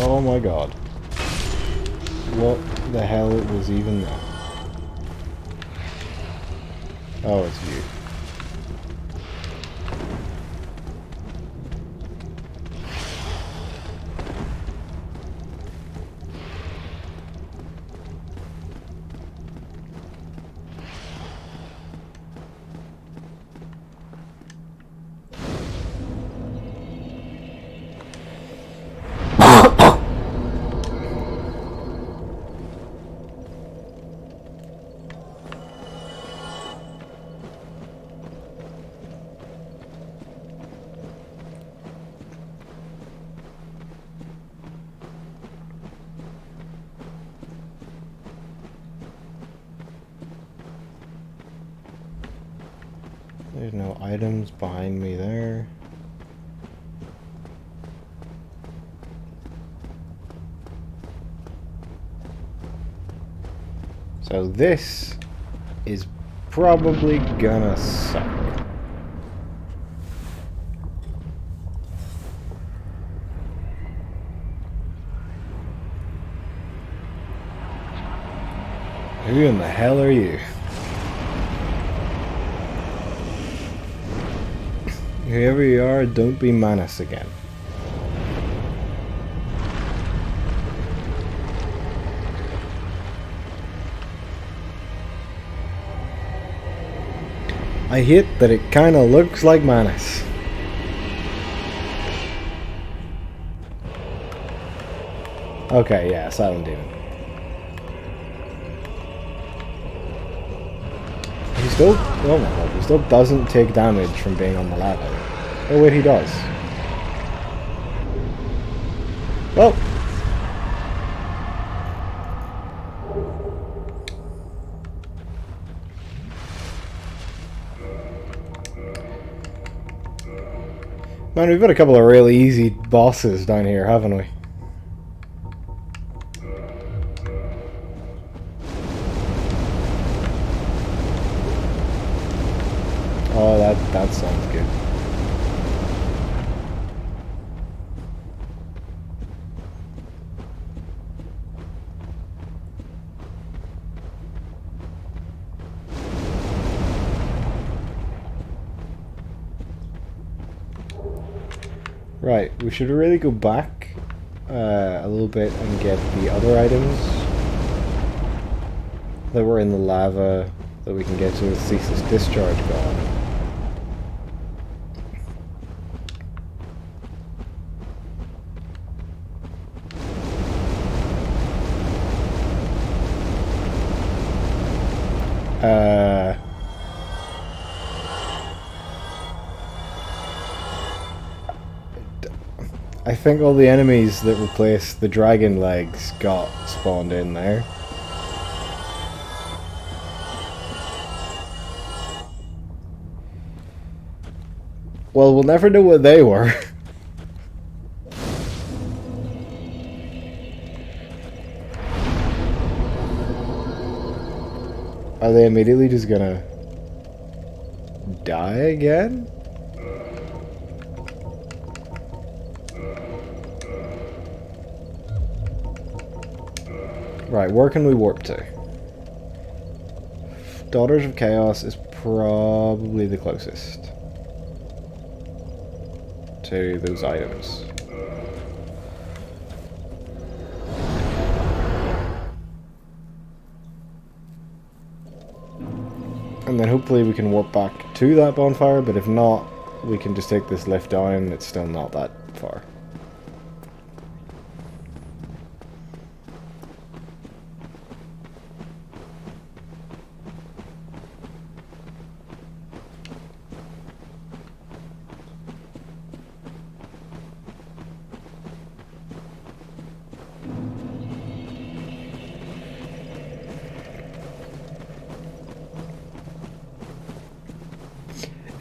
Speaker 1: Oh my god. What the hell was even that? Oh, it's you. There's no items behind me there. So this is probably gonna suck. Who in the hell are you? Whoever you are, don't be Manus again. I hate that it kinda looks like Manus. Okay, yeah, Silent Demon. He still, oh my god, he still doesn't take damage from being on the lava. Oh wait, he does. Well. Man, we've got a couple of really easy bosses down here, haven't we? Oh, that sounds good. Right, we should really go back a little bit and get the other items that were in the lava that we can get to with Ceaseless Discharge gone. I think all the enemies that replaced the dragon legs got spawned in there. Well, we'll never know what they were. Are they immediately just gonna die again? Right, where can we warp to? Daughters of Chaos is probably the closest to those items. And then hopefully we can warp back to that bonfire, but if not, we can just take this lift down. It's still not that far.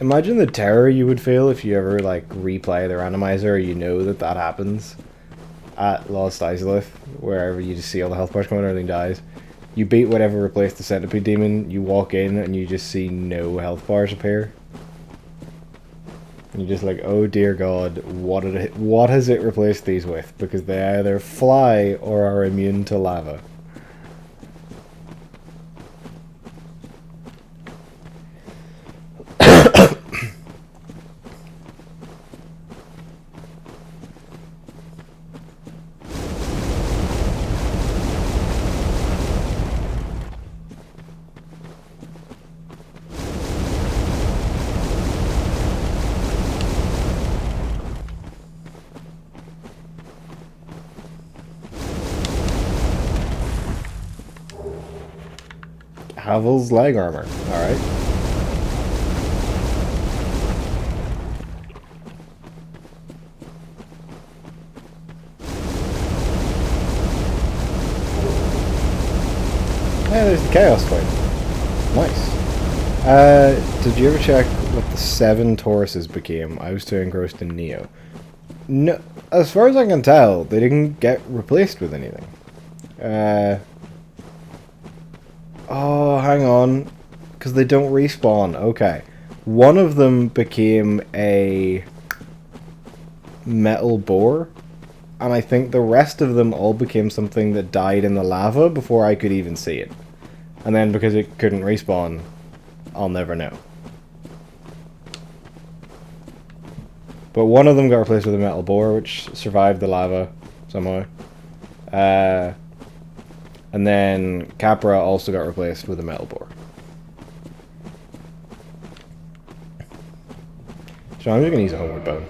Speaker 1: Imagine the terror you would feel if you ever like replay the randomizer. You know that that happens at Lost Izalith, wherever you just see all the health bars coming, everything dies. You beat whatever replaced the centipede demon. You walk in and you just see no health bars appear. And you're just like, oh dear God, what has it replaced these with? Because they either fly or are immune to lava. Havel's leg armor. Alright. Yeah, there's the Chaos Flame. Nice. Did you ever check what the 7 Tauruses became? I was too engrossed in Neo. No, as far as I can tell, they didn't get replaced with anything. Oh, hang on. Because they don't respawn. Okay. One of them became a metal boar. And I think the rest of them all became something that died in the lava before I could even see it. And then because it couldn't respawn, I'll never know. But one of them got replaced with a metal boar, which survived the lava somehow. And then Capra also got replaced with a metal boar. So I'm just going to use a homeward bone.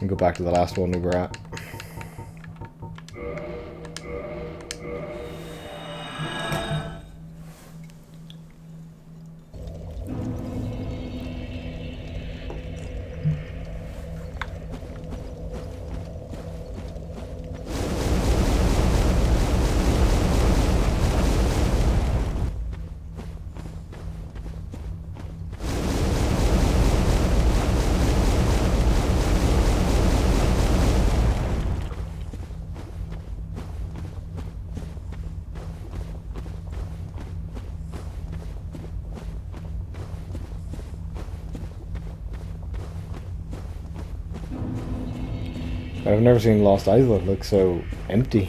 Speaker 1: And go back to the last one we were at. I've never seen Lost Island look so empty.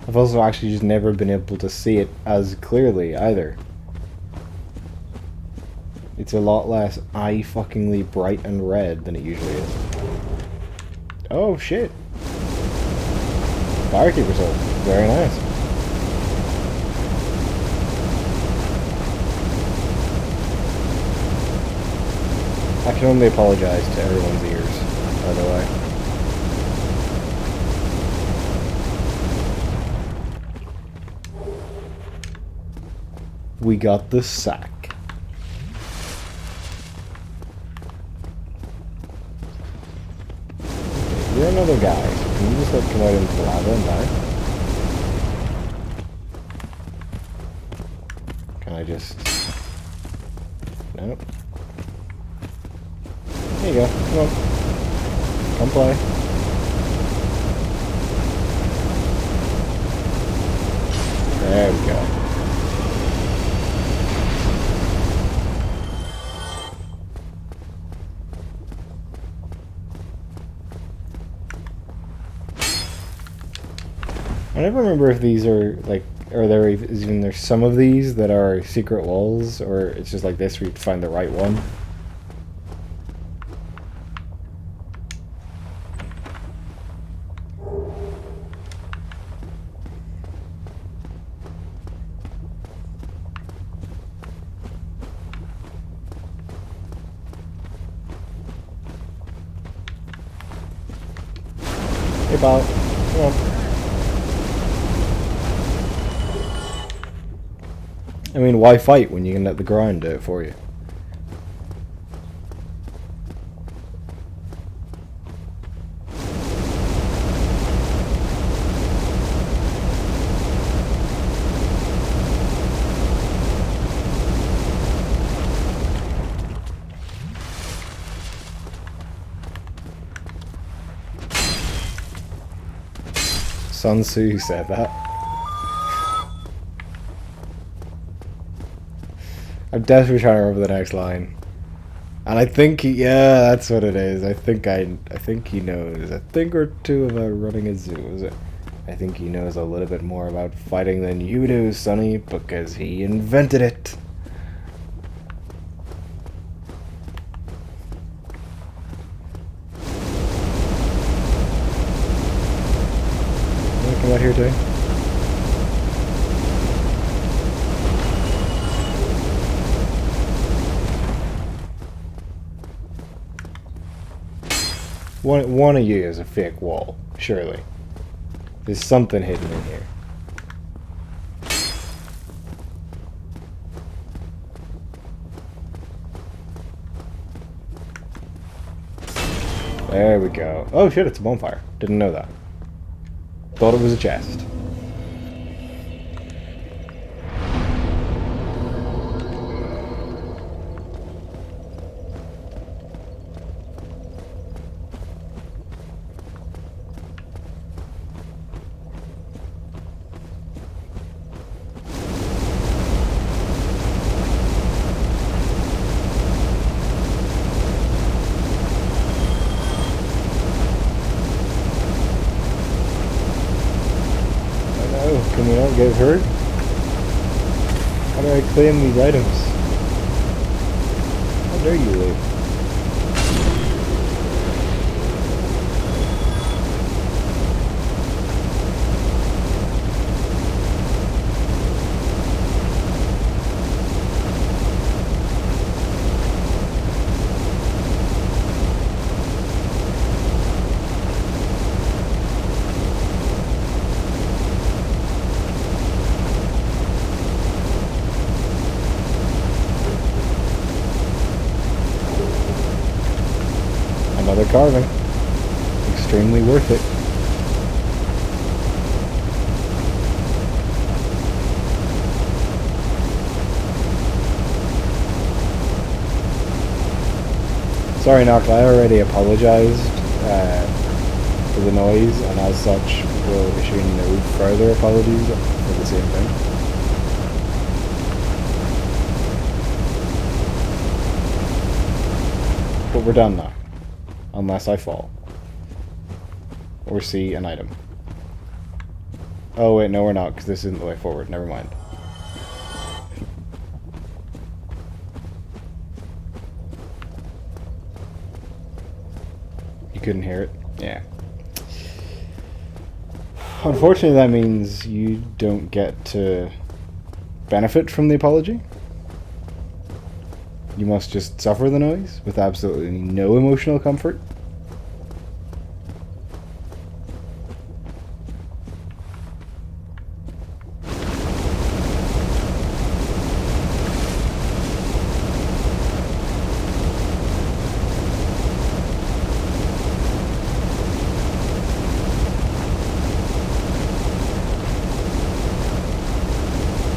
Speaker 1: I've also actually just never been able to see it as clearly either. It's a lot less eye-fuckingly bright and red than it usually is. Oh shit! Firekeeper soul. Very nice. I can only apologize to everyone's ears, by the way. We got the sack. Okay, you're another guy, so can you just like come out into the lava and die? Can I just... Nope. There you go. Come on. Come play. There we go. I never remember if these are like, are there even there's some of these that are secret walls, or it's just like this where you find the right one. Hey, Bob. Come on. I mean, why fight when you can let the grind do it for you? Sun Tzu said that. I'm desperately trying to remember the next line. And I think he, yeah, that's what it is. I think he knows a thing or two about running a zoo, is it? I think he knows a little bit more about fighting than you do, Sonny, because he invented it. Come out here, too. One of you is a fake wall, surely. There's something hidden in here. There we go. Oh shit, it's a bonfire. Didn't know that. Thought it was a chest. Can we not get hurt? How do I claim these items? How dare you leave? Another carving. Extremely worth it. Sorry, Nock, I already apologized for the noise, and as such will issue no further apologies for the same thing. But we're done now. Unless I fall. Or see an item. Oh wait, no we're not, because this isn't the way forward. Never mind. You couldn't hear it? Yeah. Unfortunately, that means you don't get to benefit from the apology. You must just suffer the noise with absolutely no emotional comfort.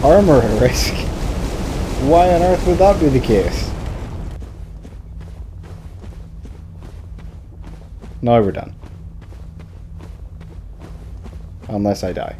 Speaker 1: Armor at risk? Why on earth would that be the case? Now we're done. Unless I die.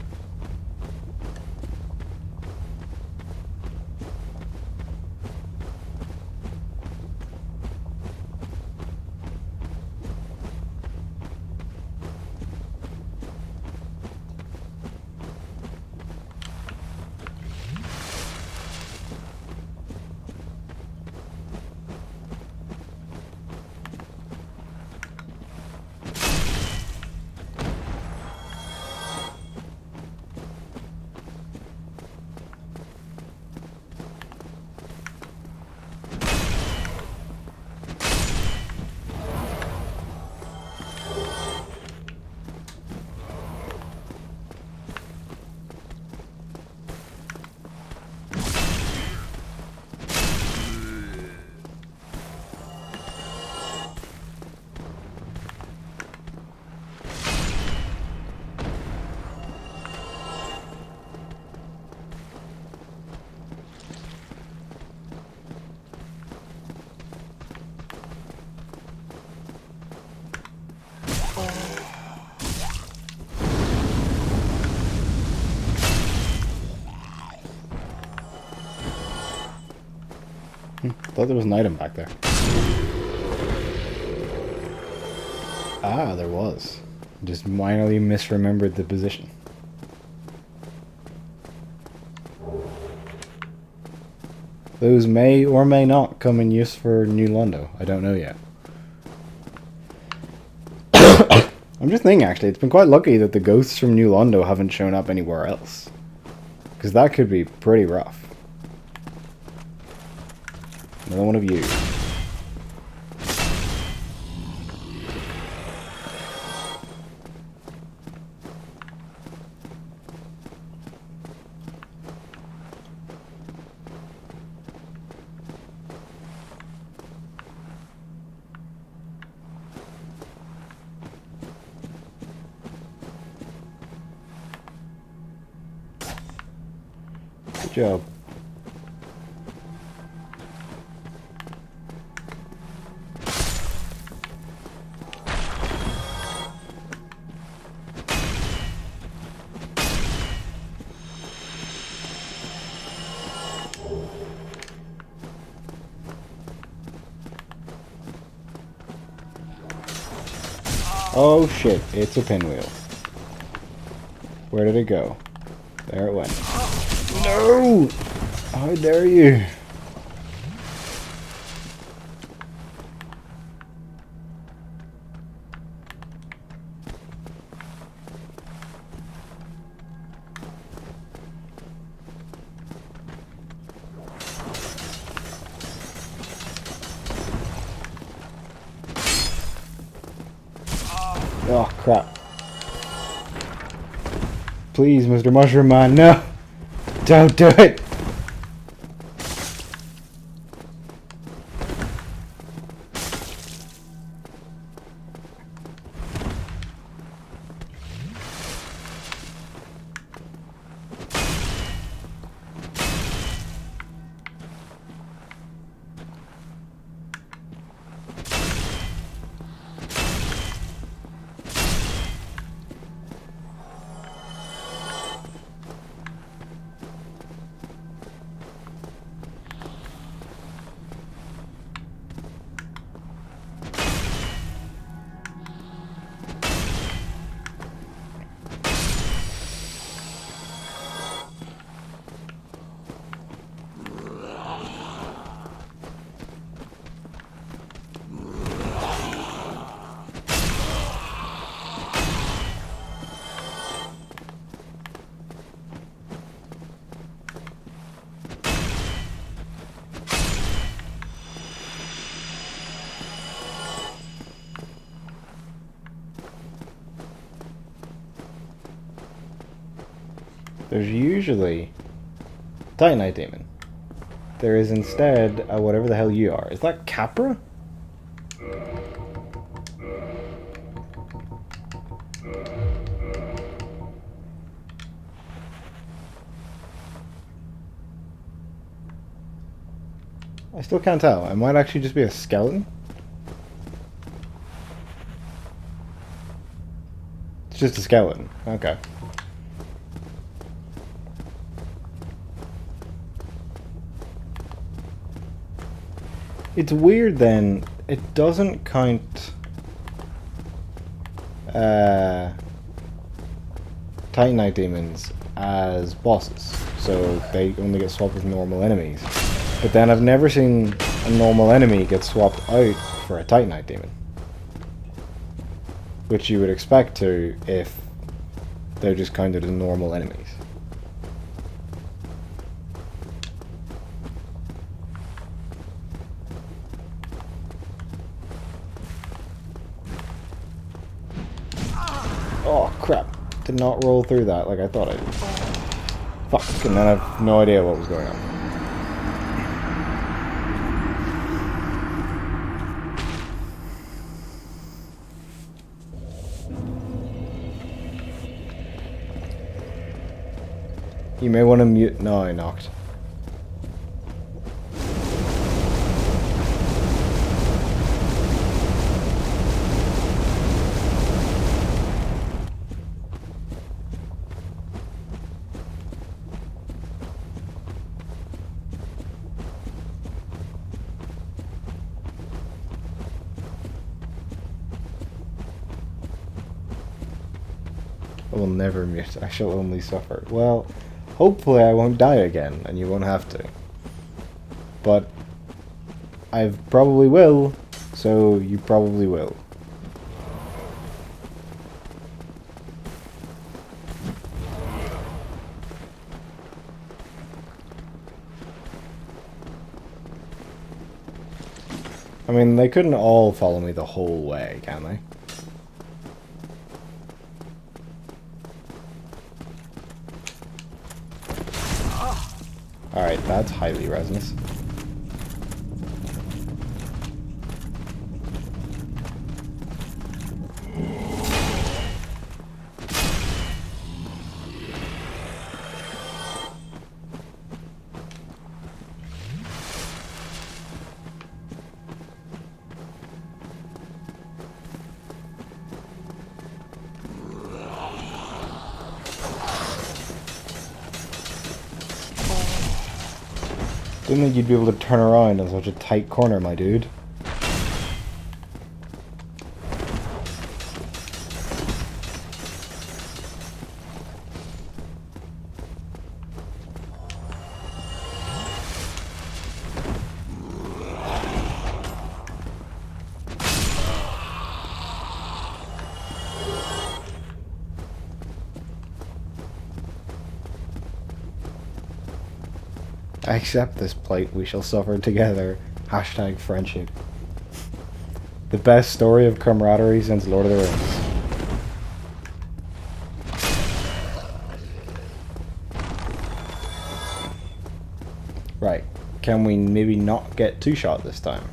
Speaker 1: Thought there was an item back there. Ah, there was. Just minorly misremembered the position. Those may or may not come in use for New Londo. I don't know yet. I'm just thinking, actually, it's been quite lucky that the ghosts from New Londo haven't shown up anywhere else. Because that could be pretty rough. Another one of you. job. Oh shit, it's a pinwheel. Where did it go? There it went. No! How dare you? Oh crap. Please, Mr. Mushroom Man, no! Don't do it! There's usually Titanite Demon. There is instead a whatever the hell you are. Is that Capra? I still can't tell. It might actually just be a skeleton. It's just a skeleton. Okay. It's weird then, it doesn't count Titanite demons as bosses, so they only get swapped with normal enemies. But then I've never seen a normal enemy get swapped out for a Titanite demon, which you would expect to if they're just counted as normal enemies. Oh crap, did not roll through that like I thought I did. Fuck, and then I have no idea what was going on. You may want to mute. No, I knocked. I will never mute. I shall only suffer. Well, hopefully I won't die again, and you won't have to. But I probably will, so you probably will. I mean, they couldn't all follow me the whole way, can they? Alright, that's highly resinous. Didn't think you'd be able to turn around in such a tight corner, my dude. I accept this plight, we shall suffer together. Hashtag friendship. The best story of camaraderie since Lord of the Rings. Right, can we maybe not get two-shot this time?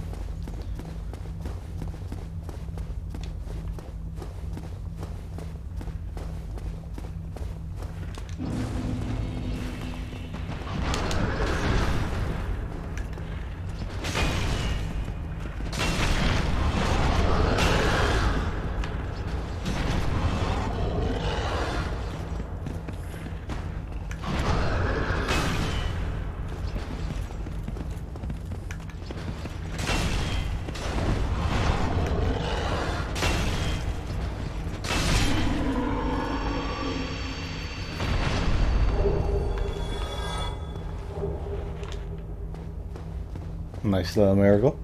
Speaker 1: Nice little miracle.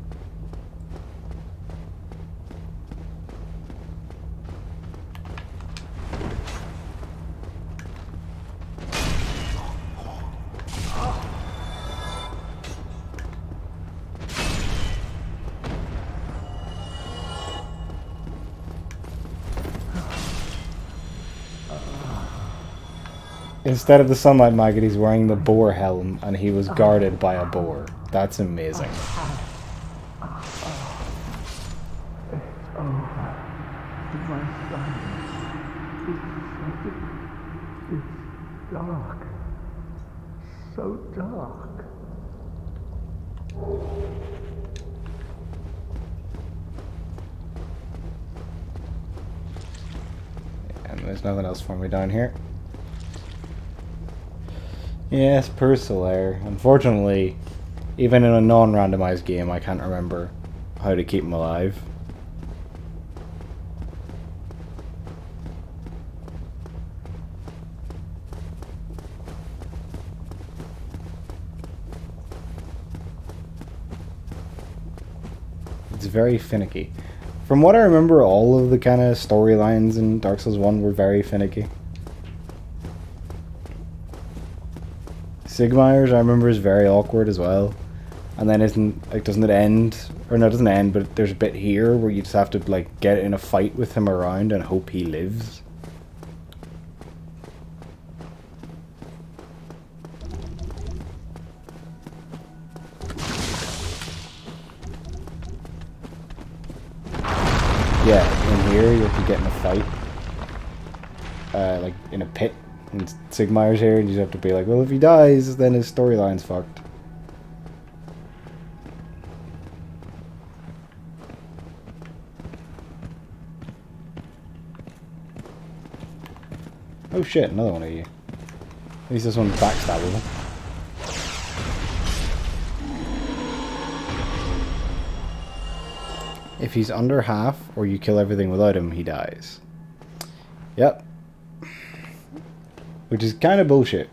Speaker 1: Instead of the sunlight maggot, he's wearing the boar helm, and he was guarded by a boar. That's amazing.
Speaker 6: Dark. So dark.
Speaker 1: And there's nothing else for me down here. Yes, Purslayer. Unfortunately, even in a non-randomized game, I can't remember how to keep him alive. It's very finicky. From what I remember, all of the kind of storylines in Dark Souls 1 were very finicky. Sigmaier's, I remember, is very awkward as well. And then doesn't it end? Or no, it doesn't end, but there's a bit here where you just have to, like, get in a fight with him around and hope he lives. Yeah, in here you have to get in a fight. Like, in a pit. And Sigmaier's here, and you just have to be like, well, if he dies, then his storyline's fucked. Oh shit, another one of you. At least this one's backstabbable. If he's under half, or you kill everything without him, he dies. Yep. Which is kind of bullshit.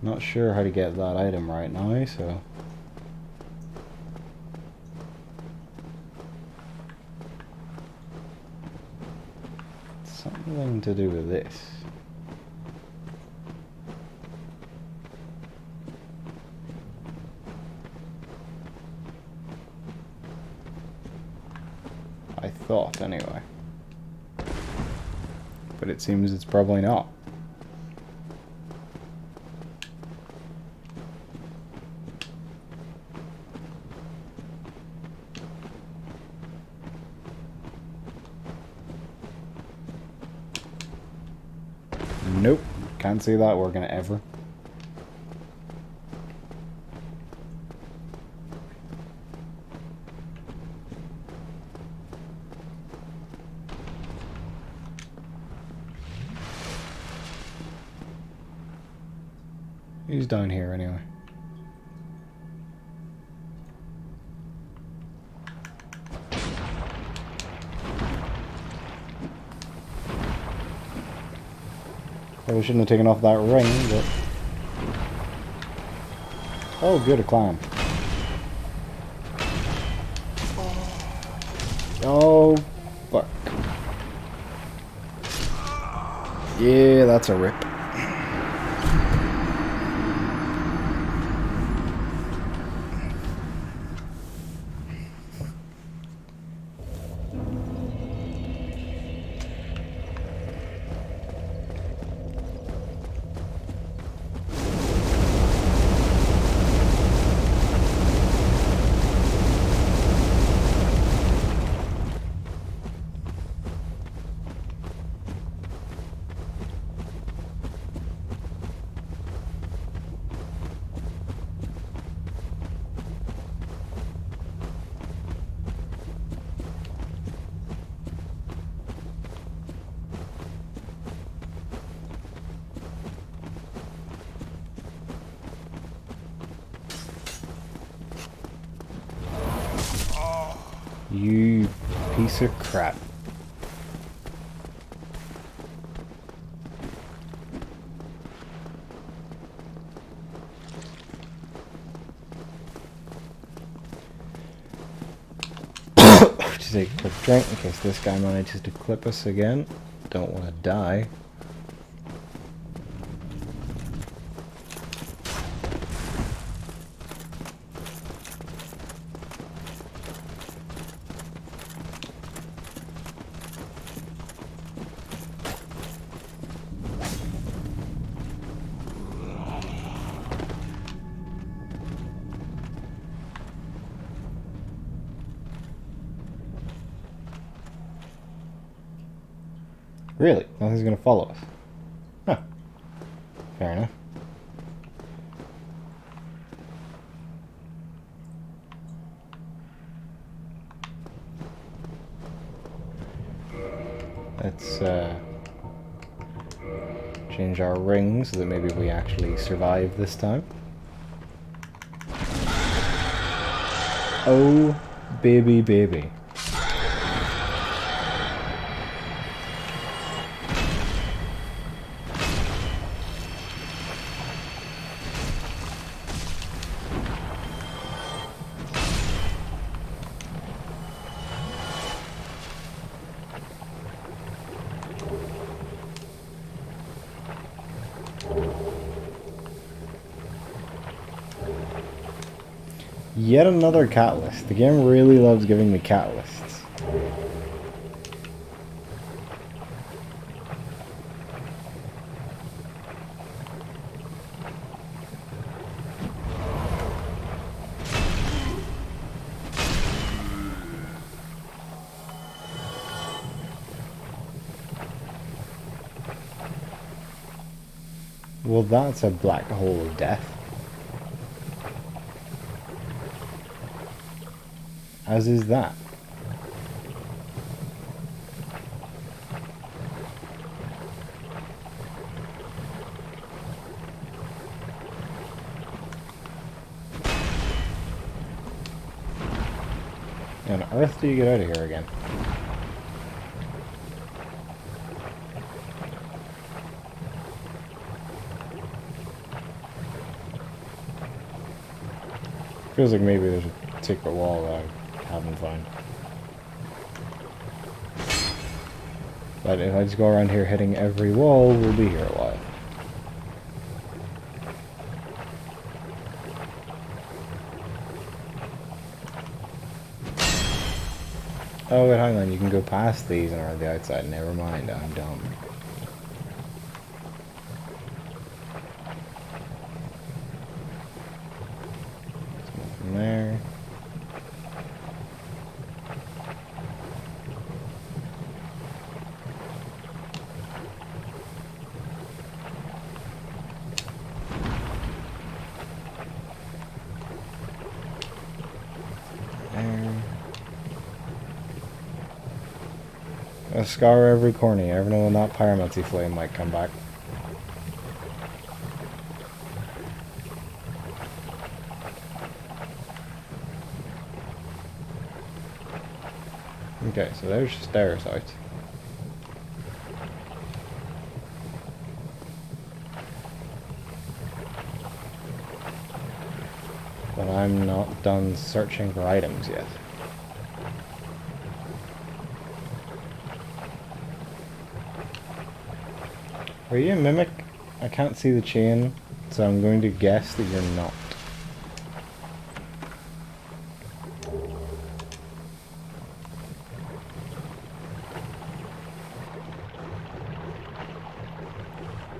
Speaker 1: Not sure how to get that item right now, so... Something to do with this. I thought, anyway. But it seems it's probably not. Nope, can't see that working ever. He's down here anyway. Probably shouldn't have taken off that ring, but... Oh, good, a climb. Oh, fuck. Yeah, that's a rip. You piece of crap. Just take a quick drink in case this guy manages to clip us again. Don't want to die. Really? Nothing's gonna follow us? Huh. Fair enough. Let's change our ring so that maybe we actually survive this time. Oh, baby, baby. Yet another catalyst. The game really loves giving me catalysts. Well, that's a black hole of death. As is that. How on earth do you get out of here again? Feels like maybe there's a secret wall that I haven't found. But if I just go around here hitting every wall, we'll be here a while. Oh wait, hang on, you can go past these and around the outside. Never mind, I'm dumb. From there. A scar every corner. You never know when that pyromancy flame might come back. Okay, so there's stairs out. But I'm not done searching for items yet. Are you a mimic? I can't see the chain, so I'm going to guess that you're not.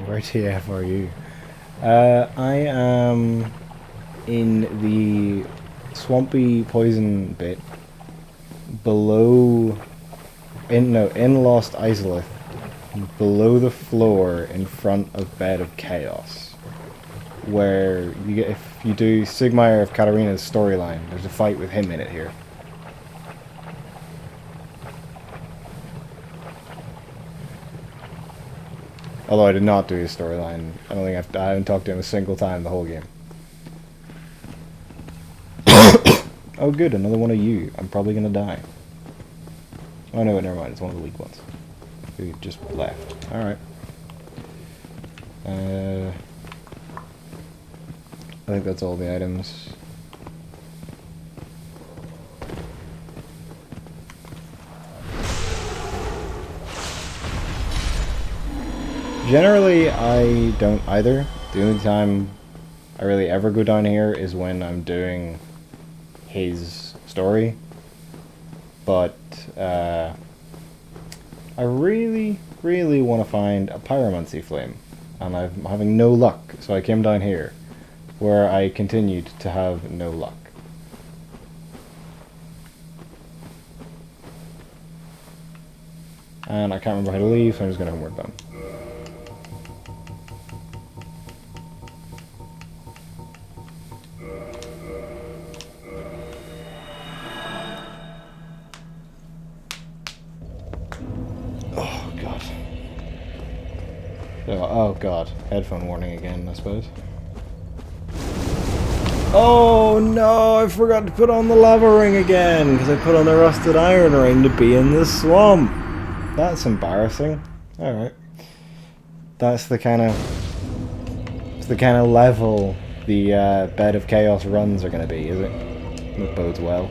Speaker 1: Where TF are you? I am in the swampy poison bit below, in Lost Izalith, below the floor in front of Bed of Chaos, where you get, if you do Sigmire of Katarina's storyline, there's a fight with him in it here. Although I did not do his storyline. I don't think I haven't talked to him a single time the whole game. Oh good, another one of you. I'm probably gonna die. Oh no, never mind, it's one of the weak ones. Who just left. Alright. I think that's all the items. Generally, I don't either. The only time I really ever go down here is when I'm doing his story. But, I really, really want to find a pyromancy flame. And I'm having no luck, so I came down here, where I continued to have no luck. And I can't remember how to leave, so I'm just going to homework them. Oh god, headphone warning again, I suppose. Oh no, I forgot to put on the lava ring again, because I put on the rusted iron ring to be in the swamp. That's embarrassing. Alright. That's the kind of level the Bed of Chaos runs are going to be, is it? That bodes well.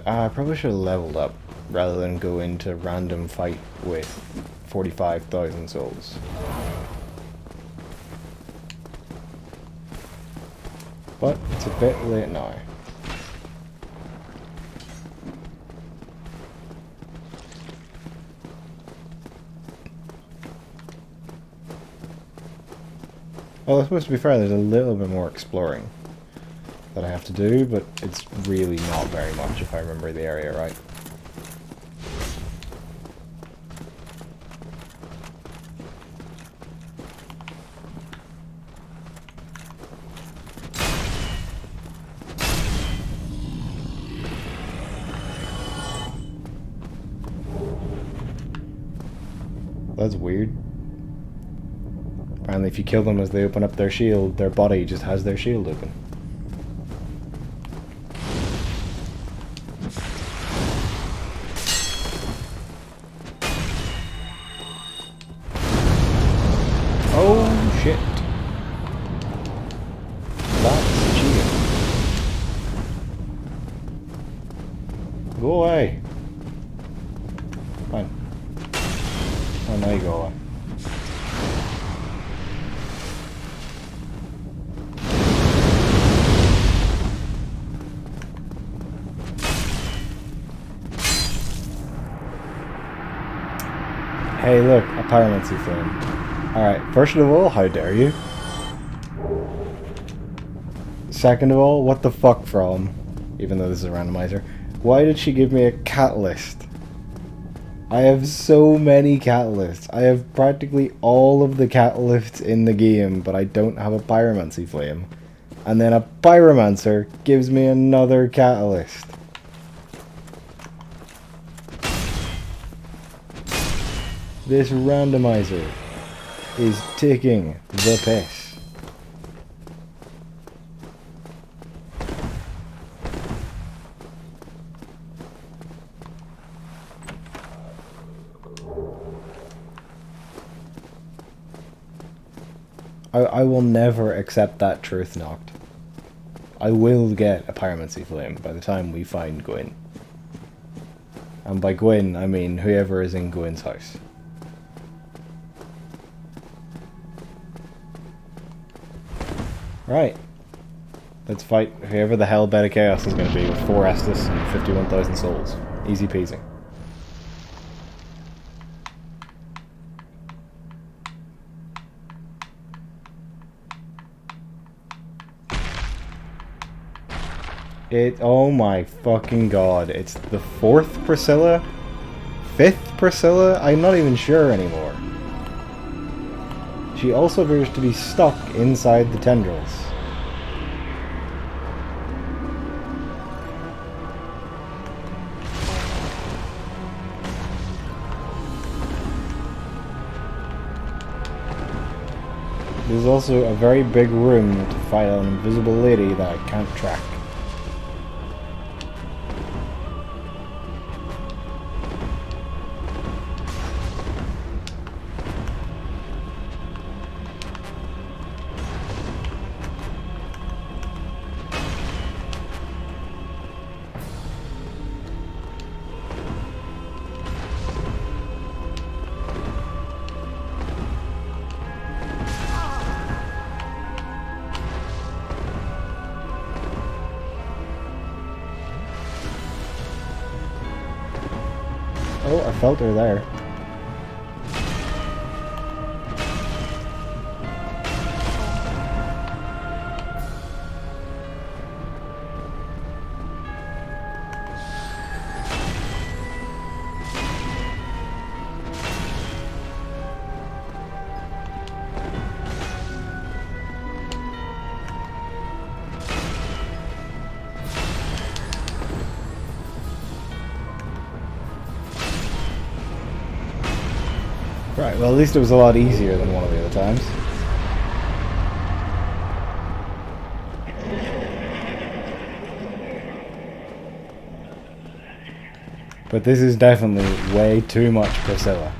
Speaker 1: I probably should have leveled up rather than go into random fight with 45,000 souls. But it's a bit late now. Well, it's supposed to be fair, there's a little bit more exploring that I have to do, but it's really not very much if I remember the area right. That's weird. Apparently if you kill them as they open up their shield, their body just has their shield open. Oh shit. That's cheating. Go away. Fine. Oh, now you go away. Hey look, a pyromancy flame. Alright, first of all, how dare you? Second of all, what the fuck from? Even though this is a randomizer. Why did she give me a catalyst? I have so many catalysts. I have practically all of the catalysts in the game, but I don't have a pyromancy flame. And then a pyromancer gives me another catalyst. This randomizer is taking the piss. I will never accept that truth knocked. I will get a pyromancy flame by the time we find Gwyn. And by Gwyn, I mean whoever is in Gwyn's house. Right. Let's fight whoever the hell Beta Chaos is going to be with 4 Estus and 51,000 souls. Easy peasy. Oh my fucking god. It's the 4th Priscilla? 5th Priscilla? I'm not even sure anymore. She also appears to be stuck inside the tendrils. There's also a very big room to fight an invisible lady that I can't track. Oh, I felt her there. Right, well at least it was a lot easier than one of the other times. But this is definitely way too much Priscilla.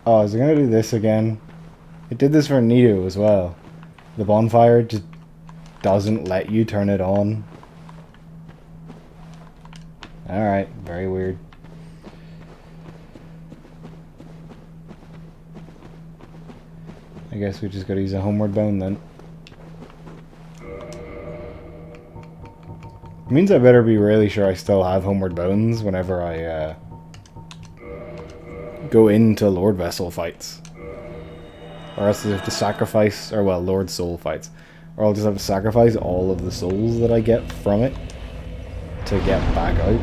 Speaker 1: Oh, is it gonna do this again? It did this for Nito as well. The bonfire just doesn't let you turn it on. Alright, very weird. I guess we just gotta use a homeward bound then. It means I better be really sure I still have homeward bones whenever I go into Lord Vessel fights. Or else I have to sacrifice, or well, Lord Soul fights. Or I'll just have to sacrifice all of the souls that I get from it to get back out.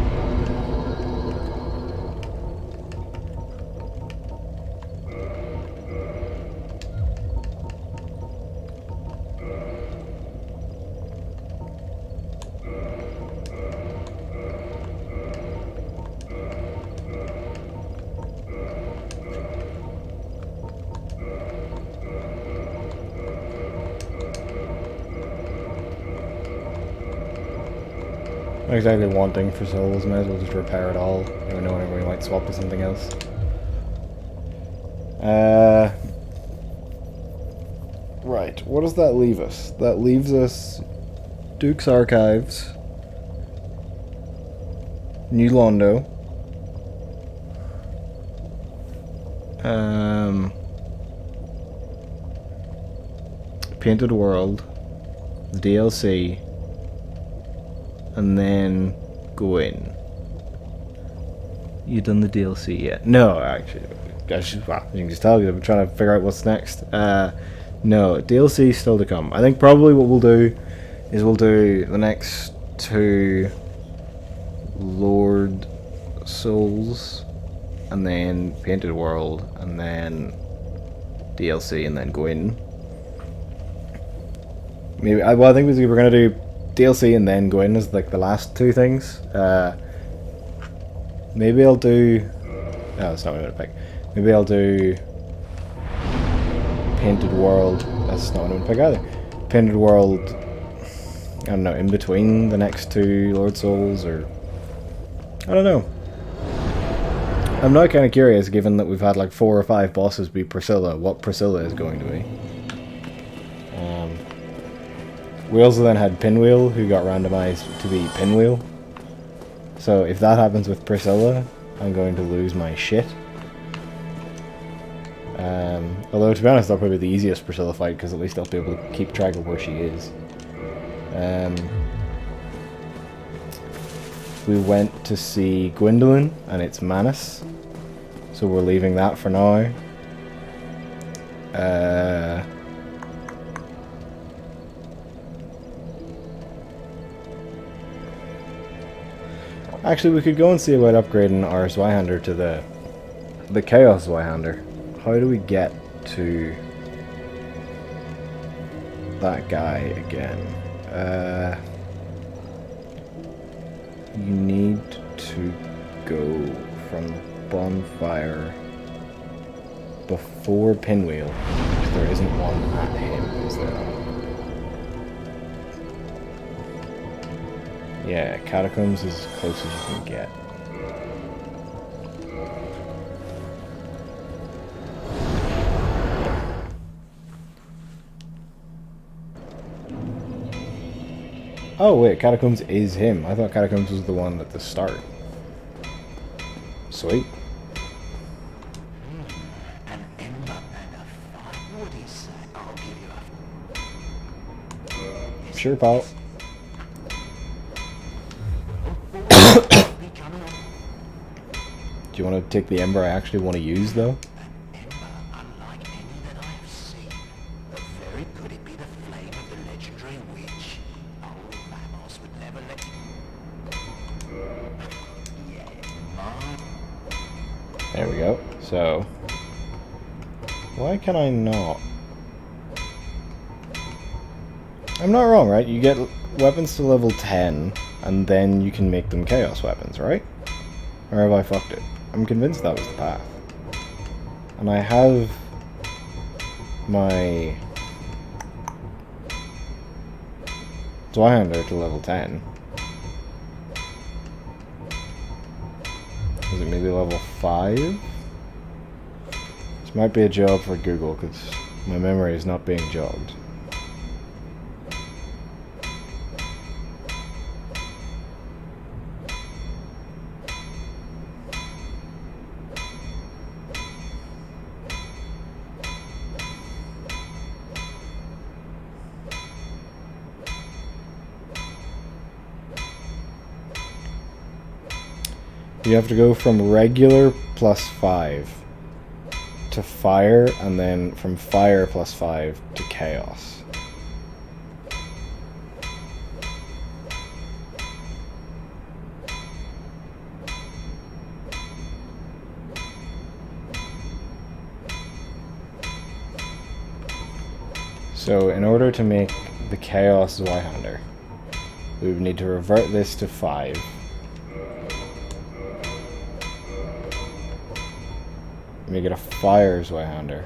Speaker 1: Not exactly wanting for souls, might as well just repair it all. You never know whenever we might swap to something else. Right, what does that leave us? That leaves us Duke's Archives, New Londo, Painted World, the DLC, and then go in. You done the DLC yet? No, actually. Well, you can just tell you, I'm trying to figure out what's next. No, DLC still to come. I think probably what we'll do is we'll do the next 2 Lord Souls, and then Painted World, and then DLC, and then go in. Maybe well, I think we're gonna do DLC and then go in as like the last 2 things. Maybe I'll do. No, that's not what I'm gonna pick. Maybe I'll do Painted World. That's not what I'm gonna pick either. Painted World. I don't know, in between the next 2 Lord Souls, or I don't know. I'm now kind of curious, given that we've had like 4 or 5 bosses be Priscilla, what Priscilla is going to be. We also then had Pinwheel, who got randomized to be Pinwheel. So if that happens with Priscilla, I'm going to lose my shit. Although to be honest, that'll probably be the easiest Priscilla fight, because at least I'll be able to keep track of where she is. We went to see Gwendolyn, and it's Manus. So we're leaving that for now. Actually, we could go and see about upgrading our Zweihander to the Chaos Zweihander. How do we get to that guy again? You need to go from the bonfire before Pinwheel. There isn't one at him, is there? Yeah, Catacombs is as close as you can get. Oh wait, Catacombs is him. I thought Catacombs was the one at the start. Sweet.
Speaker 3: An ember and a fire. What do you say? I'll give you a...
Speaker 1: Sure, pal.
Speaker 3: Be coming on.
Speaker 1: Do you want to take the ember I actually want to use, though?
Speaker 3: Ember unlike any that I have seen. But very could it be the flame of the legendary witch? Old Vamos would never let you... Yeah, mine.
Speaker 1: There we go. So, why can I not? I'm not wrong, right? You get weapons to level 10, and then you can make them chaos weapons, right? Or have I fucked it? I'm convinced that was the path. And I have my Zweihander to level 10. Is it maybe level 5? This might be a job for Google, because my memory is not being jogged. You have to go from regular plus 5 to fire, and then from fire plus 5 to chaos. So in order to make the Chaos Zweihander, we would need to revert this to 5. Make it a fire Zweihander.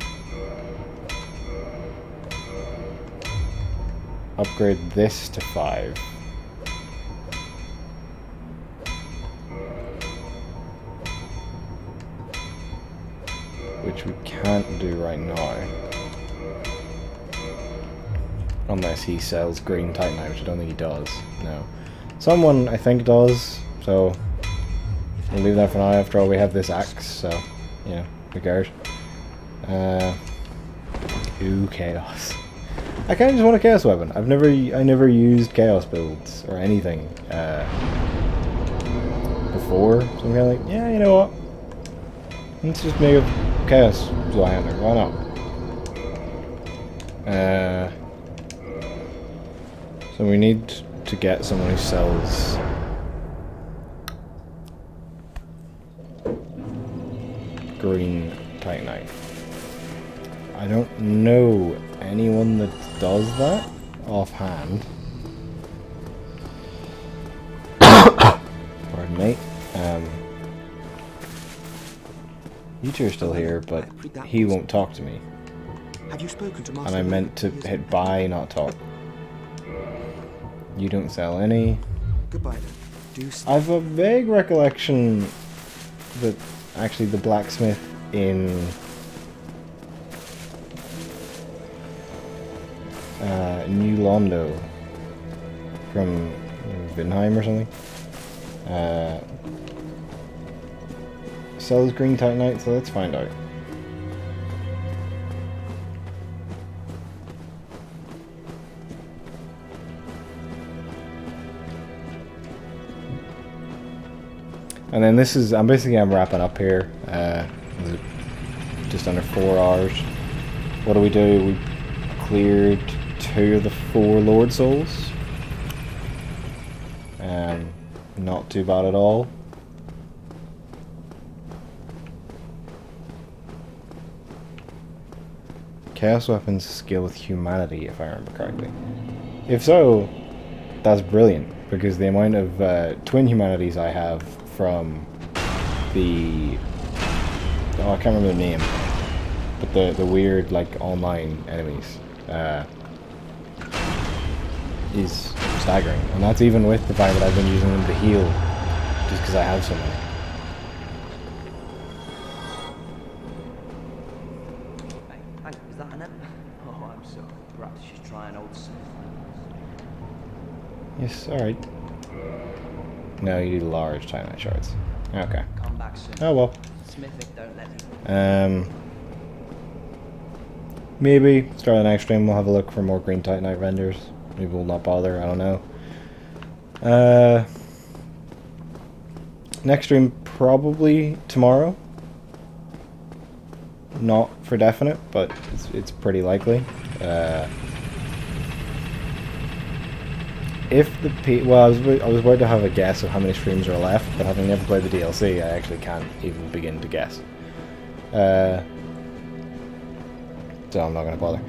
Speaker 1: Upgrade this to 5. Which we can't do right now. Unless he sells green titanite, which I don't think he does. No. Someone, I think, does. So, we'll leave that for now. After all, we have this axe, so, you know, who cares? Ooh, chaos. I kind of just want a chaos weapon. I never used chaos builds or anything before, so I'm kind of like, yeah, you know what? Let's just make a chaos Zweihander. Why not? So we need to get someone who sells green Titanite. I don't know anyone that does that offhand. Pardon me. You two are still here, but he won't talk to me.
Speaker 7: Have you spoken to Master?
Speaker 1: And I meant to hit buy, not talk. You don't sell any.
Speaker 7: Goodbye then. Do
Speaker 1: I've a vague recollection that actually the blacksmith in New Londo from Vinheim or something sells green Titanite, so let's find out. And then this is, I'm wrapping up here. Just under 4 hours. What do? We cleared 2 of the 4 Lord Souls. Not too bad at all. Chaos weapons skill with humanity, if I remember correctly. If so, that's brilliant, because the amount of twin humanities I have from the... oh, I can't remember the name, but the weird, like, online enemies is staggering. And that's even with the fact that I've been using them to heal, just because I have so many.
Speaker 8: Hey, is that Annette? Oh, I'm sorry. Perhaps she's trying old Smith.
Speaker 1: Yes, alright. No, you need large Titanite shards. Okay.
Speaker 8: Come back soon.
Speaker 1: Oh well.
Speaker 8: Smith, don't let him.
Speaker 1: Maybe start the next stream we'll have a look for more green Titanite vendors. Maybe we'll not bother, I don't know. Next stream probably tomorrow. Not for definite, but it's pretty likely. If the well, I was about to have a guess of how many streams are left, but having never played the DLC, I actually can't even begin to guess. So I'm not going to bother.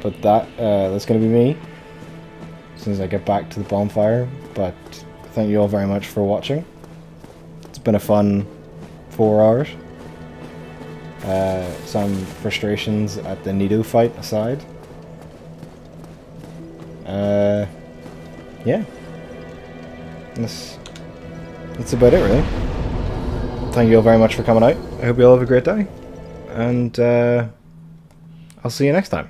Speaker 1: But that's going to be me, as soon as I get back to the bonfire. But thank you all very much for watching. It's been a fun 4 hours. Some frustrations at the Nido fight aside. Yeah. That's about it, really. Thank you all very much for coming out. I hope you all have a great day. And I'll see you next time.